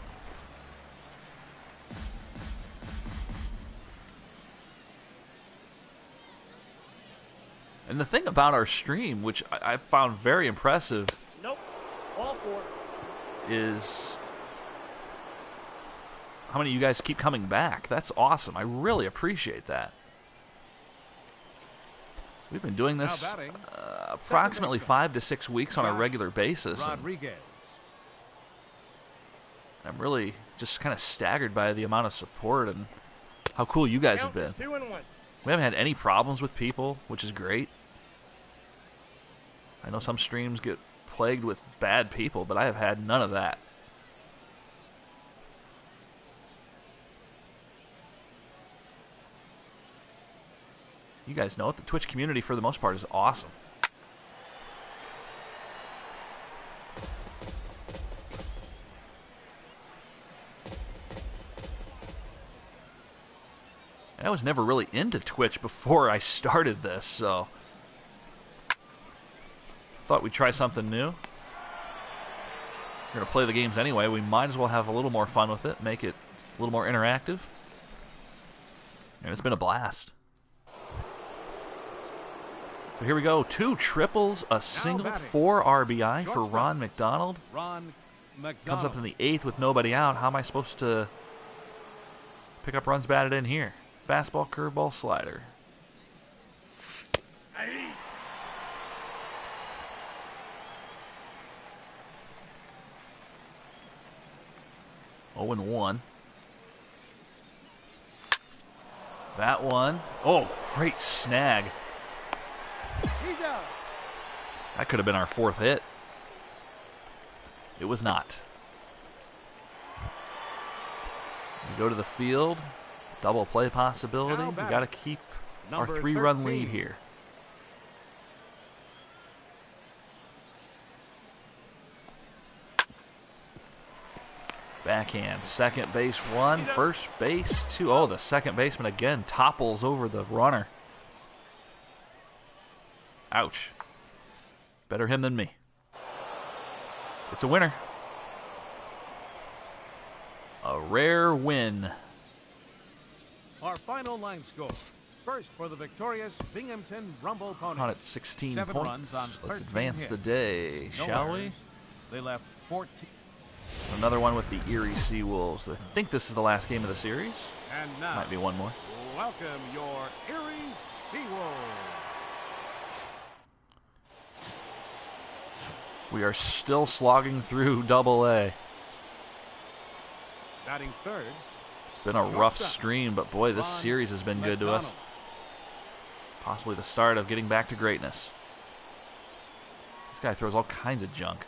And the thing about our stream, which I found very impressive, Ball 4. is how many of you guys keep coming back. That's awesome. I really appreciate that. We've been doing this approximately 5 to 6 weeks on a regular basis. I'm really just kind of staggered by the amount of support and how cool you guys have been. 2-1. We haven't had any problems with people, which is great. I know some streams get plagued with bad people, but I have had none of that. You guys know it. The Twitch community, for the most part, is awesome. I was never really into Twitch before I started this, so thought we'd try something new. We're going to play the games anyway. We might as well have a little more fun with it, make it a little more interactive. And it's been a blast. So here we go. 2 triples, a single, 4 RBI for Ron McDonald. Comes up in the 8th with nobody out. How am I supposed to pick up runs batted in here? Fastball, curveball, slider. Oh, and 1. That one. Oh, great snag. He's out. That could have been our 4th hit. It was not. We go to the field. Double play possibility. We got to keep our 3-run lead here. Backhand. Second base 1. First base 2. Oh, the second baseman again topples over the runner. Ouch. Better him than me. It's a winner. A rare win. Our final line score. First for the victorious Binghamton Rumble Pony. On at 16 7 points. runs on Let's 13 advance hits. the day, No shall errors. we? They left 14. Another one with the Erie Seawolves. I think this is the last game of the series. And now, Might be one more. welcome your Erie Seawolves. We are still slogging through Double-A. Batting third, It's been a rough Shortstop. stream, but boy, this Ron series has been good to us. McDonald. Possibly the start of getting back to greatness. This guy throws all kinds of junk.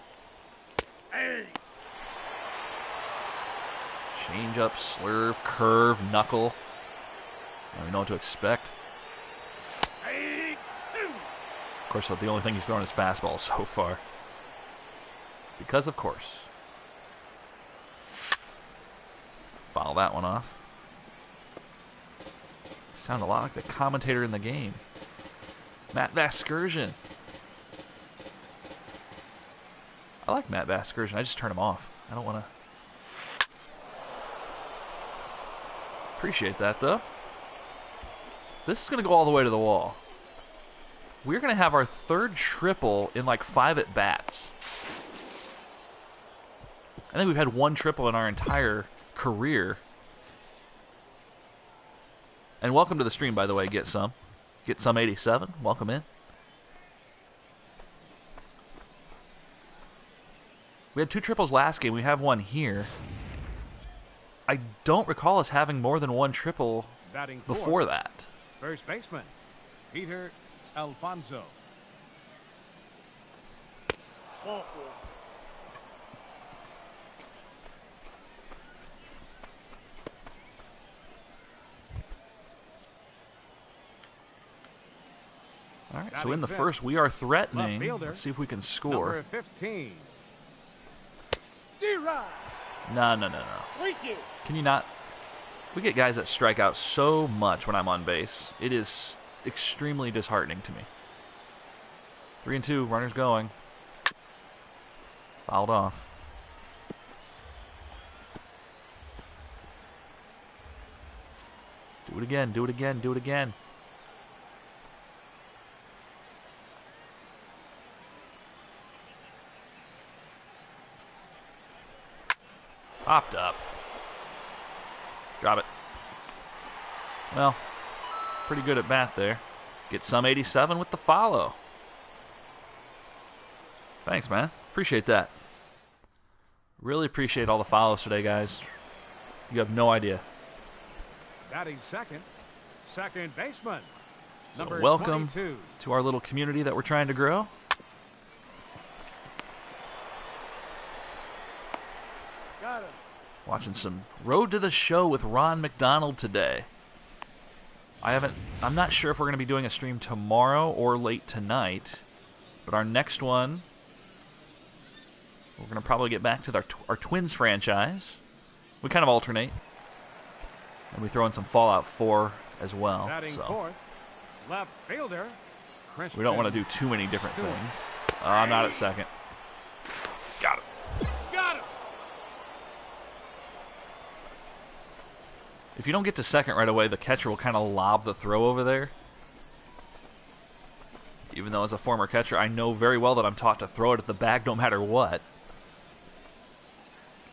Change up, slurve, curve, knuckle. I don't even know what to expect. Of course, the only thing he's thrown is fastball so far. Because, of course. Foul that one off. Sound a lot like the commentator in the game. Matt Vasgersian. I like Matt Vasgersian. I just turn him off. I don't want to. Appreciate that, though. This is going to go all the way to the wall. We're going to have our 3rd triple in like 5 at-bats. I think we've had 1 triple in our entire career. And welcome to the stream, by the way, Get Some 87. Welcome in. We had 2 triples last game. We have 1 here. I don't recall us having more than 1 triple Batting before fourth, that. first baseman, Peter Alfonso. Ball 4. All right, so Batting in the fifth, first, we are threatening. left fielder, Let's see if we can Number score. 15. D-Rod. No. 3-2. Can you not? We get guys that strike out so much when I'm on base. It is extremely disheartening to me. 3-2, runners going. Fouled off. Do it again, do it again, do it again. Popped up. Drop it. Well, pretty good at bat there. Get some 87 with the follow. Thanks, man. Appreciate that. Really appreciate all the follows today, guys. You have no idea. Batting second, second baseman. So Number welcome 22. to our little community that we're trying to grow. Got him. Watching some Road to the Show with Ron McDonald today. I'm not sure if we're going to be doing a stream tomorrow or late tonight, but our next one, we're going to probably get back to our Twins franchise. We kind of alternate, and we throw in some Fallout 4 as well. Batting So fourth, left fielder. we don't want to do too many different things. I'm not at second. Got it. Got him. If you don't get to second right away, the catcher will kind of lob the throw over there. Even though as a former catcher, I know very well that I'm taught to throw it at the bag no matter what.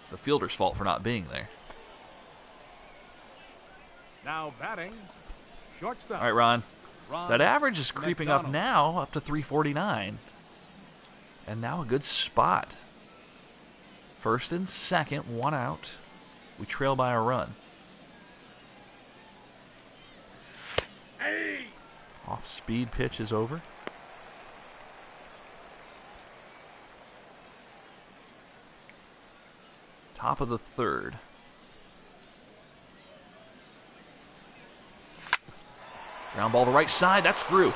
It's the fielder's fault for not being there. Now batting, shortstop. All right, Ron. Ron That average is creeping up McDonald. now, up to 349. And now a good spot. First and second, one out. We trail by a run. Hey! Off-speed pitch is over. Top of the third. Ground ball to the right side. That's through.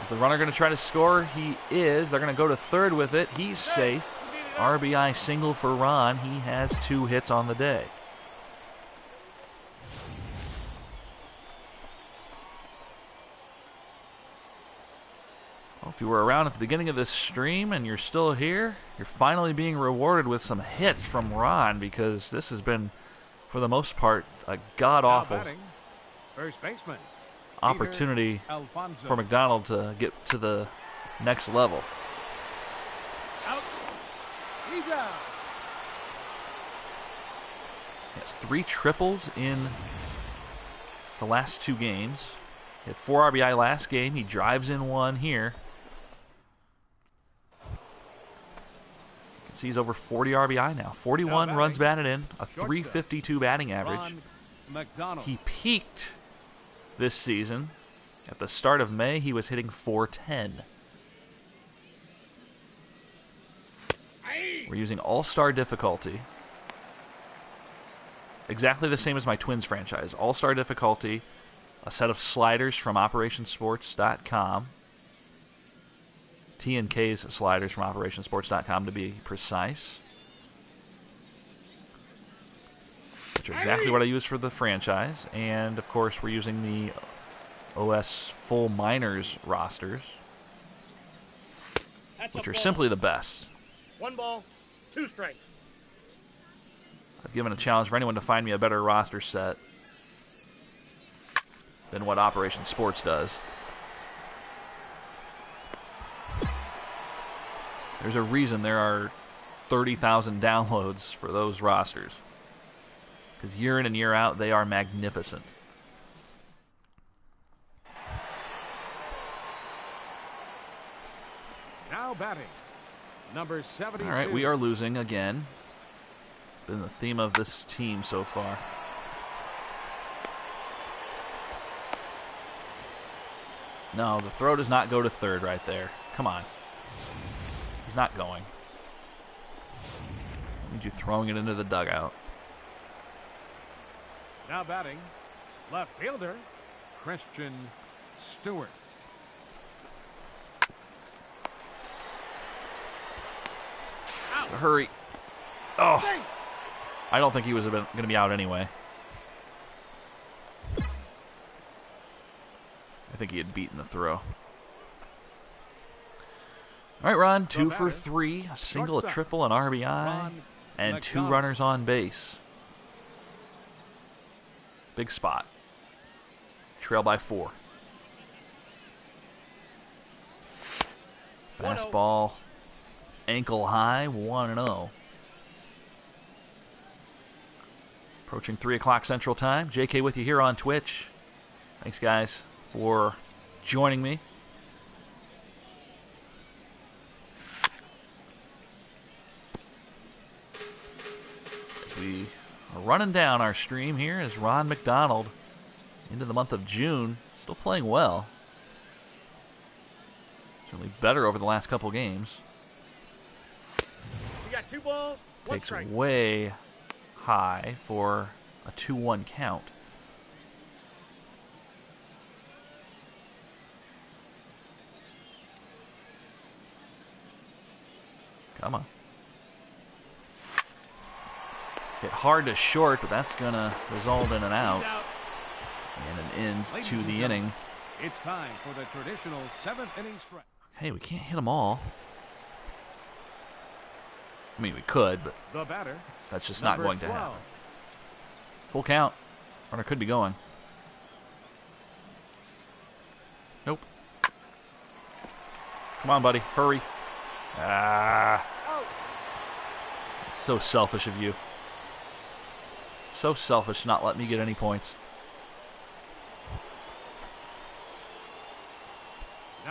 Is the runner going to try to score? He is. They're going to go to third with it. He's safe. RBI single for Ron. He has 2 hits on the day. Well, if you were around at the beginning of this stream and you're still here, you're finally being rewarded with some hits from Ron, because this has been, for the most part, a god-awful Now batting, first baseman. opportunity Alfonso. for McDonald to get to the next level. Out. He's out. He has 3 triples in the last 2 games. He had 4 RBI last game. He drives in 1 here. You can see he's over 40 RBI now. 41 Now runs batting, batted in, a shortstop, 352 batting average. Ron McDonald. He peaked this season. At the start of May, he was hitting 410. We're using all-star difficulty. Exactly the same as my Twins franchise. All-star difficulty, a set of sliders from OperationSports.com. T&K's sliders from OperationSports.com to be precise. Which are exactly what I use for the franchise. And, of course, we're using the OS full minors rosters, That's which a are ball. simply the best. 1 ball, 2 strikes. I've given a challenge for anyone to find me a better roster set than what Operation Sports does. There's a reason there are 30,000 downloads for those rosters, because year in and year out, they are magnificent. Now batting, number 72. All right, we are losing again. Been the theme of this team so far. No, the throw does not go to third right there. Come on. He's not going. Need you throwing it into the dugout. Now batting, left fielder, Christian Stewart. Hurry. Oh. I don't think he was going to be out anyway. I think he had beaten the throw. All right, Ron, 2 for 3. A single, a Shortstop. triple, an RBI, Ron and 2 McDonald. runners on base. Big spot. Trail by 4. 1-0. Fastball, ankle high, 1-0. Approaching 3 o'clock Central Time. JK with you here on Twitch. Thanks, guys, for joining me. As we are running down our stream here is Ron McDonald into the month of June. Still playing well. Certainly better over the last couple games. We got 2 balls, 1 Takes strike. way high for a 2-1 count. Come on. Hit hard to short, but that's going to result in an out He's out. and an end Ladies to and the gentlemen, inning. It's time for the traditional 7th inning stretch. Hey, we can't hit them all. I mean, we could, but The batter, that's just not number going to 12. happen. Full count. Runner could be going. Nope. Come on, buddy. Hurry. Ah. So selfish of you. So selfish not let me get any points.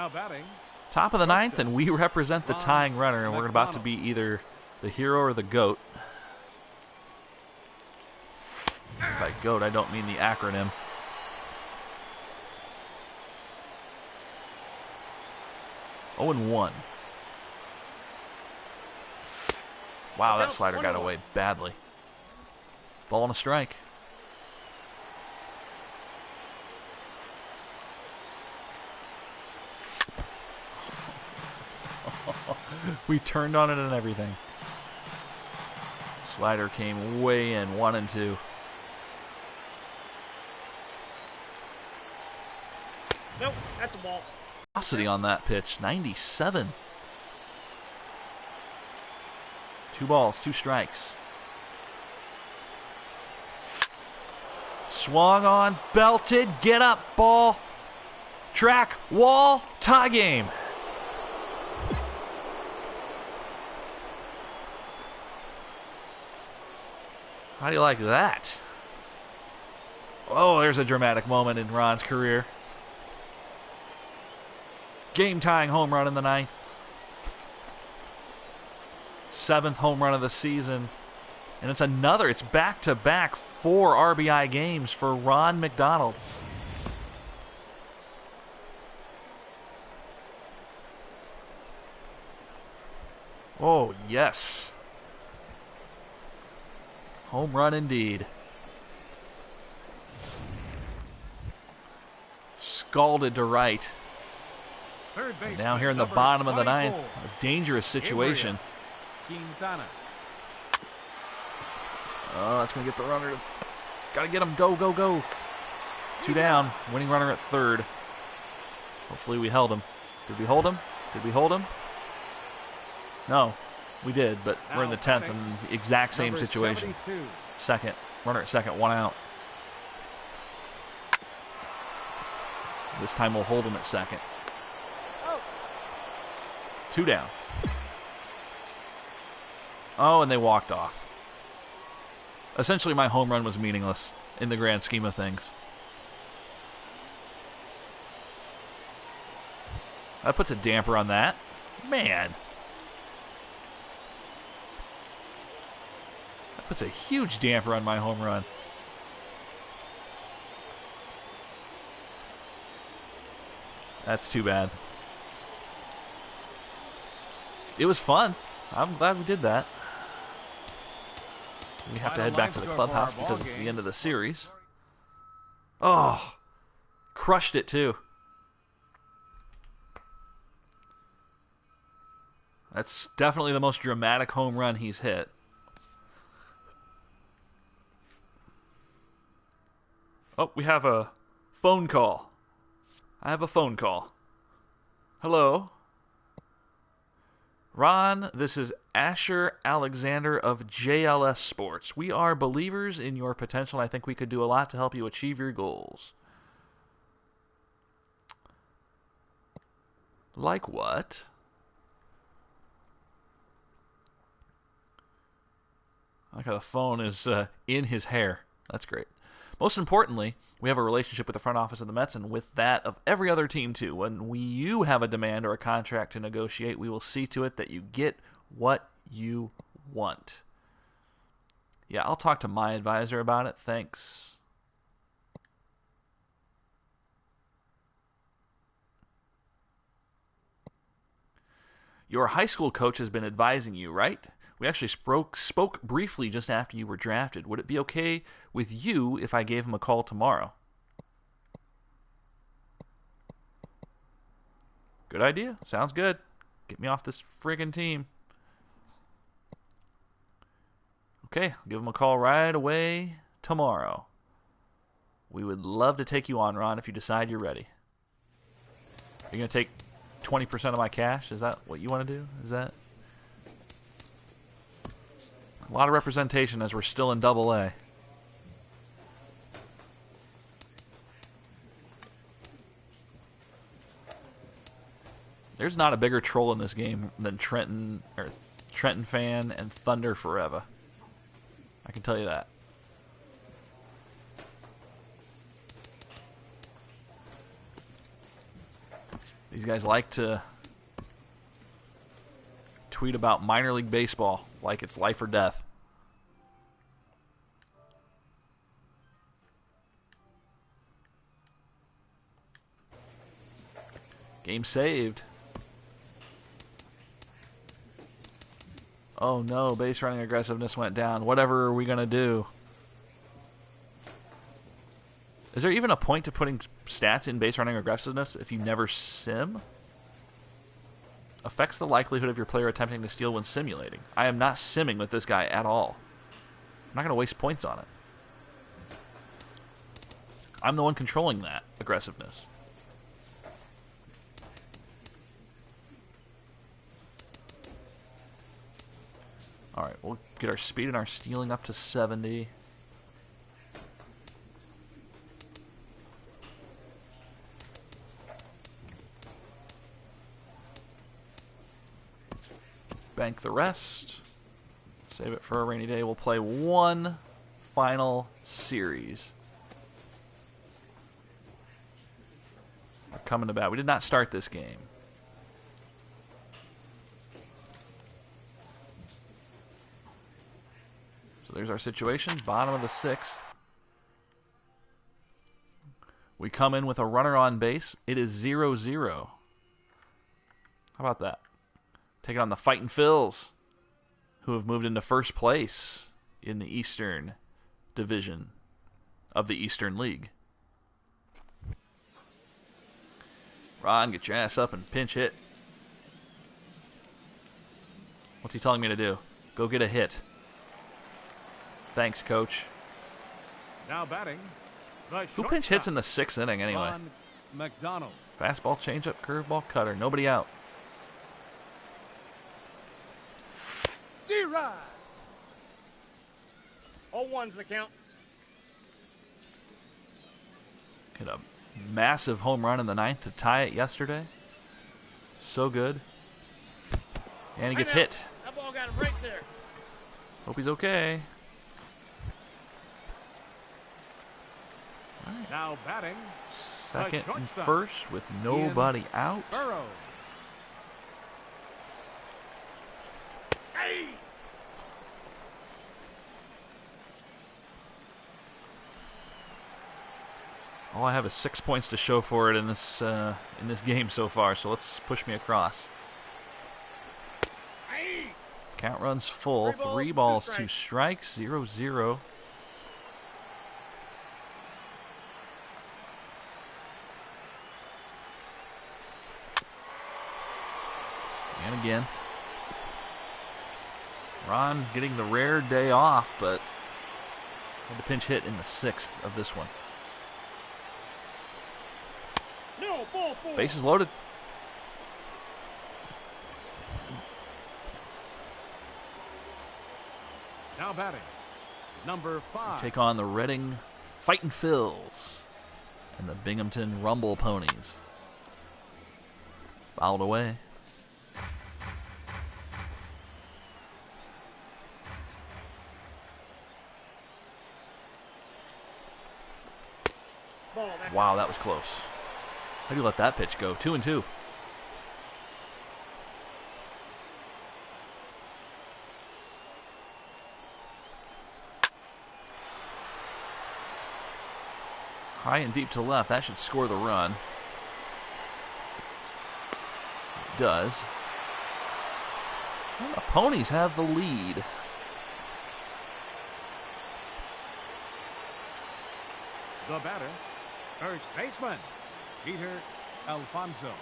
Now batting. Top of the ninth, and we represent the tying runner, and we're about to be either the hero or the GOAT. By GOAT, I don't mean the acronym. Oh, and 1. Wow, that slider got away badly. Ball and a strike. We turned on it and everything. Slider came way in, 1 and 2. Nope, that's a ball. Velocity on that pitch, 97. 2 balls, 2 strikes. Swung on, belted, get up, ball. Track, wall, tie game. How do you like that? Oh, there's a dramatic moment in Ron's career. Game-tying home run in the 9th. 7th home run of the season. And it's back-to-back 4 RBI games for Ron McDonald. Oh, yes. Home run indeed. Scalded to right. Third base. Now here in the bottom of the 9th, a dangerous situation. Quintana. Oh, that's going to get the runner. Got to get him. Go, go, go. 2 down. Winning runner at 3rd. Hopefully we held him. Did we hold him? Did we hold him? No, we did, but we're in the 10th and the exact same situation. 72. Second. Runner at 2nd, 1 out. This time we'll hold him at 2nd. 2 down. Oh, and they walked off. Essentially, my home run was meaningless in the grand scheme of things. That puts a damper on that. Man. That puts a huge damper on my home run. That's too bad. It was fun. I'm glad we did that. We have to head back to the clubhouse because it's the end of the series. Oh, crushed it too. That's definitely the most dramatic home run he's hit. Oh, we have a phone call. I have a phone call. Hello? Ron, this is Asher Alexander of JLS Sports. We are believers in your potential, and I think we could do a lot to help you achieve your goals. Like what? I like how the phone is in his hair. That's great. Most importantly, we have a relationship with the front office of the Mets and with that of every other team too. When you have a demand or a contract to negotiate, we will see to it that you get what you want. Yeah, I'll talk to my advisor about it. Thanks. Your high school coach has been advising you, right? We actually spoke briefly just after you were drafted. Would it be okay with you if I gave him a call tomorrow? Good idea. Sounds good. Get me off this friggin' team. Okay, I'll give him a call right away tomorrow. We would love to take you on, Ron, if you decide you're ready. You're going to take 20% of my cash? Is that what you want to do? Is that... A lot of representation as we're still in Double-A. There's not a bigger troll in this game than Trenton fan and Thunder Forever. I can tell you that. These guys like to tweet about minor league baseball like it's life or death. Game saved. Oh no, base running aggressiveness went down. Whatever are we going to do? Is there even a point to putting stats in base running aggressiveness if you never sim? Affects the likelihood of your player attempting to steal when simulating. I am not simming with this guy at all. I'm not going to waste points on it. I'm the one controlling that aggressiveness. Alright, we'll get our speed and our stealing up to 70. Bank the rest. Save it for a rainy day. We'll play one final series. We're coming to bat. We did not start this game. So there's our situation. Bottom of the 6th. We come in with a runner on base. It is 0-0. How about that? Taking on the Fightin' Phils, who have moved into first place in the Eastern Division of the Eastern League. Ron, get your ass up and pinch hit. What's he telling me to do? Go get a hit. Thanks, coach. Now batting. Who pinch hits in the 6th inning anyway? McDonald. Fastball, changeup, curveball, cutter. Nobody out. D-Rod. 0-1's the count. Hit a massive home run in the 9th to tie it yesterday. So good. And he gets hit. That ball got him right there. Hope he's okay. Right. Now batting. Second and first with nobody out. Burrow. Hey! All I have is 6 points to show for it in this game so far, so let's push me across. Hey! Count runs full. 3 balls, 2 strikes. 0-0. And again. Ron getting the rare day off, but had to pinch hit in the 6th of this one. No, ball four. Bases loaded. Now batting. Number 5. Take on the Reading Fightin' Phils and the Binghamton Rumble Ponies. Fouled away. Wow, that was close. How do you let that pitch go? 2-2. High and deep to left. That should score the run. It does. Well, the Ponies have the lead. The batter. First baseman, Peter Alfonso.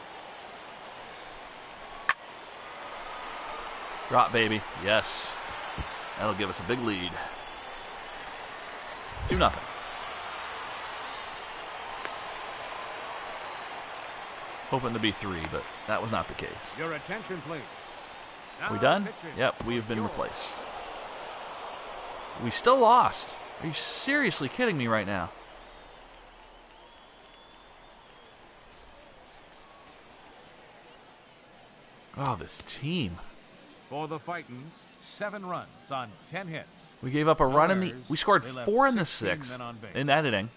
Drop, baby. Yes. That'll give us a big lead. 2-0. Hoping to be 3, but that was not the case. Your attention, please. Now We done? pitching. Yep, we have been replaced. We still lost. Are you seriously kidding me right now? Oh, this team. For the Fightin', 7 runs on 10 hits. We gave up a run in the... errors. We scored They left 4 in the 16 6th men on base. in that inning.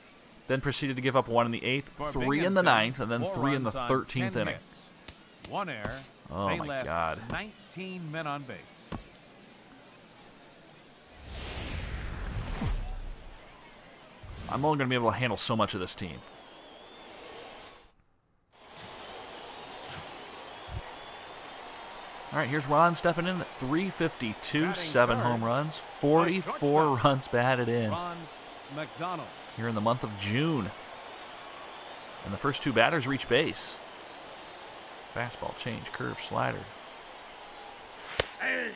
Then proceeded to give up 1 in the 8th, For 3 in the Binghamton, 9th, and then 4 3 in the runs on 13th 10 inning. hits. One error. Oh, They my left God. 19 men on base. I'm only going to be able to handle so much of this team. All right, here's Ron stepping in at 352, 7 home runs, 44 runs batted in Ron McDonald. here in the month of June. And the first two batters reach base. Fastball, change, curve, slider. Hey!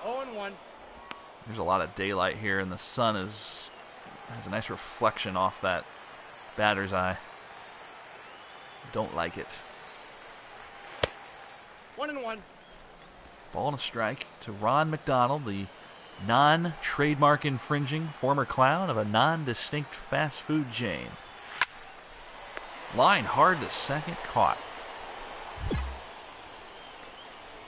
0-1. There's a lot of daylight here, and the sun has a nice reflection off that batter's eye. Don't like it. 1-1. Ball and a strike to Ron McDonald, the non-trademark infringing former clown of a non-distinct fast food chain. Line hard to second, caught.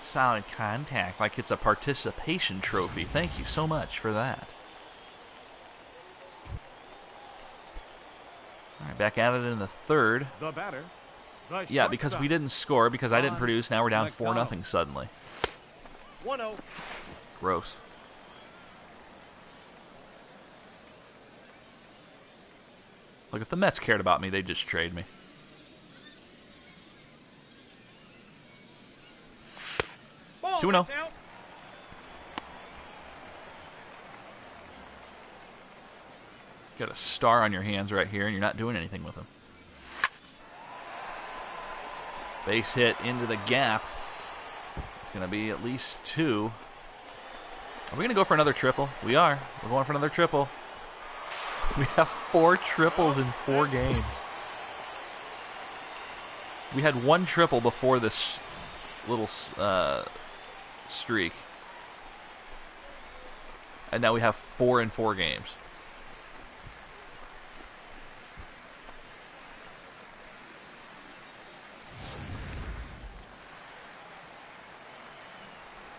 Solid contact, like it's a participation trophy. Thank you so much for that. All right, back at it in the third. The batter. Yeah, because we didn't score, because I didn't produce. Now we're down 4-0 suddenly. 1-0. Gross. Look, if the Mets cared about me, they'd just trade me. Ball 2-0. gets out. Got a star on your hands right here, and you're not doing anything with him. Base hit into the gap. It's going to be at least 2. Are we going to go for another triple? We are. We're going for another triple. We have 4 triples in 4 games. We had 1 triple before this little streak. And now we have 4 in 4 games.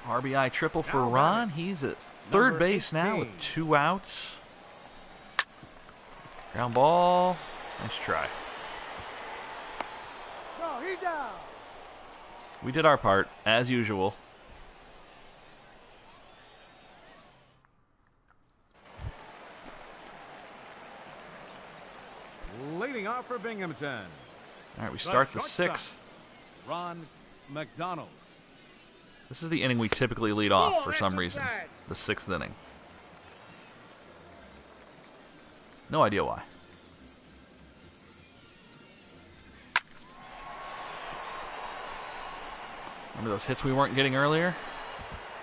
RBI triple for Ron. He's at third base now with 2 outs. Ground ball. Nice try. No, he's out. We did our part, as usual. Leading off for Binghamton. All right, we start the 6th. Ron McDonald. This is the inning we typically lead off for some reason. The 6th inning. No idea why. Remember those hits we weren't getting earlier?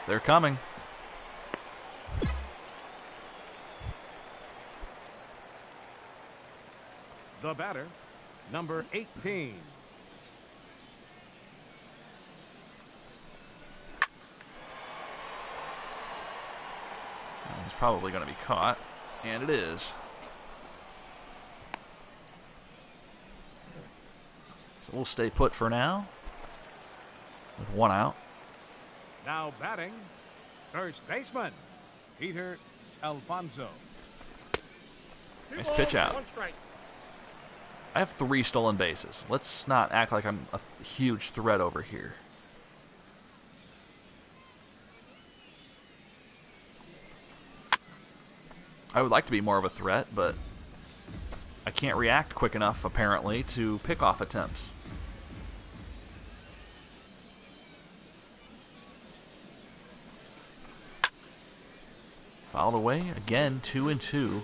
They're coming. The batter, number 18. It's probably going to be caught, and it is. So we'll stay put for now with 1 out. Now batting, first baseman, Peter Alfonso. Nice pitch out. 1 strike. I have 3 stolen bases. Let's not act like I'm a huge threat over here. I would like to be more of a threat, but I can't react quick enough, apparently, to pickoff attempts. Fouled away again, 2-2.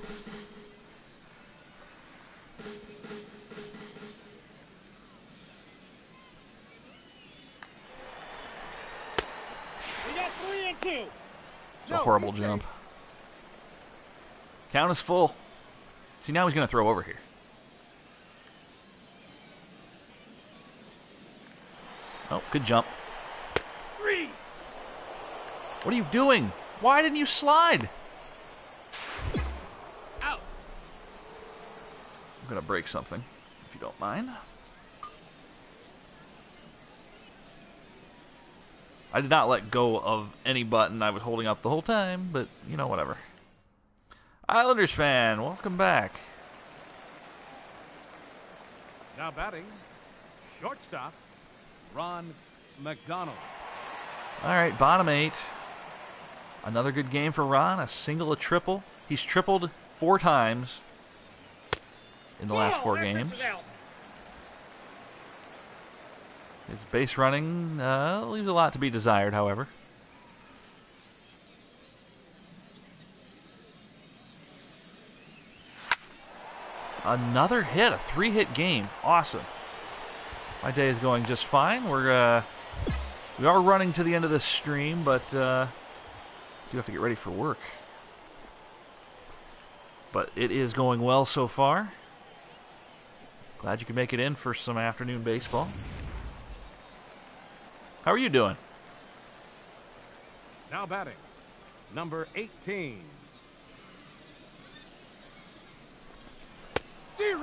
We got 3-2. It's a horrible jump. Count is full. See, now he's going to throw over here. Oh, good jump. 3. What are you doing? Why didn't you slide? Out. I'm going to break something, if you don't mind. I did not let go of any button I was holding up the whole time, but, you know, whatever. Islanders fan, welcome back. Now batting, shortstop, Ron McDonald. All right, bottom 8. Another good game for Ron. A single, a triple. He's tripled 4 times in the last 4 games. His base running leaves a lot to be desired, however. Another hit, a 3-hit game. Awesome. My day is going just fine. We are running to the end of this stream, but do have to get ready for work. But it is going well so far. Glad you could make it in for some afternoon baseball. How are you doing? Now batting, number 18.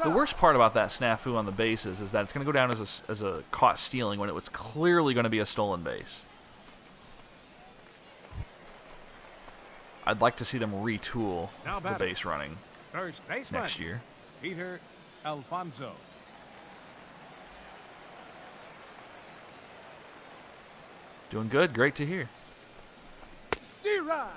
The worst part about that snafu on the bases is that it's going to go down as a caught stealing when it was clearly going to be a stolen base. I'd like to see them retool the base running First baseman, next year. Peter Alfonso. Doing good. Great to hear. D-Rod.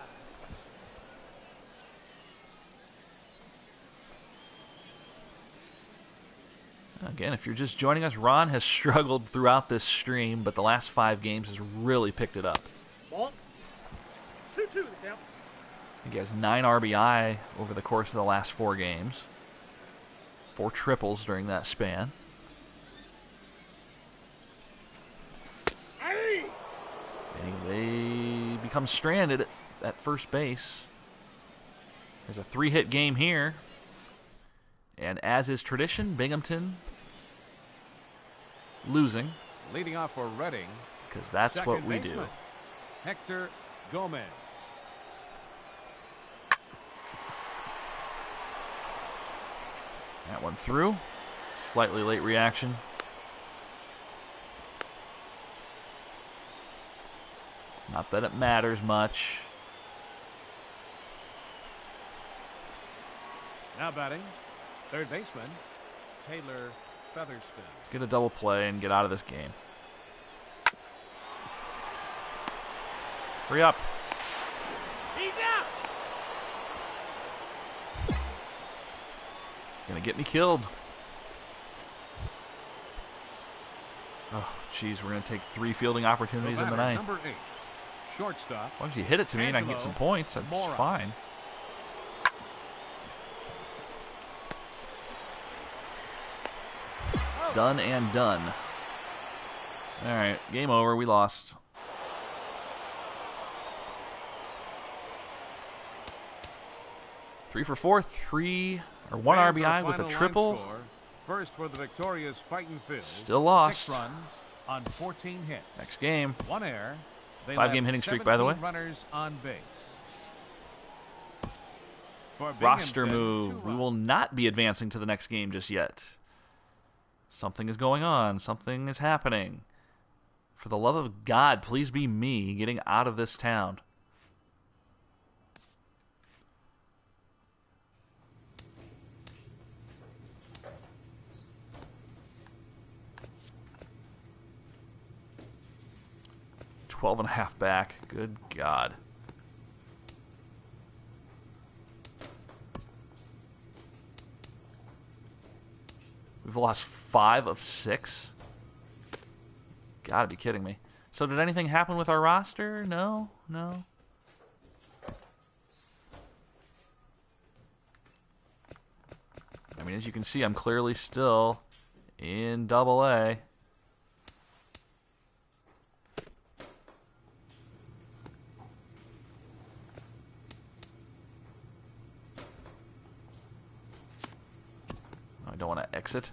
Again, if you're just joining us, Ron has struggled throughout this stream, but the last 5 games has really picked it up. Ball. 2-2 the count. I think he has 9 RBI over the course of the last 4 games. 4 triples during that span. Hey. And they become stranded at first base. There's a 3-hit game here. And as is tradition, Binghamton losing. Leading off for Reading. Because that's Second what we baseman, do. Hector Gomez. That one through. Slightly late reaction. Not that it matters much. Now batting, third baseman, Taylor Featherston. Let's get a double play and get out of this game. Hurry up. He's out. Gonna get me killed. Oh, jeez, we're gonna take 3 fielding opportunities in the ninth. Number 8, shortstop. As long as you hit it to me and I can get some points, that's Mora. fine. Done and done. All right, game over. We lost. Three for 4, 1 RBI with a triple. First for the victorious Fightin' Phils. Still lost. 6 runs on 14 hits. Next game. 1 error. They 5-game left hitting streak, by the way. 17 runners on base. For Roster Binghamton, move. 2 We runs. will not be advancing to the next game just yet. Something is going on. Something is happening. For the love of God, please be me getting out of this town. $12.5 back. Good God. We've lost 5 of 6. Gotta be kidding me. So did anything happen with our roster? No? No? I mean, as you can see, I'm clearly still in Double-A. I don't want to exit.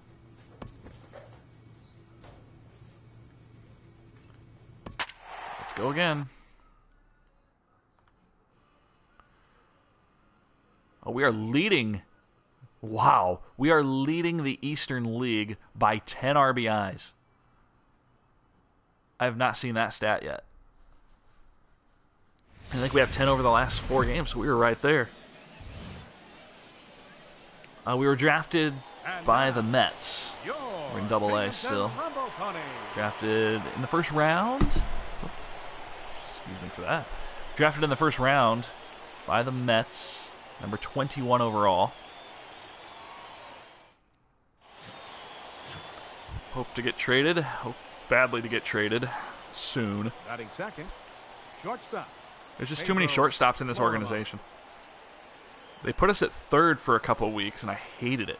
Let's go again. Oh, we are leading. Wow. We are leading the Eastern League by 10 RBIs. I have not seen that stat yet. I think we have 10 over the last 4 games, so we were right there. We were drafted by the Mets. We're in Double-A still. Rumble Ponies. Drafted in the first round. Oh, excuse me for that. Drafted in the first round by the Mets. Number 21 overall. Hope to get traded. Hope badly to get traded soon. Batting second, shortstop. There's just too many shortstops in this organization. They put us at third for a couple weeks, and I hated it.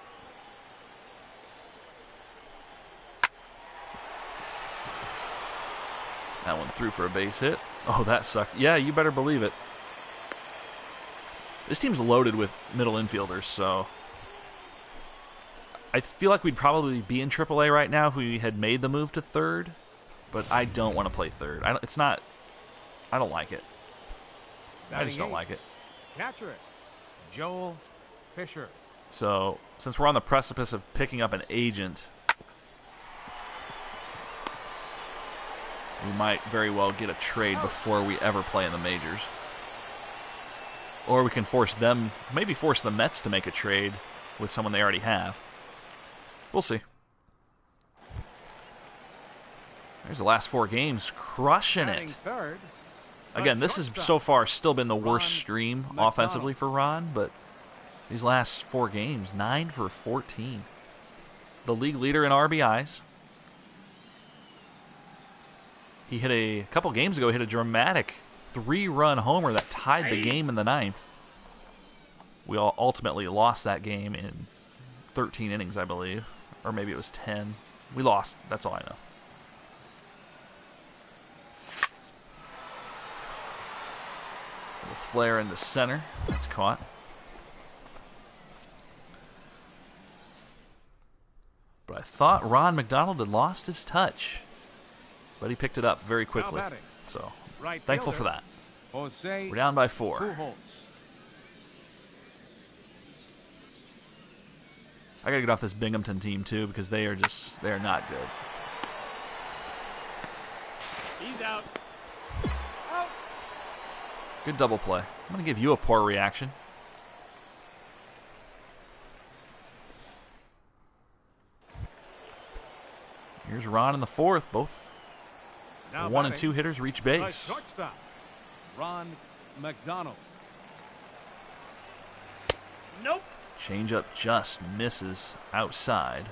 That one threw for a base hit. Oh, that sucks. Yeah, you better believe it. This team's loaded with middle infielders, so I feel like we'd probably be in AAA right now if we had made the move to third, but I don't want to play third. I don't like it. I just don't like it. Catcher, Joel Fisher. So, since we're on the precipice of picking up an agent, we might very well get a trade before we ever play in the majors. Or we can force them, maybe force the Mets to make a trade with someone they already have. We'll see. There's the last 4 games, crushing it. Again, this has so far still been the worst stream offensively for Ron, but these last 4 games, 9 for 14. The league leader in RBIs. He hit a couple games ago, hit a dramatic 3-run homer that tied the game in the 9th. We all ultimately lost that game in 13 innings, I believe. Or maybe it was 10. We lost. That's all I know. The flare in the center. That's caught. But I thought Ron McDonald had lost his touch. But he picked it up very quickly. So, thankful for that. We're down by 4. I gotta get off this Binghamton team too because they are not good. He's out. Good double play. I'm gonna give you a poor reaction. Here's Ron in the 4th. Both now 1 and 2 hitters reach base. Shortstop, Ron McDonald. Nope. Changeup just misses outside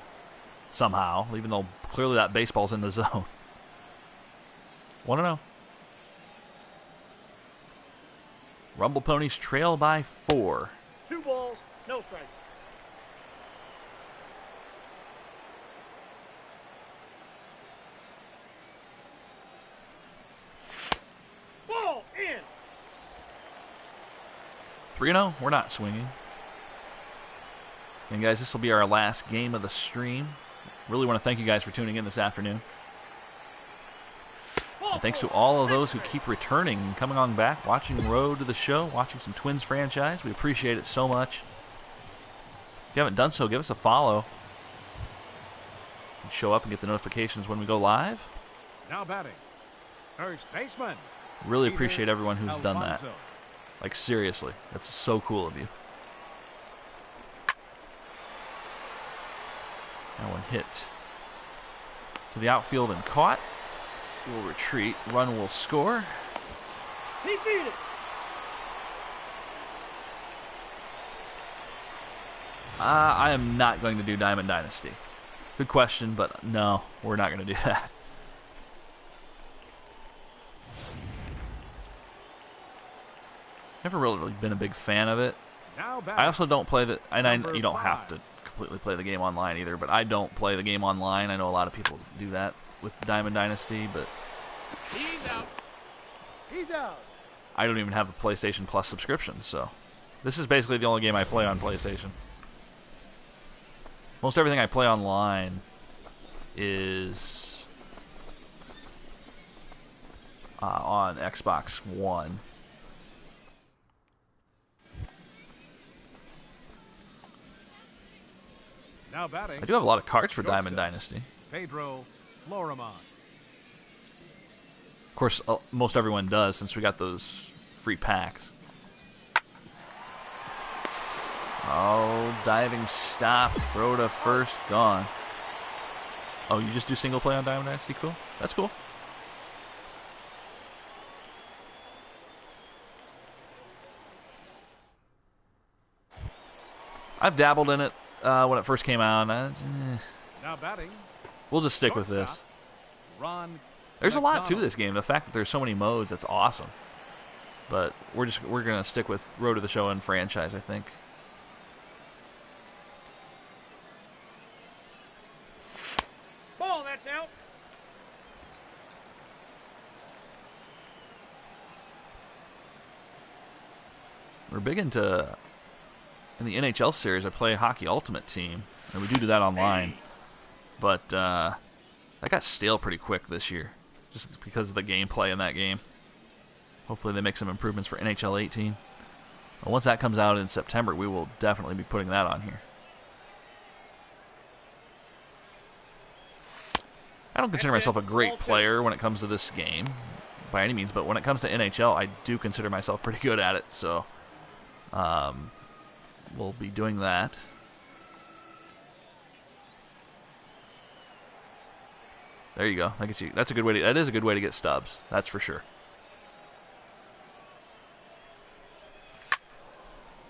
somehow, even though clearly that baseball's in the zone. 1-0. Rumble Ponies trail by 4. 2 balls, no strike. Ball in. 3-0. We're not swinging. And guys, this will be our last game of the stream. Really want to thank you guys for tuning in this afternoon. And thanks to all of those who keep returning and coming on back, watching Road to the Show, watching some Twins franchise. We appreciate it so much. If you haven't done so, give us a follow. And show up and get the notifications when we go live. Now batting, first baseman. Really appreciate everyone who's done that. Like, seriously, that's so cool of you. That one hit to the outfield and caught. We'll retreat. Run will score. He beat it. I am not going to do Diamond Dynasty. Good question, but no, we're not going to do that. Never really been a big fan of it. I also don't play the, and you don't have to completely play the game online either, but I don't play the game online. I know a lot of people do that with Diamond Dynasty, but He's out. He's out. I don't even have a PlayStation Plus subscription, so this is basically the only game I play on PlayStation. Most everything I play online is on Xbox One. Now batting. I do have a lot of cards for Diamond Dynasty. Pedro Florimon. Of course, most everyone does since we got those free packs. Oh, diving stop. Throw to first. Gone. Oh, you just do single play on Diamond Dynasty? Cool. That's cool. I've dabbled in it when it first came out. Now batting. We'll just stick with this. Ron There's a lot to McDonald. this game. The fact that there's so many modes, that's awesome. But we're gonna stick with Road to the Show and franchise, I think. Ball, that's out. We're big into, in the NHL series, I play Hockey Ultimate Team, and we do that online. But that got stale pretty quick this year, just because of the gameplay in that game. Hopefully they make some improvements for NHL 18. But once that comes out in September, we will definitely be putting that on here. I don't consider myself a great player when it comes to this game, by any means, but when it comes to NHL, I do consider myself pretty good at it, so we'll be doing that. There you go. That's a good way to. That is a good way to get stubs. That's for sure.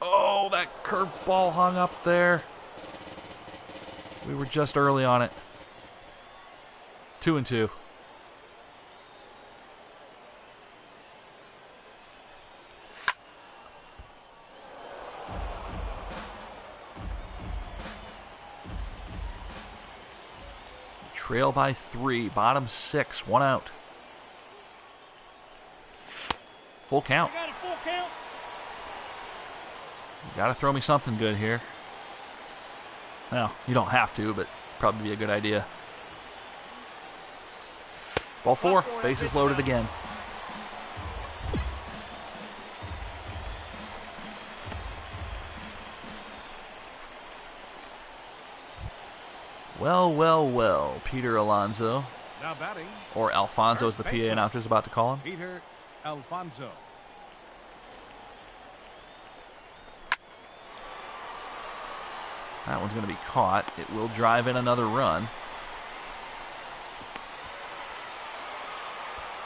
Oh, that curveball hung up there. We were just early on it. 2-2. Trail by 3, bottom 6, 1 out. Full count. I got a full count. You gotta throw me something good here. Well, you don't have to, but probably be a good idea. Ball 4, bases loaded again. Well, well, well, Peter Alonso. Now batting. Or Alfonso, as the PA announcer is about to call him. Peter Alfonso. That one's going to be caught. It will drive in another run.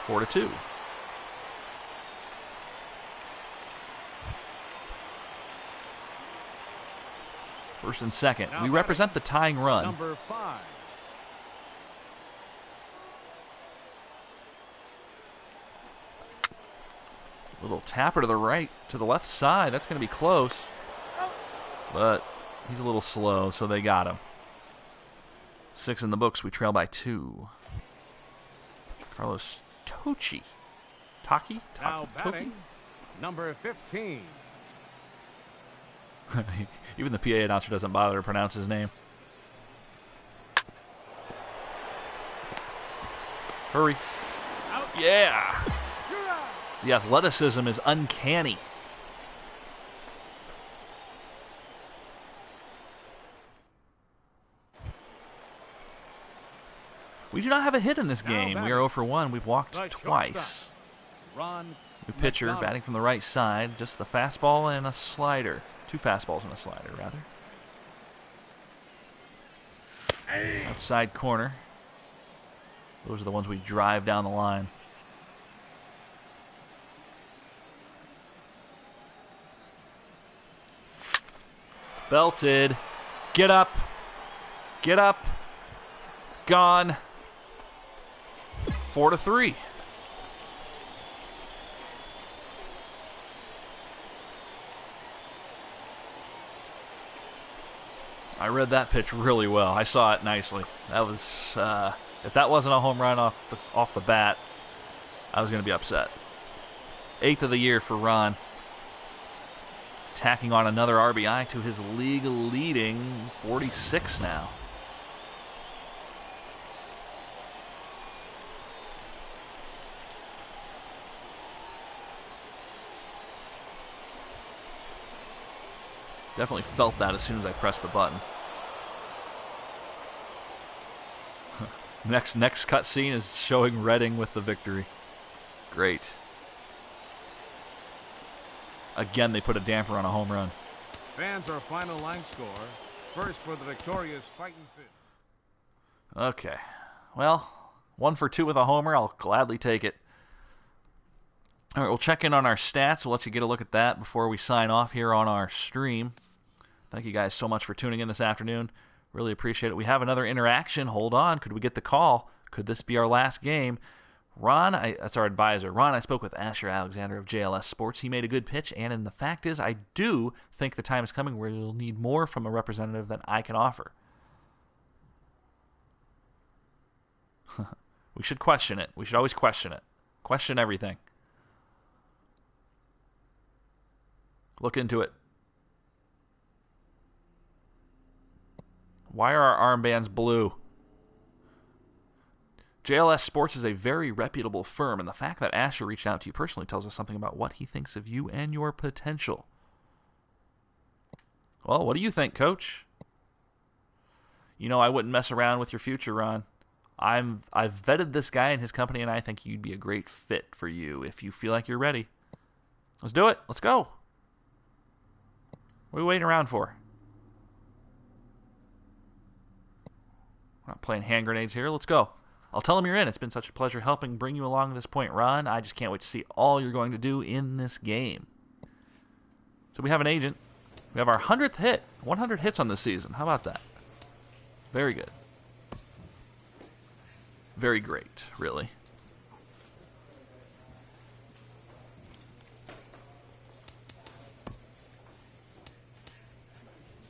4-2. First and second. Now We represent the tying run. Number 5. Little tapper to the right, to the left side. That's going to be close. But he's a little slow, so they got him. 6 in the books. We trail by 2. Carlos Tochi. Taki? Now batting. Number 15. Even the PA announcer doesn't bother to pronounce his name. Hurry. Out. Yeah. You're out. The athleticism is uncanny. We do not have a hit in this game. We are 0 for 1. We've walked The twice. shortstop, Ron New pitcher McDonald. batting from the right side. Just the fastball and a slider. 2 fastballs and a slider, rather. Outside corner. Those are the ones we drive down the line. Belted. Get up. Get up. Gone. 4-3. I read that pitch really well. I saw it nicely. That was, if that wasn't a home run off the bat, I was going to be upset. 8th of the year for Ron. Tacking on another RBI to his league leading 46 now. Definitely felt that as soon as I pressed the button. Next cut scene is showing Redding with the victory. Great. Again, they put a damper on a home run. Fans, our final line score. First for the victorious Fighting Fish. Okay. Well, 1 for 2 with a homer. I'll gladly take it. All right, we'll check in on our stats. We'll let you get a look at that before we sign off here on our stream. Thank you guys so much for tuning in this afternoon. Really appreciate it. We have another interaction. Hold on. Could we get the call? Could this be our last game? Ron, that's our advisor. Ron, I spoke with Asher Alexander of JLS Sports. He made a good pitch, and the fact is, I do think the time is coming where you'll need more from a representative than I can offer. We should question it. We should always question it. Question everything. Look into it. Why are our armbands blue? JLS Sports is a very reputable firm, and the fact that Asher reached out to you personally tells us something about what he thinks of you and your potential. Well, what do you think, Coach? You know I wouldn't mess around with your future, Ron. I've vetted this guy and his company, and I think you'd be a great fit for you if you feel like you're ready. Let's do it. Let's go. What are we waiting around for? We're not playing hand grenades here. Let's go. I'll tell him you're in. It's been such a pleasure helping bring you along to this point, Ron. I just can't wait to see all you're going to do in this game. So we have an agent. We have our 100th hit. 100 hits on this season. How about that? Very good. Very great, really.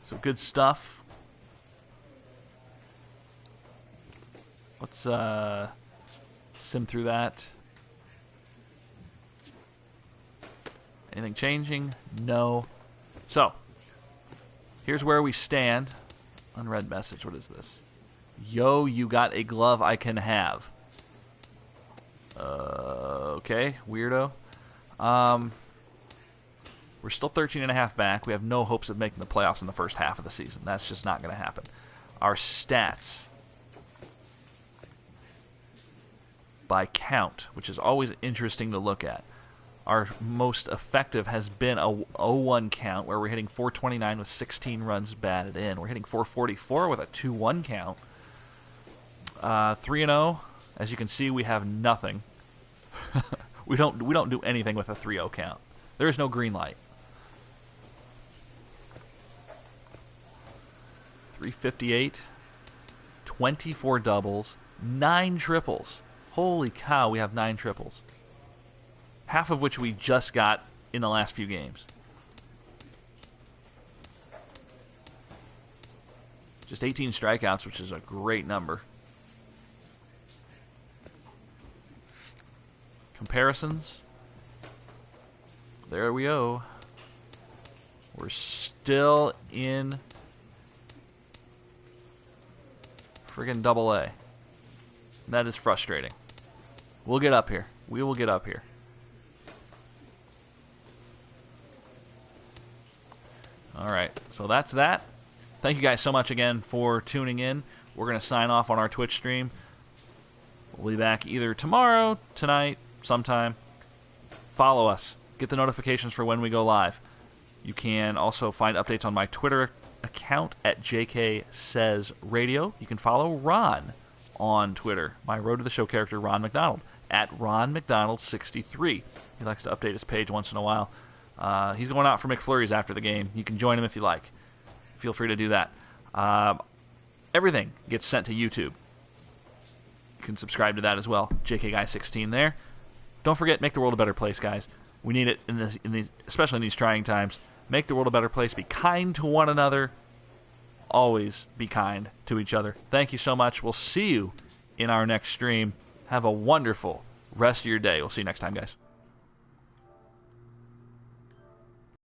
So good stuff. Let's sim through that. Anything changing? No. So, here's where we stand. Unread message. What is this? Yo, you got a glove I can have. Okay, weirdo. We're still 13.5 back. We have no hopes of making the playoffs in the first half of the season. That's just not going to happen. Our stats by count, which is always interesting to look at. Our most effective has been a 0-1 count, where we're hitting 429 with 16 runs batted in. We're hitting 444 with a 2-1 count. 3-0, as you can see, we have nothing. we don't do anything with a 3-0 count. There is no green light. 358, 24 doubles, 9 triples. Holy cow, we have 9 triples. Half of which we just got in the last few games. Just 18 strikeouts, which is a great number. Comparisons. There we go. We're still in friggin' double A. That is frustrating. We'll get up here. We will get up here. Alright, so that's that. Thank you guys so much again for tuning in. We're going to sign off on our Twitch stream. We'll be back either tomorrow, tonight, sometime. Follow us. Get the notifications for when we go live. You can also find updates on my Twitter account at JKSaysRadio. You can follow Ron on Twitter, my Road to the Show character, Ron McDonald, at RonMcDonald63. He likes to update his page once in a while. He's going out for McFlurries after the game. You can join him if you like. Feel free to do that. Everything gets sent to YouTube. You can subscribe to that as well. JKGuy16 there. Don't forget, make the world a better place, guys. We need it in these, especially in these trying times. Make the world a better place. Be kind to one another. Always be kind to each other. Thank you so much. We'll see you in our next stream. Have a wonderful rest of your day. We'll see you next time, guys.